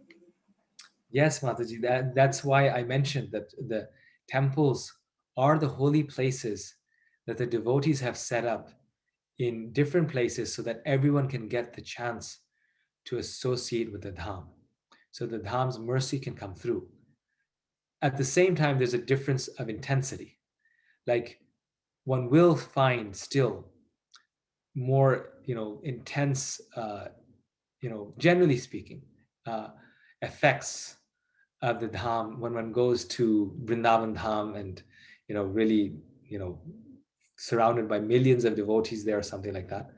Yes, Mataji, that's why I mentioned that the temples are the holy places that the devotees have set up in different places so that everyone can get the chance to associate with the Dham. So the Dham's mercy can come through. At the same time, there's a difference of intensity. Like one will find still more, intense, generally speaking, effects of the Dham when one goes to Vrindavan Dham and, really, surrounded by millions of devotees there or something like that.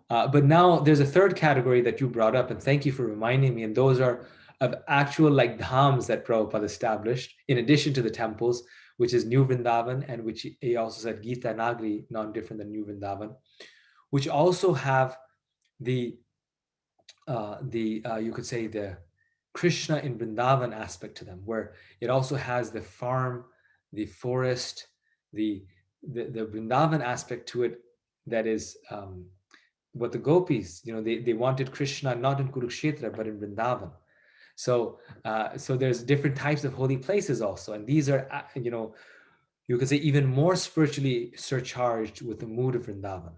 But now there's a third category that you brought up, and thank you for reminding me. And those are of actual like dhams that Prabhupada established, in addition to the temples, which is New Vrindavan, and which he also said Gita Nagari, non different than New Vrindavan, which also have the you could say the Krishna in Vrindavan aspect to them, where it also has the farm, the forest, the Vrindavan aspect to it. That is what the gopis, they wanted Krishna not in Kurukshetra but in Vrindavan. So so there's different types of holy places also, and these are you could say even more spiritually surcharged with the mood of Vrindavan,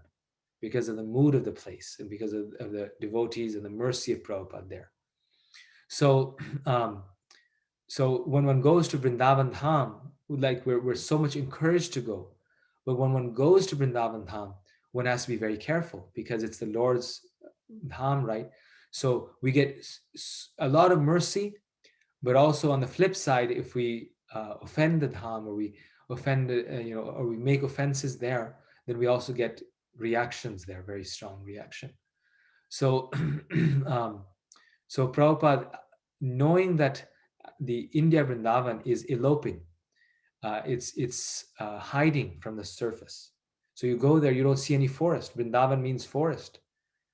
because of the mood of the place and because of the devotees and the mercy of Prabhupada there. So, so when one goes to Vrindavan Dham, like we're so much encouraged to go, but when one goes to Vrindavan Dham, one has to be very careful because it's the Lord's Dham, right? So we get a lot of mercy, but also on the flip side, if we offend the Dham, or we offend, or we make offenses there, then we also get reactions there, very strong reaction. So, so Prabhupada, knowing that the India Vrindavan is eloping, it's hiding from the surface. So you go there, you don't see any forest. Vrindavan means forest,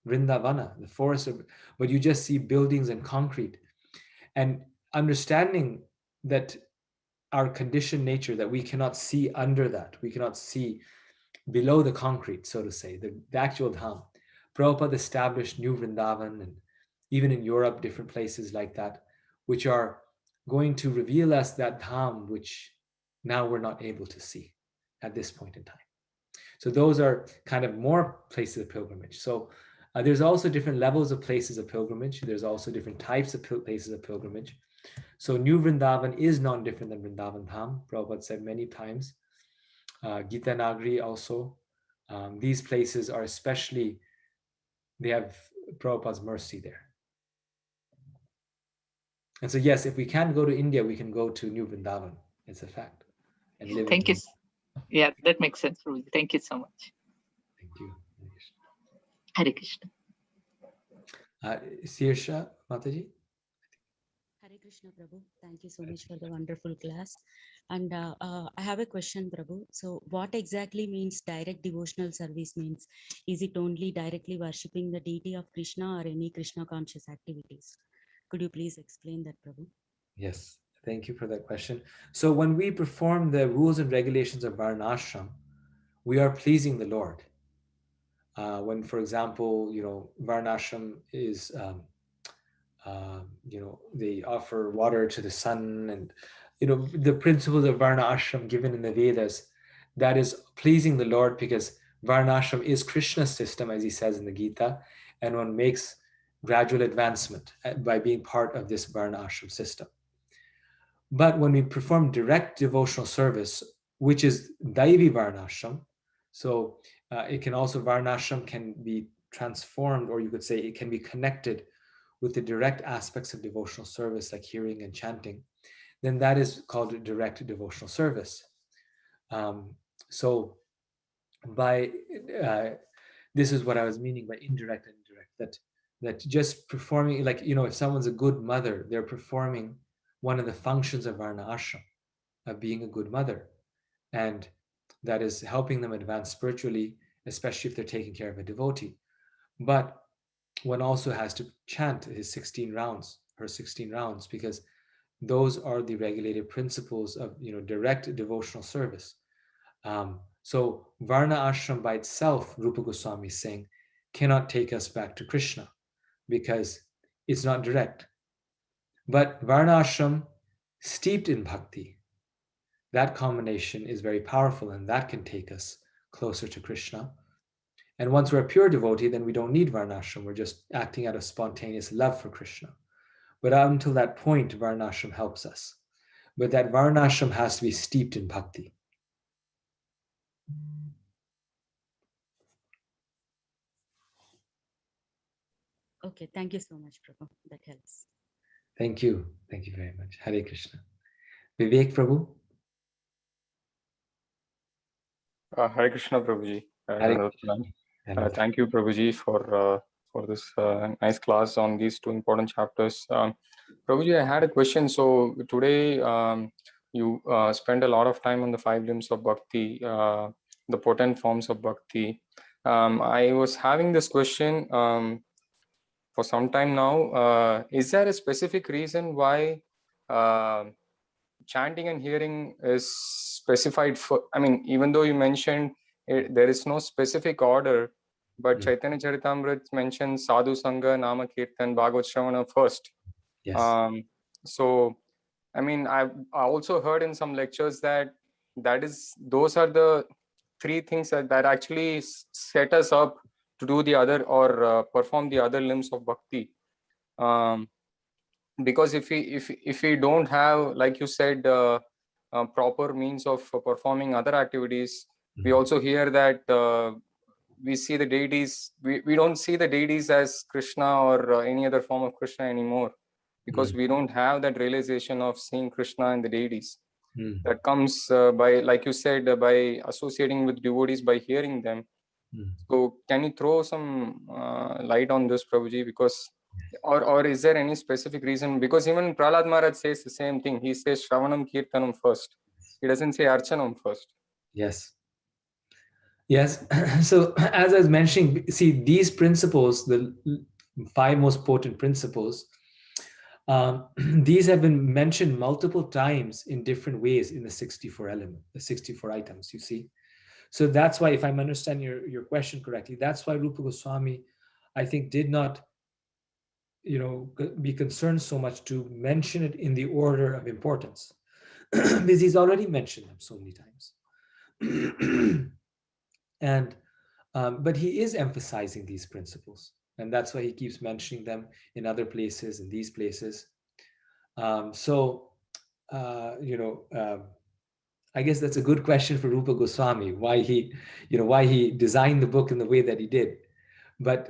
Vrindavana, the forest of, but you just see buildings and concrete. And understanding that our conditioned nature, that we cannot see under that, we cannot see below the concrete, so to say, the actual Dham. Prabhupada established New Vrindavan, and even in Europe, different places like that, which are going to reveal us that Dham which now we're not able to see at this point in time. So those are kind of more places of pilgrimage. So there's also different levels of places of pilgrimage. There's also different types of places of pilgrimage. So New Vrindavan is non-different than Vrindavan Dham. Prabhupada said many times. Gita Nagari also. These places are especially, they have Prabhupada's mercy there. And so yes, if we can't go to India, we can go to New Vrindavan. It's a fact. And live
Thank you.
in
Yeah, that makes sense, Prabhuji. Thank you so much.
Thank you.
Hare Krishna.
Sirsha Mataji?
Hare Krishna Prabhu. Thank you so much for the wonderful class. And I have a question, Prabhu. So what exactly means direct devotional service means? Is it only directly worshipping the deity of Krishna or any Krishna conscious activities? Could you please explain that, Prabhu?
Yes, thank you for that question. So when we perform the rules and regulations of Varnashram, we are pleasing the Lord. When, for example, Varnashram is they offer water to the sun, and the principles of Varna Ashram given in the Vedas, that is pleasing the Lord, because Varna Ashram is Krishna's system, as he says in the Gita, and one makes gradual advancement by being part of this Varna Ashram system. But when we perform direct devotional service, which is Daivi Varnashram, so it can also, Varnashram can be transformed, or you could say it can be connected with the direct aspects of devotional service, like hearing and chanting, then that is called a direct devotional service. So by this is what I was meaning by indirect and indirect, that just performing, like, if someone's a good mother, they're performing one of the functions of Varna Ashram, of being a good mother. And that is helping them advance spiritually, especially if they're taking care of a devotee. But one also has to chant his 16 rounds, her 16 rounds, because those are the regulated principles of direct devotional service. So Varna Ashram by itself, Rupa Goswami is saying, cannot take us back to Krishna, because it's not direct. But Varna Ashram steeped in bhakti, that combination is very powerful, and that can take us closer to Krishna. And once we're a pure devotee, then we don't need Varnashram. We're just acting out of spontaneous love for Krishna. But until that point, Varnashram helps us. But that Varnashram has to be steeped in bhakti.
Okay, thank you so much, Prabhu. That helps.
Thank you. Thank you very much. Hare Krishna. Vivek Prabhu?
Hare Krishna, Prabhuji.
Hare
Thank you, Prabhuji, for this nice class on these two important chapters. Prabhuji, I had a question. So today you spent a lot of time on the five limbs of bhakti, the potent forms of bhakti. I was having this question. for some time now. Is there a specific reason why chanting and hearing is specified for? I mean, even though you mentioned there is no specific order, but Chaitanya Charitamrita mentions Sadhu Sangha, Nama Kirtan, Bhagavad Shravana first.
Yes.
So, I mean, I also heard in some lectures that those are the three things that actually set us up to do the other or perform the other limbs of bhakti. Because if we don't have, like you said, proper means of performing other activities, we also hear that we see the deities, we don't see the deities as Krishna or any other form of Krishna anymore, because we don't have that realization of seeing Krishna and the deities. That comes by, like you said, by associating with devotees, by hearing them. So can you throw some light on this, Prabhuji? Because or is there any specific reason? Because even Prahlad Maharaj says the same thing. He says Shravanam Kirtanam first. He doesn't say Archanam first.
Yes. Yes. So as I was mentioning, see, these principles, the 5 most potent principles, these have been mentioned multiple times in different ways in the 64 items, you see. So that's why, if I'm understanding your question correctly, that's why Rupa Goswami, I think, did not, be concerned so much to mention it in the order of importance, because he's already mentioned them so many times. And but he is emphasizing these principles, and that's why he keeps mentioning them in other places, in these places. So I guess that's a good question for Rupa Goswami, why he designed the book in the way that he did. But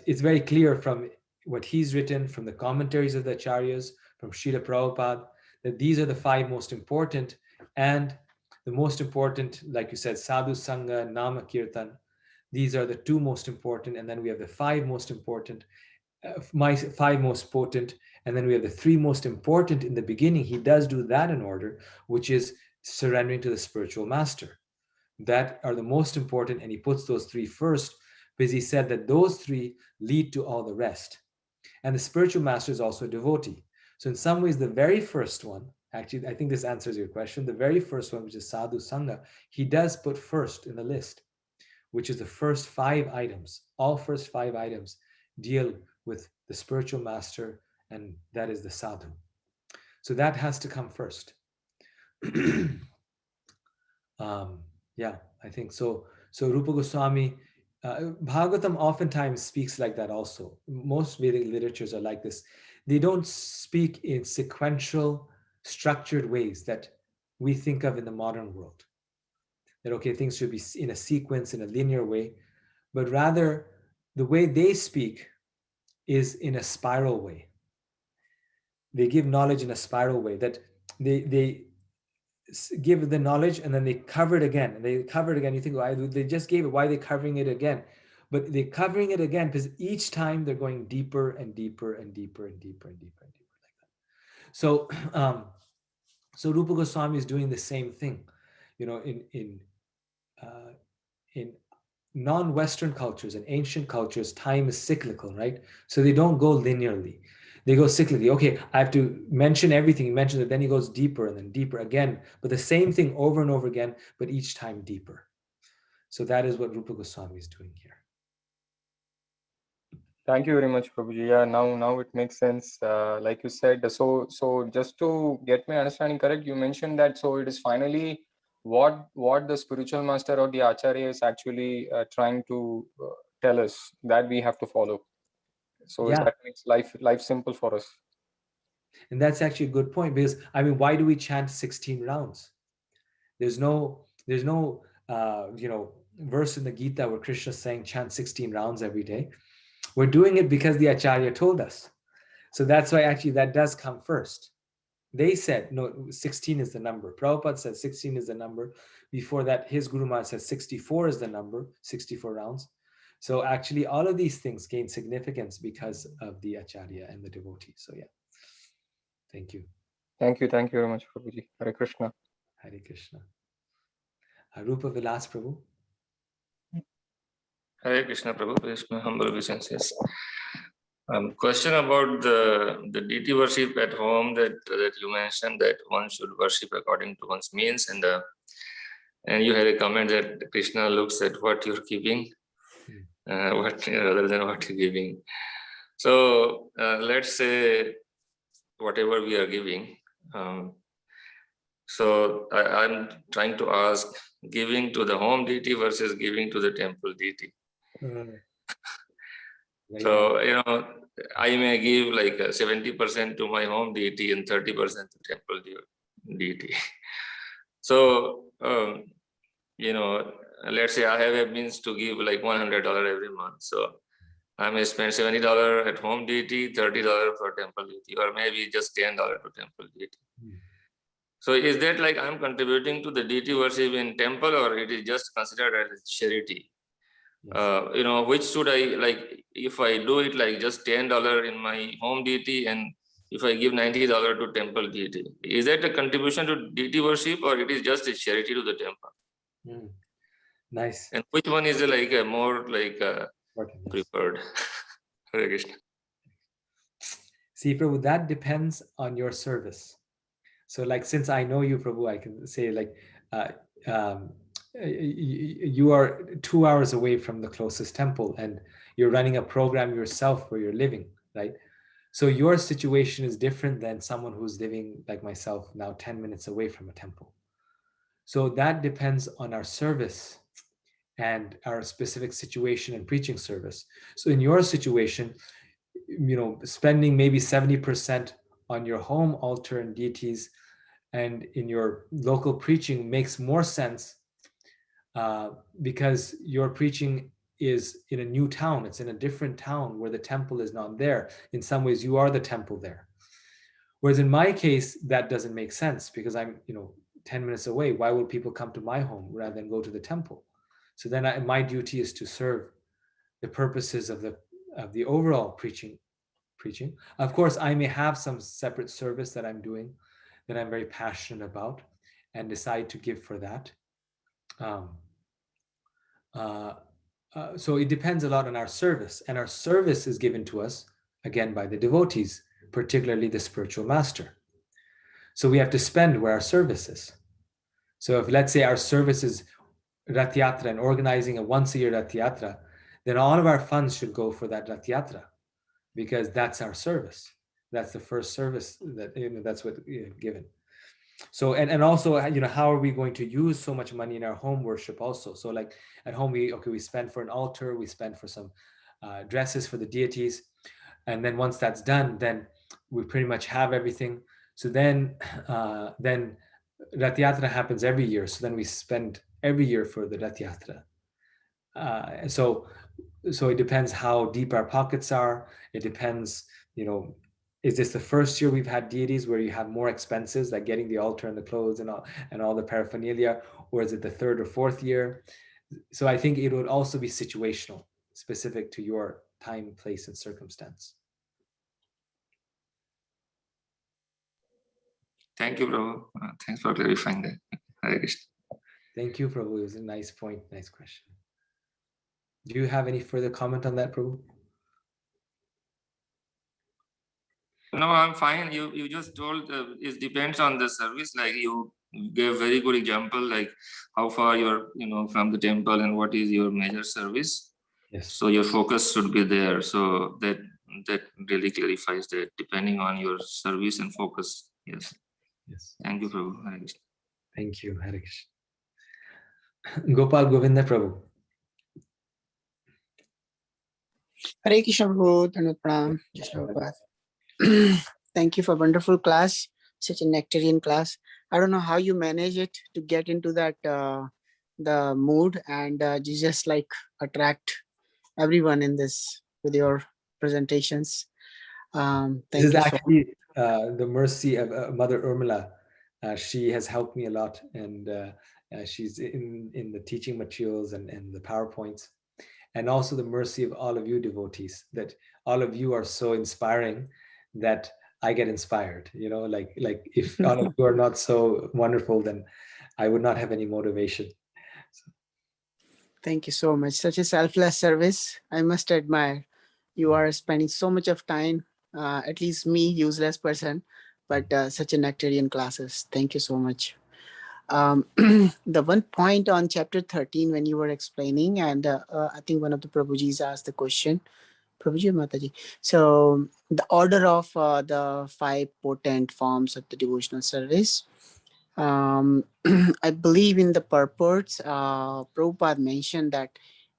it's very clear from what he's written, from the commentaries of the Acharyas, from Srila Prabhupada, that these are the 5 most important. And the most important, like you said, Sadhu Sangha, Nama Kirtan, these are the 2 most important. And then we have the 5 most important, my 5 most potent, and then we have the 3 most important in the beginning. He does do that in order, which is surrendering to the spiritual master. That are the most important, and he puts those 3 first, because he said that those 3 lead to all the rest. And the spiritual master is also a devotee. So in some ways, the very first one, actually, I think this answers your question, the very first one, which is Sadhu Sangha, he does put first in the list, which is the first 5 items. All first 5 items deal with the spiritual master, and that is the sadhu. So that has to come first. Yeah, I think so. So Rupa Goswami, Bhagavatam oftentimes speaks like that also. Most Vedic literatures are like this. They don't speak in sequential, structured ways that we think of in the modern world. That, okay, things should be in a sequence, in a linear way, but rather the way they speak is in a spiral way. They give knowledge in a spiral way, that they give the knowledge and then they cover it again, and they cover it again. You think, why they just gave it? Why are they covering it again? But they're covering it again because each time they're going deeper and deeper and deeper and deeper and deeper and deeper like that. So, so Rupa Goswami is doing the same thing, in non-Western cultures and ancient cultures. Time is cyclical, right? So they don't go linearly. They go cyclically. Okay, I have to mention everything. He mentions it, then he goes deeper and then deeper again, but the same thing over and over again, but each time deeper. So that is what Rupa Goswami is doing here.
Thank you very much, Prabhuji. Yeah, now it makes sense. Like you said, so just to get my understanding correct, you mentioned that so it is finally what the spiritual master or the acharya is actually trying to tell us that we have to follow. So
Yeah.
that makes life simple for us.
And that's actually a good point, because why do we chant 16 rounds? There's no verse in the Gita where Krishna is saying chant 16 rounds every day. We're doing it because the acharya told us. So that's why actually that does come first. They said, no, 16 is the number. Prabhupada said 16 is the number. Before that, his Guru Maharaj said 64 is the number, 64 rounds. So actually all of these things gain significance because of the acharya and the devotee. So yeah, thank you.
Thank you very much, Prabhuji. Hare Krishna.
Hare Krishna. Rupa Vilas Prabhu.
Hare Krishna Prabhu, with my humble obeisances. Question about the deity worship at home that you mentioned, that one should worship according to one's means, and you had a comment that Krishna looks at what you're giving, what rather than what you're giving. So let's say whatever we are giving. So I'm trying to ask, giving to the home deity versus giving to the temple deity. So, you know, I may give like 70% to my home deity and 30% to temple deity. So, you know, let's say I have a means to give like $100 every month. So I may spend $70 at home deity, $30 for temple deity, or maybe just $10 to temple deity. So is that like I'm contributing to the deity worship in temple, or it is just considered as charity? You know, which should I like? If I do it like just $10 in my home deity, and if I give $90 to temple deity, is that a contribution to deity worship, or it is just a charity to the temple?
Nice.
And which one is like a more like preferred? Hare Krishna.
See, Prabhu, that depends on your service. So, like, since I know you, Prabhu, I can say like, you are 2 hours away from the closest temple, and you're running a program yourself where you're living, right? So your situation is different than someone who's living like myself now 10 minutes away from a temple. So that depends on our service and our specific situation and preaching service. So in your situation, you know, spending maybe 70% on your home altar and deities and in your local preaching makes more sense because your preaching is in a new town. It's in a different town where the temple is not there. In some ways, you are the temple there. Whereas in my case, that doesn't make sense because I'm, you know, 10 minutes away. Why would people come to my home rather than go to the temple? So then my duty is to serve the purposes of the overall preaching. Of course, I may have some separate service that I'm doing that I'm very passionate about and decide to give for that. So it depends a lot on our service, and our service is given to us again by the devotees, particularly the spiritual master. So we have to spend where our service is. So if, let's say, our service is Rath Yatra and organizing a once-a-year Rath Yatra, then all of our funds should go for that Rath Yatra because that's our service. That's the first service that, you know, that's what given. So and also, you know, how are we going to use so much money in our home worship also? So like at home, we spend for an altar, we spend for some dresses for the deities, and then once that's done, then we pretty much have everything. So then Rath Yatra happens every year. So then we spend every year for the Rath Yatra. So it depends how deep our pockets are. It depends, you know, is this the first year we've had deities where you have more expenses, like getting the altar and the clothes and all the paraphernalia, or is it the third or fourth year? So I think it would also be situational, specific to your time, place, and circumstance.
Thank you, Prabhu. Thanks for clarifying that. Hare Krishna.
Thank you, Prabhu. It was a nice point, nice question. Do you have any further comment on that, Prabhu?
No, I'm fine. You just told it depends on the service. Like you gave very good example, like how far you're, you know, from the temple and what is your major service.
Yes.
So your focus should be there. So that really clarifies that depending on your service and focus. Yes.
Yes.
Thank you, Prabhu. Hare Krishna.
Thank you, Hare Krishna. Gopal Govinda Prabhu.
Hare Krishna Prabhu, Dhanvat Pranam, Jai Shri Prabhupada. Thank you for wonderful class, such a nectarian class. I don't know how you manage it to get into that the mood and you just like attract everyone in this with your presentations. Thank
this is
you
actually the mercy of Mother Urmila. She has helped me a lot, and she's in the teaching materials and the PowerPoints, and also the mercy of all of you devotees, that all of you are so inspiring that I get inspired, you know, like if all of you are not so wonderful, then I would not have any motivation. So.
Thank you so much. Such a selfless service. I must admire. You are spending so much of time, at least me, useless person, but such a nectarian classes. Thank you so much. The one point on chapter 13 when you were explaining, and I think one of the Prabhujis asked the question, Prabhuji or Mataji. So the order of the five potent forms of the devotional service. I believe in the purports, Prabhupada mentioned that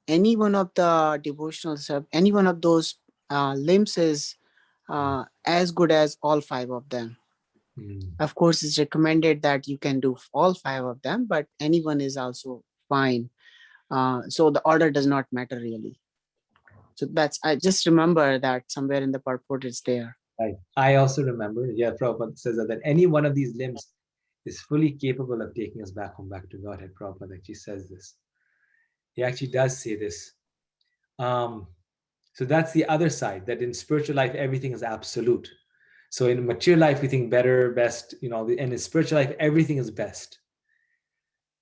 any one of the devotional any one of those limbs is as good as all five of them. Of course, it's recommended that you can do all five of them, but anyone is also fine. So the order does not matter really. So that's, I just remember that somewhere in the purport it's there.
Right. I also remember, yeah, Prabhupada says that any one of these limbs is fully capable of taking us back home, back to Godhead. Prabhupada actually says this. He actually does say this. So that's the other side, that in spiritual life, everything is absolute. So in material life, we think better, best, and in spiritual life, everything is best.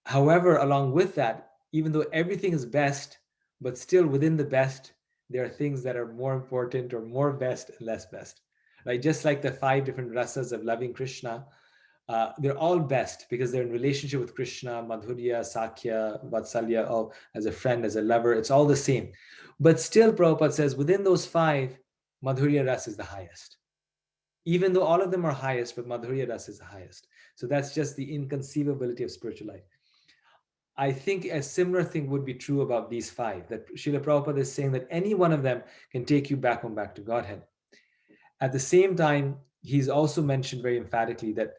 However, along with that, even though everything is best, but still within the best, there are things that are more important or more best and less best. Right? Just like the 5 different rasas of loving Krishna, they're all best because they're in relationship with Krishna, Madhurya, Sakya, Vatsalya, all as a friend, as a lover. It's all the same. But still, Prabhupada says within those 5, Madhurya Ras is the highest. Even though all of them are highest, but Madhurya Ras is the highest. So that's just the inconceivability of spiritual life. I think a similar thing would be true about these 5, that Srila Prabhupada is saying that any one of them can take you back home, back to Godhead. At the same time, he's also mentioned very emphatically that,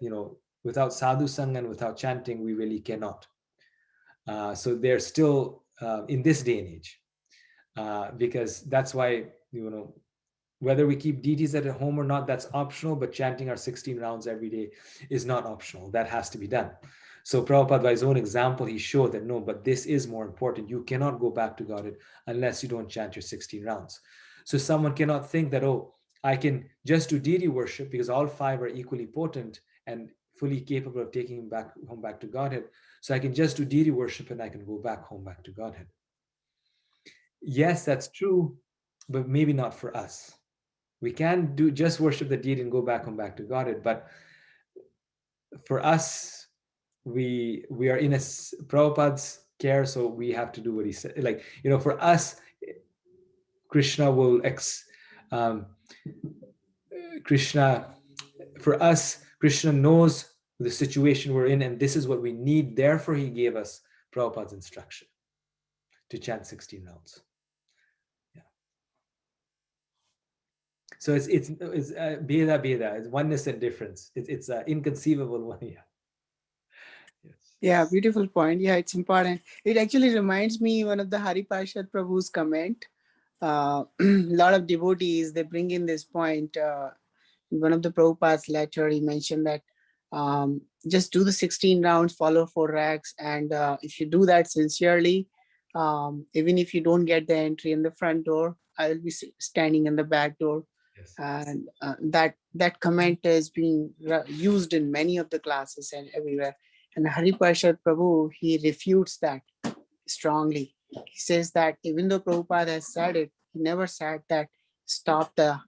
without sadhu sangha and without chanting, we really cannot. So they're still in this day and age, because that's why, whether we keep deities at home or not, that's optional, but chanting our 16 rounds every day is not optional. That has to be done. So Prabhupada, by his own example, he showed that no, but this is more important. You cannot go back to Godhead unless you don't chant your 16 rounds. So someone cannot think that, oh, I can just do deity worship because all 5 are equally potent and fully capable of taking him back home, back to Godhead. So I can just do deity worship and I can go back home, back to Godhead. Yes, that's true, but maybe not for us. We can do just worship the deity and go back home, back to Godhead. But for us, we are in a Prabhupada's care, so we have to do what he said. Like, for us, Krishna will Krishna, for us, Krishna knows the situation we're in, and this is what we need. Therefore, he gave us Prabhupada's instruction to chant 16 rounds. Yeah. So it's Bheda, it's oneness and difference. It's an inconceivable one. Yeah. Yes.
Yeah, beautiful point. Yeah, it's important. It actually reminds me one of the Hari Parshad Prabhu's comment. A lot of devotees, they bring in this point. In one of the Prabhupada's letter, he mentioned that just do the 16 rounds, follow 4 racks, and if you do that sincerely, even if you don't get the entry in the front door, I will be standing in the back door.
Yes.
And that comment is being used in many of the classes and everywhere. And Hari Parshad Prabhu, he refutes that strongly. He says that even though Prabhupada has said it, he never said that stop the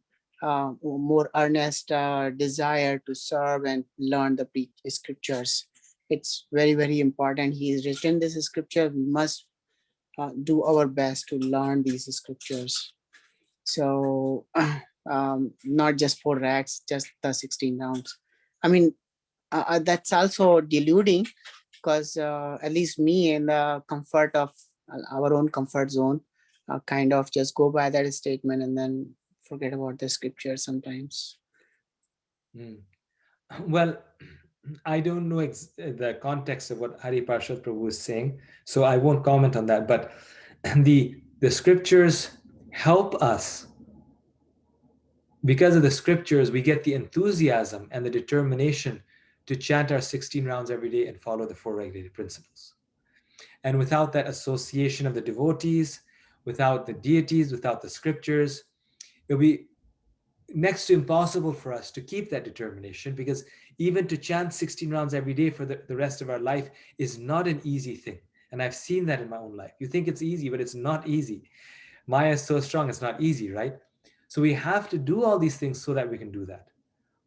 more earnest desire to serve and learn the scriptures. It's very, very important. He has written this scripture. We must do our best to learn these scriptures. So not just 4 racks, just the 16 rounds. I mean, that's also deluding, because at least me, in the comfort of our own comfort zone, kind of just go by that statement and then forget about the scripture sometimes.
Well, I don't know the context of what Hari Parshad Prabhu is saying, so I won't comment on that. But the scriptures help us. Because of the scriptures, we get the enthusiasm and the determination to chant our 16 rounds every day and follow the 4 regulated principles. And without that association of the devotees, without the deities, without the scriptures, it'll be next to impossible for us to keep that determination, because even to chant 16 rounds every day for the rest of our life is not an easy thing. And I've seen that in my own life. You think it's easy, but it's not easy. Maya is so strong, it's not easy, right? So we have to do all these things so that we can do that.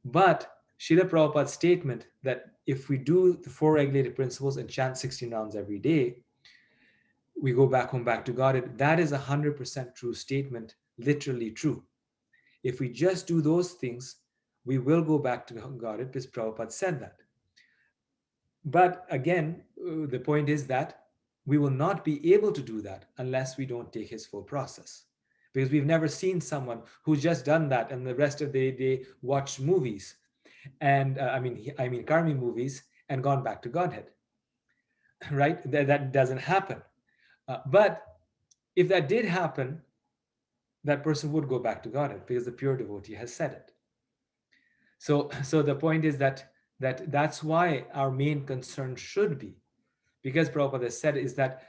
But Srila Prabhupada's statement that if we do the four regulated principles and chant 16 rounds every day, we go back home, back to God, that is 100% true statement, literally true. If we just do those things, we will go back to God because Prabhupada said that. But again, the point is that we will not be able to do that unless we don't take his full process. Because we've never seen someone who's just done that and the rest of the day watched movies and I mean karmi movies and gone back to Godhead. Right? That doesn't happen. But if that did happen, that person would go back to Godhead because the pure devotee has said it. So the point is that's why our main concern should be, because Prabhupada said, is that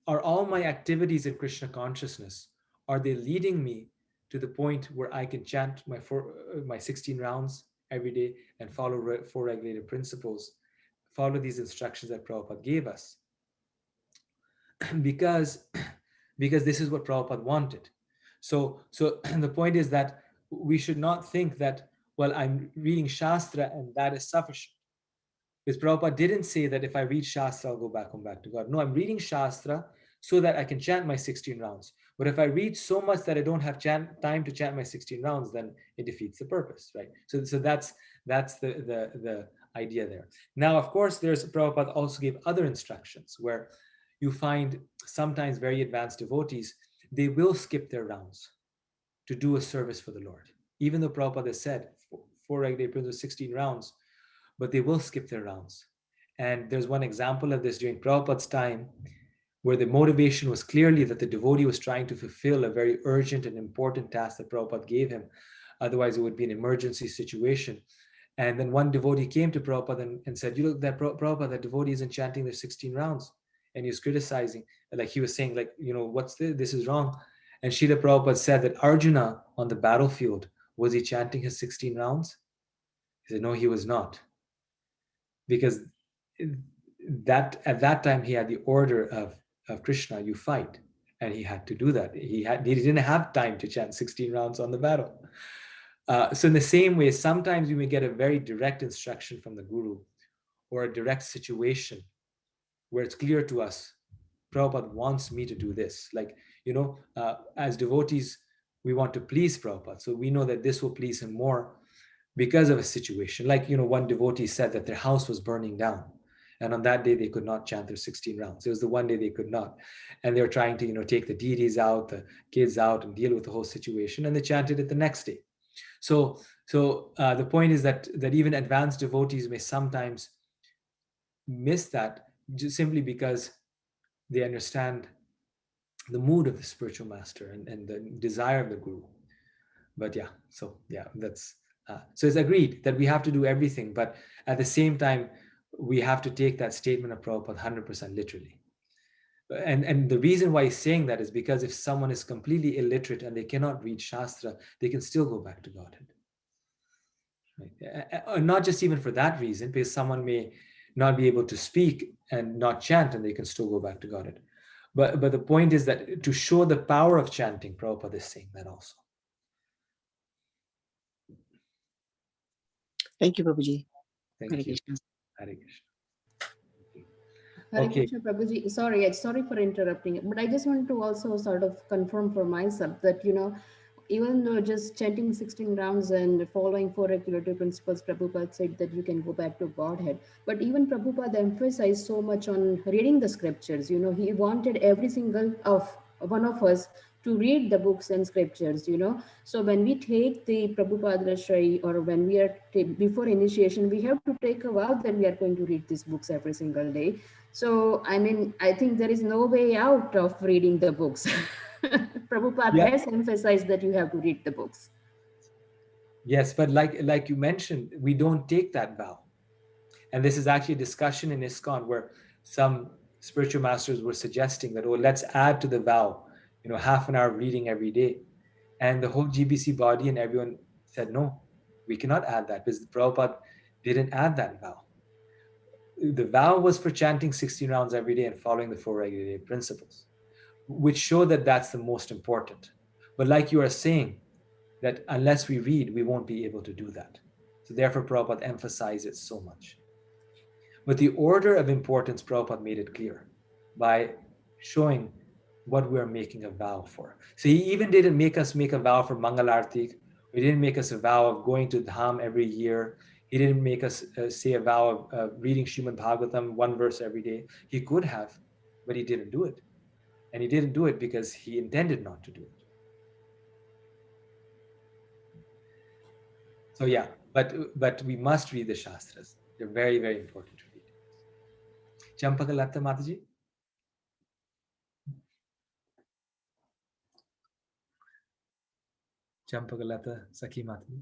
are all my activities in Krishna consciousness, are they leading me to the point where I can chant my 16 rounds every day and follow four regulated principles, follow these instructions that Prabhupada gave us? because this is what Prabhupada wanted. So the point is that we should not think that, well, I'm reading Shastra and that is sufficient. Because Prabhupada didn't say that if I read Shastra, I'll go back home, back to God. No, I'm reading Shastra so that I can chant my 16 rounds. But if I read so much that I don't have time to chant my 16 rounds, then it defeats the purpose, right? So that's the idea there. Now, of course, there's Prabhupada also gave other instructions where you find sometimes very advanced devotees, they will skip their rounds to do a service for the Lord. Even though Prabhupada said four regulated principles, 16 rounds, but they will skip their rounds. And there's one example of this during Prabhupada's time, where the motivation was clearly that the devotee was trying to fulfill a very urgent and important task that Prabhupada gave him. Otherwise, it would be an emergency situation. And then one devotee came to Prabhupada and said, you look, that Prabhupada, that devotee isn't chanting their 16 rounds. And he was criticizing, like he was saying, like, what's this? This is wrong. And Srila Prabhupada said that Arjuna on the battlefield, was he chanting his 16 rounds? He said, no, he was not. Because that at that time he had the order of Krishna, you fight, and he had to do that. He didn't have time to chant 16 rounds on the battle. So in the same way, sometimes we may get a very direct instruction from the Guru or a direct situation where it's clear to us, Prabhupada wants me to do this. Like, as devotees, we want to please Prabhupada. So we know that this will please him more because of a situation. Like, one devotee said that their house was burning down. And on that day, they could not chant their 16 rounds. It was the one day they could not. And they were trying to, take the deities out, the kids out, and deal with the whole situation. And they chanted it the next day. So the point is that even advanced devotees may sometimes miss that just simply because they understand the mood of the spiritual master and the desire of the Guru. But that's so it's agreed that we have to do everything, but at the same time, we have to take that statement of Prabhupada 100% literally. And the reason why he's saying that is because if someone is completely illiterate and they cannot read Shastra, they can still go back to Godhead. Right? Not just even for that reason, because someone may not be able to speak and not chant, and they can still go back to Godhead. But the point is that to show the power of chanting, Prabhupada is saying that also.
Thank you, Prabhuji.
Thank
Hare
you.
Krishna.
Hare Krishna.
Hare
Okay.
Krishna, Prabhuji. Sorry for interrupting, but I just want to also sort of confirm for myself that, even though just chanting 16 rounds and following four regulative principles, Prabhupada said that you can go back to Godhead. But even Prabhupada emphasized so much on reading the scriptures. He wanted every single of one of us to read the books and scriptures. So when we take the Prabhupada Shri, or when we are before initiation, we have to take a vow that we are going to read these books every single day. So, I think there is no way out of reading the books. Prabhupada has emphasized that you have to read the books.
Yes, but like you mentioned, we don't take that vow. And this is actually a discussion in ISKCON where some spiritual masters were suggesting that, let's add to the vow, half an hour reading every day. And the whole GBC body and everyone said, no, we cannot add that because Prabhupada didn't add that vow. The vow was for chanting 16 rounds every day and following the four regulative principles, which show that that's the most important. But like you are saying, that unless we read, we won't be able to do that. So therefore, Prabhupada emphasized it so much. But the order of importance, Prabhupada made it clear by showing what we're making a vow for. So he even didn't make us make a vow for Mangalartik. He didn't make us a vow of going to Dham every year. He didn't make us say a vow of reading Srimad Bhagavatam, one verse every day. He could have, but he didn't do it. And he didn't do it because he intended not to do it. So yeah, but we must read the Shastras. They're very, very important to read. Champakalata Mataji? Champakalata Sakhi Mataji?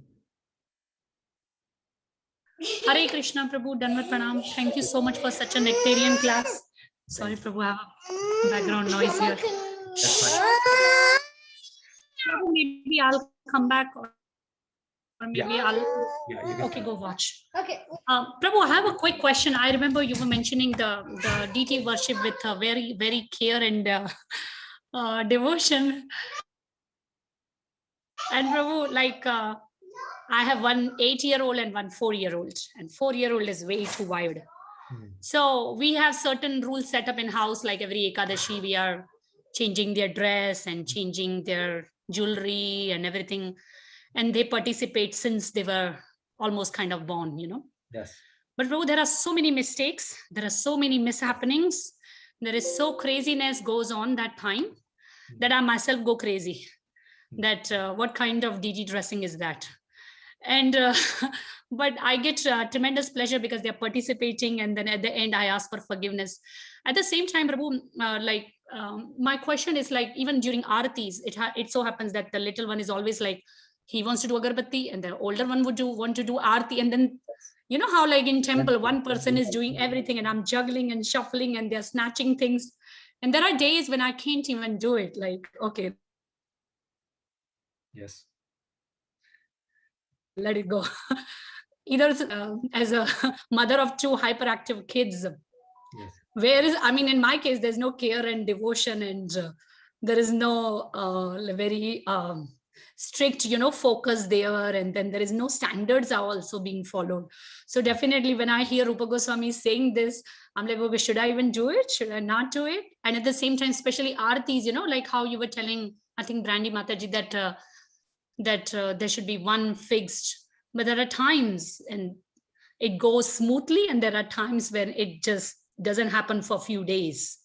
Hare Krishna, Prabhu, Danvat Pranam. Thank you so much for such a nectarian class. Sorry, Prabhu, I have a background noise here. Prabhu, maybe I'll come back, or maybe I'll. Okay, go watch. Okay. Prabhu, I have a quick question. I remember you were mentioning the deity worship with a very, very care and devotion. And Prabhu, like, I have one 8-year-old and one 4-year-old, and 4-year-old is way too wild. So we have certain rules set up in house, like every Ekadashi, we are changing their dress and changing their jewelry and everything. And they participate since they were almost kind of born, you know.
Yes.
But Prabhu, there are so many mistakes. There are so many mishappenings. There is so craziness goes on that time that I myself go crazy. That what kind of DD dressing is that? And but I get tremendous pleasure because they're participating, and then at the end I ask for forgiveness. At the same time, Prabhu, my question is, like, even during aartis, it so happens that the little one is always like, he wants to do agarbatti, and the older one would want to do aarti, and then you know how, like in temple, one person is doing everything and I'm juggling and shuffling and they're snatching things. And there are days when I can't even do it. Like, okay,
yes,
let it go. Either as a mother of 2 hyperactive kids,
yes,
where is, I mean, in my case, there's no care and devotion, and there is no very strict, you know, focus there, and then there is no standards are also being followed. So definitely when I hear Rupa Goswami saying this, I'm like, okay, should I even do it? Should I not do it? And at the same time, especially aartis, you know, like how you were telling, I think Brandy Mataji, that there should be one fixed, but there are times and it goes smoothly, and there are times when it just doesn't happen for a few days.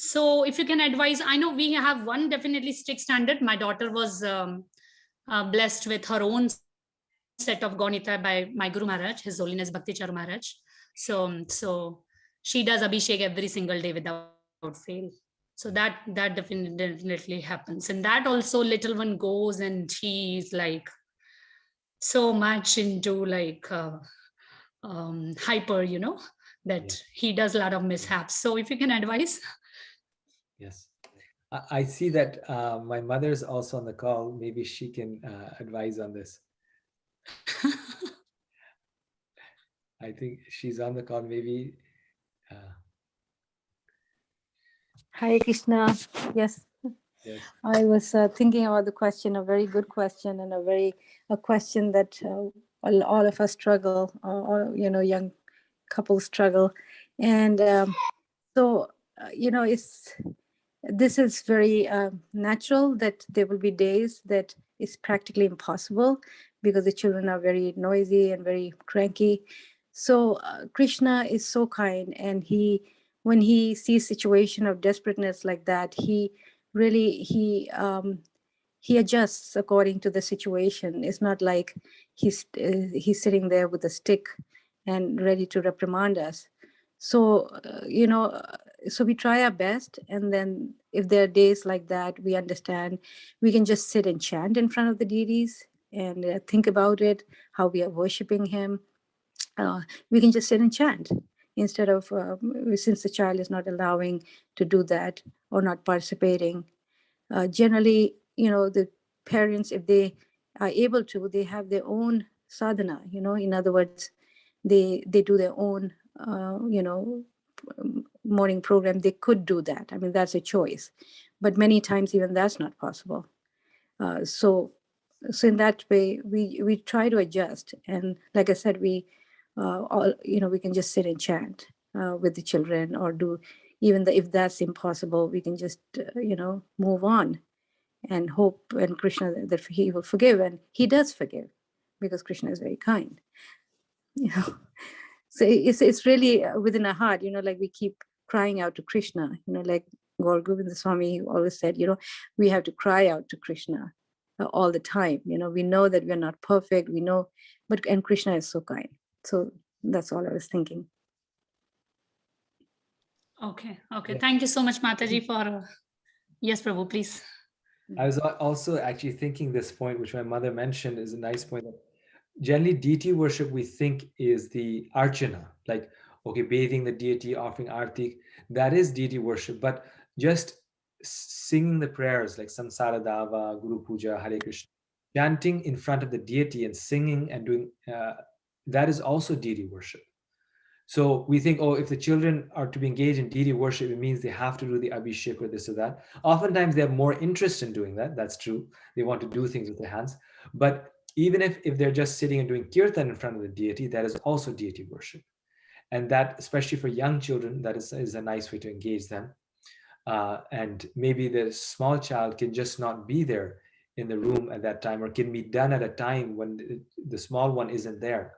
So if you can advise, I know we have one definitely strict standard. My daughter was blessed with her own set of Gaunita by my Guru Maharaj, His Holiness Bhakti Charu Maharaj. So she does Abhishek every single day without fail. So that definitely happens. And that also little one goes and she's like so much into like hyper, you know, that he does a lot of mishaps. So if you can advise.
yes. I see that my mother's also on the call. Maybe she can advise on this. I think she's on the call. Maybe.
Hare Krishna. Yes.
Yes.
I was thinking about the question, a very good question, and a question that all of us struggle, or you know, young couples struggle, and so you know, this is very natural that there will be days that it's practically impossible because the children are very noisy and very cranky. So Krishna is so kind, and when he sees situation of desperateness like that, he really he adjusts according to the situation. It's not like he's sitting there with a stick and ready to reprimand us. So you know, so we try our best, and then if there are days like that, we understand we can just sit and chant in front of the deities and think about it, how we are worshiping him. We can just sit and chant instead of since the child is not allowing to do that or not participating. Generally, you know, the parents, if they are able to, they have their own sadhana, you know, in other words, they do their own you know, morning program. They could do that. I mean, that's a choice, but many times even that's not possible. So So in that way, we try to adjust. And like I said, we all, we can just sit and chant with the children, or do, even if that's impossible, we can just move on and hope and Krishna that he will forgive, and he does forgive, because Krishna is very kind. So it's really within our heart, like we keep crying out to Krishna, like Gaur Govinda Swami always said, we have to cry out to Krishna all the time. We know that we're not perfect, we know, and Krishna is so kind. So that's all I was thinking.
Okay. Thank you so much, Mataji, for yes, Prabhu, please.
I was also actually thinking this point, which my mother mentioned, is a nice point. Generally, deity worship we think is the archana, like, okay, bathing the deity, offering arti, that is deity worship. But just singing the prayers like Samsara Dava, Guru Puja, Hare Krishna, chanting in front of the deity and singing and doing, that is also deity worship. So we think, oh, if the children are to be engaged in deity worship, it means they have to do the abhishek or this or that. Oftentimes they have more interest in doing that. That's true. They want to do things with their hands. But even if they're just sitting and doing kirtan in front of the deity, that is also deity worship. And that, especially for young children, that is a nice way to engage them. And maybe the small child can just not be there in the room at that time, or can be done at a time when the small one isn't there.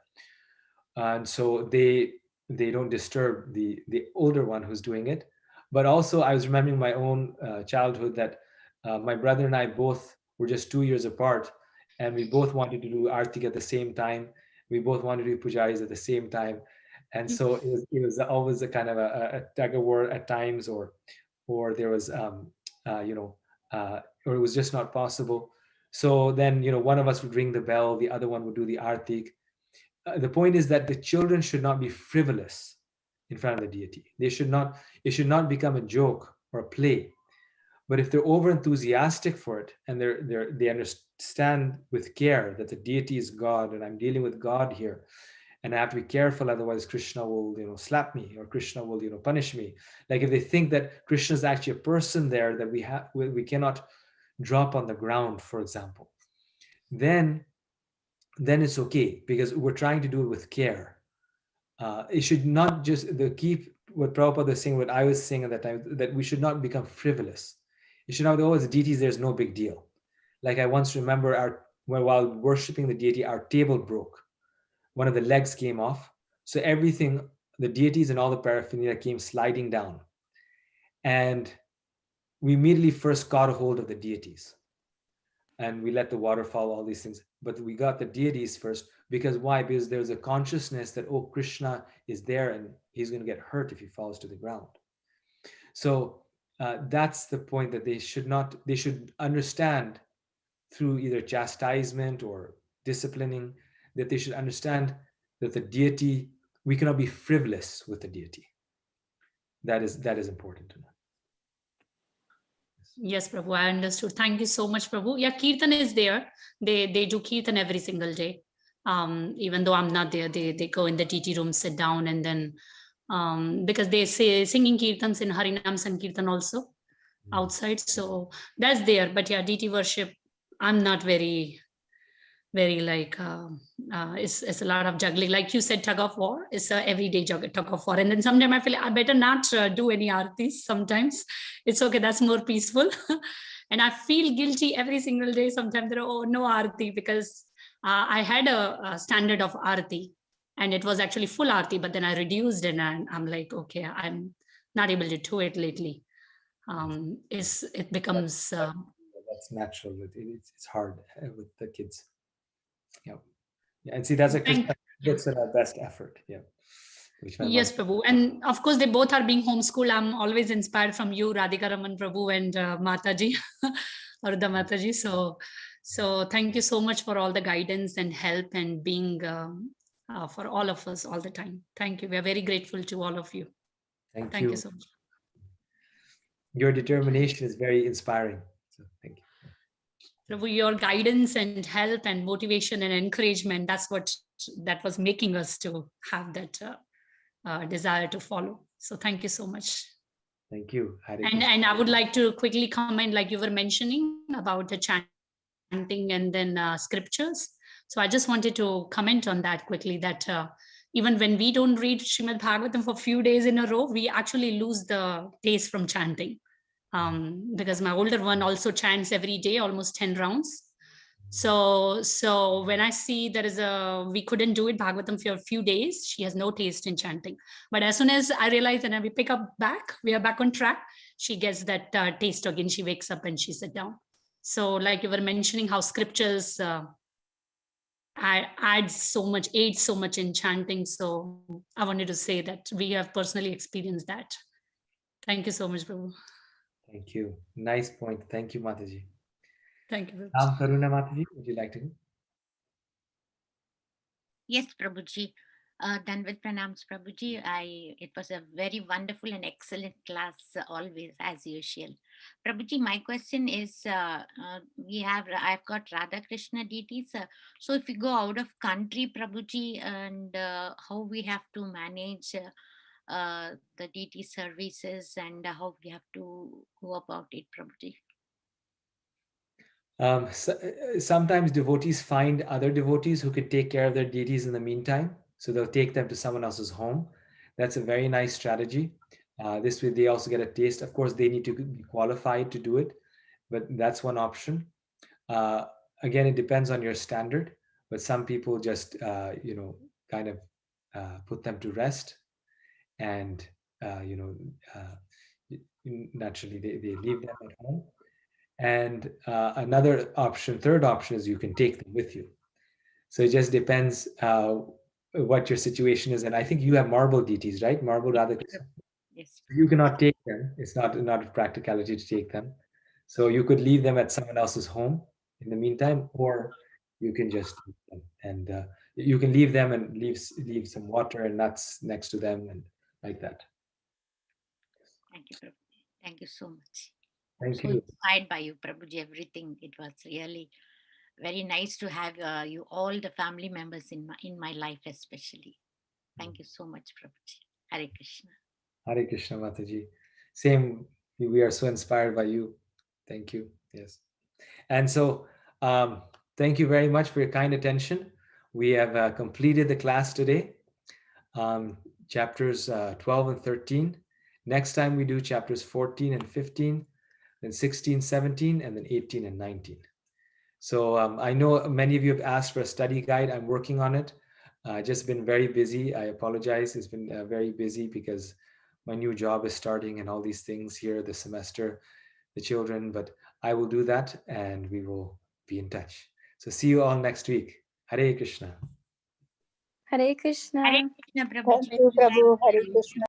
And so they don't disturb the older one who's doing it. But also I was remembering my own childhood, that my brother and I both were just 2 years apart, and we both wanted to do artik at the same time. We both wanted to do pujaris at the same time. And so it was always a kind of a tug of war at times, or there was or it was just not possible. So then one of us would ring the bell, the other one would do the artik. The point is that the children should not be frivolous in front of the deity. It should not become a joke or a play. But if they're over enthusiastic for it, and they understand with care that the deity is God, and I'm dealing with God here, and I have to be careful, otherwise Krishna will slap me, or Krishna will punish me. Like if they think that Krishna is actually a person there that we cannot drop on the ground, for example, then it's okay, because we're trying to do it with care. It should not just keep what Prabhupada was saying, what I was saying at that time, that we should not become frivolous. It should not be, oh, it's deities, there's no big deal. Like I once remember while worshiping the deity, our table broke. One of the legs came off. So everything, the deities and all the paraphernalia came sliding down. And we immediately first got a hold of the deities. And we let the water fall, all these things. But we got the deities first. Because why? Because there's a consciousness that, oh, Krishna is there and he's going to get hurt if he falls to the ground. So that's the point, that they should understand through either chastisement or disciplining, that they should understand that the deity, we cannot be frivolous with the deity. That is important to know.
Yes, Prabhu, I understood. Thank you so much, Prabhu. Yeah, Kirtan is there. They do Kirtan every single day. Even though I'm not there, they go in the TT room, sit down, and then because they say singing Kirtans in Harinam Sankirtan also outside. So that's there. But yeah, DT worship, I'm not very like it's a lot of juggling, like you said, tug of war. It's a everyday tug of war, and then sometimes I feel I better not do any aartis. Sometimes it's okay, that's more peaceful. And I feel guilty every single day sometimes that, oh, no aarti, because I had a standard of aarti, and it was actually full aarti, but then I reduced, and I'm like, okay, I'm not able to do it lately. It becomes
that's natural. It's hard with the kids. Yeah. And see, that's a Krishna gets at our best effort. Yeah.
Yes, Prabhu. And of course, they both are being homeschooled. I'm always inspired from you, Radhika Raman Prabhu, and Mataji, or the Mataji. So thank you so much for all the guidance and help and being for all of us all the time. Thank you. We are very grateful to all of you.
Thank
you so much.
Your determination is very inspiring. So thank you.
Prabhu, your guidance and help and motivation and encouragement, that was making us to have that desire to follow. So thank you so much.
Thank you.
And I would like to quickly comment, like you were mentioning about the chanting chanting and then scriptures. So I just wanted to comment on that quickly, that even when we don't read Srimad Bhagavatam for a few days in a row, we actually lose the taste from chanting. Because my older one also chants every day, almost 10 rounds. So when I see we couldn't do it Bhagavatam for a few days, she has no taste in chanting. But as soon as I realize that we pick up back, we are back on track, she gets that taste again. She wakes up and she sits down. So like you were mentioning how scriptures aid so much in chanting. So I wanted to say that we have personally experienced that. Thank you so much, Prabhu.
Thank you. Nice point. Thank you, Mataji.
Thank you.
Karuna Mataji, would you like to?
Yes, Prabhuji. Danvat Pranams, Prabhuji. It was a very wonderful and excellent class, always, as usual. Prabhuji, my question is, I've got Radha Krishna deities. So if we go out of country, Prabhuji, and how we have to manage the deity services and how we have to go about it, Prabhuji.
Sometimes devotees find other devotees who could take care of their deities in the meantime. So they'll take them to someone else's home. That's a very nice strategy. This way they also get a taste. Of course, they need to be qualified to do it, but that's one option. Again, it depends on your standard, but some people just, kind of put them to rest, and, naturally they leave them at home. And another option, third option, is you can take them with you. So it just depends what your situation is. And I think you have marble deities, right? Marble Radhakrishna.
Yes.
You cannot take them. It's not a practicality to take them. So you could leave them at someone else's home in the meantime, or you can just take them. And you can leave them and leave some water and nuts next to them, and like that.
Thank you, Prabhuji. Thank you so much.
Thank
so
you.
inspired by you, Prabhuji, everything. It was really very nice to have you, all the family members in my life, especially. Thank you so much, Prabhuji. Hare Krishna.
Hare Krishna, Mataji. Same, we are so inspired by you. Thank you. Yes. And so, thank you very much for your kind attention. We have completed the class today, chapters 12 and 13. Next time we do chapters 14 and 15, then 16, 17, and then 18 and 19. So I know many of you have asked for a study guide. I'm working on it. Just been very busy. I apologize. It's been very busy because my new job is starting and all these things here this semester, the children, but I will do that and we will be in touch. So see you all next week. Hare Krishna.
Hare Krishna.
Hare Krishna,
Thank
Prabhuji.
you, Prabhu. Hare Krishna.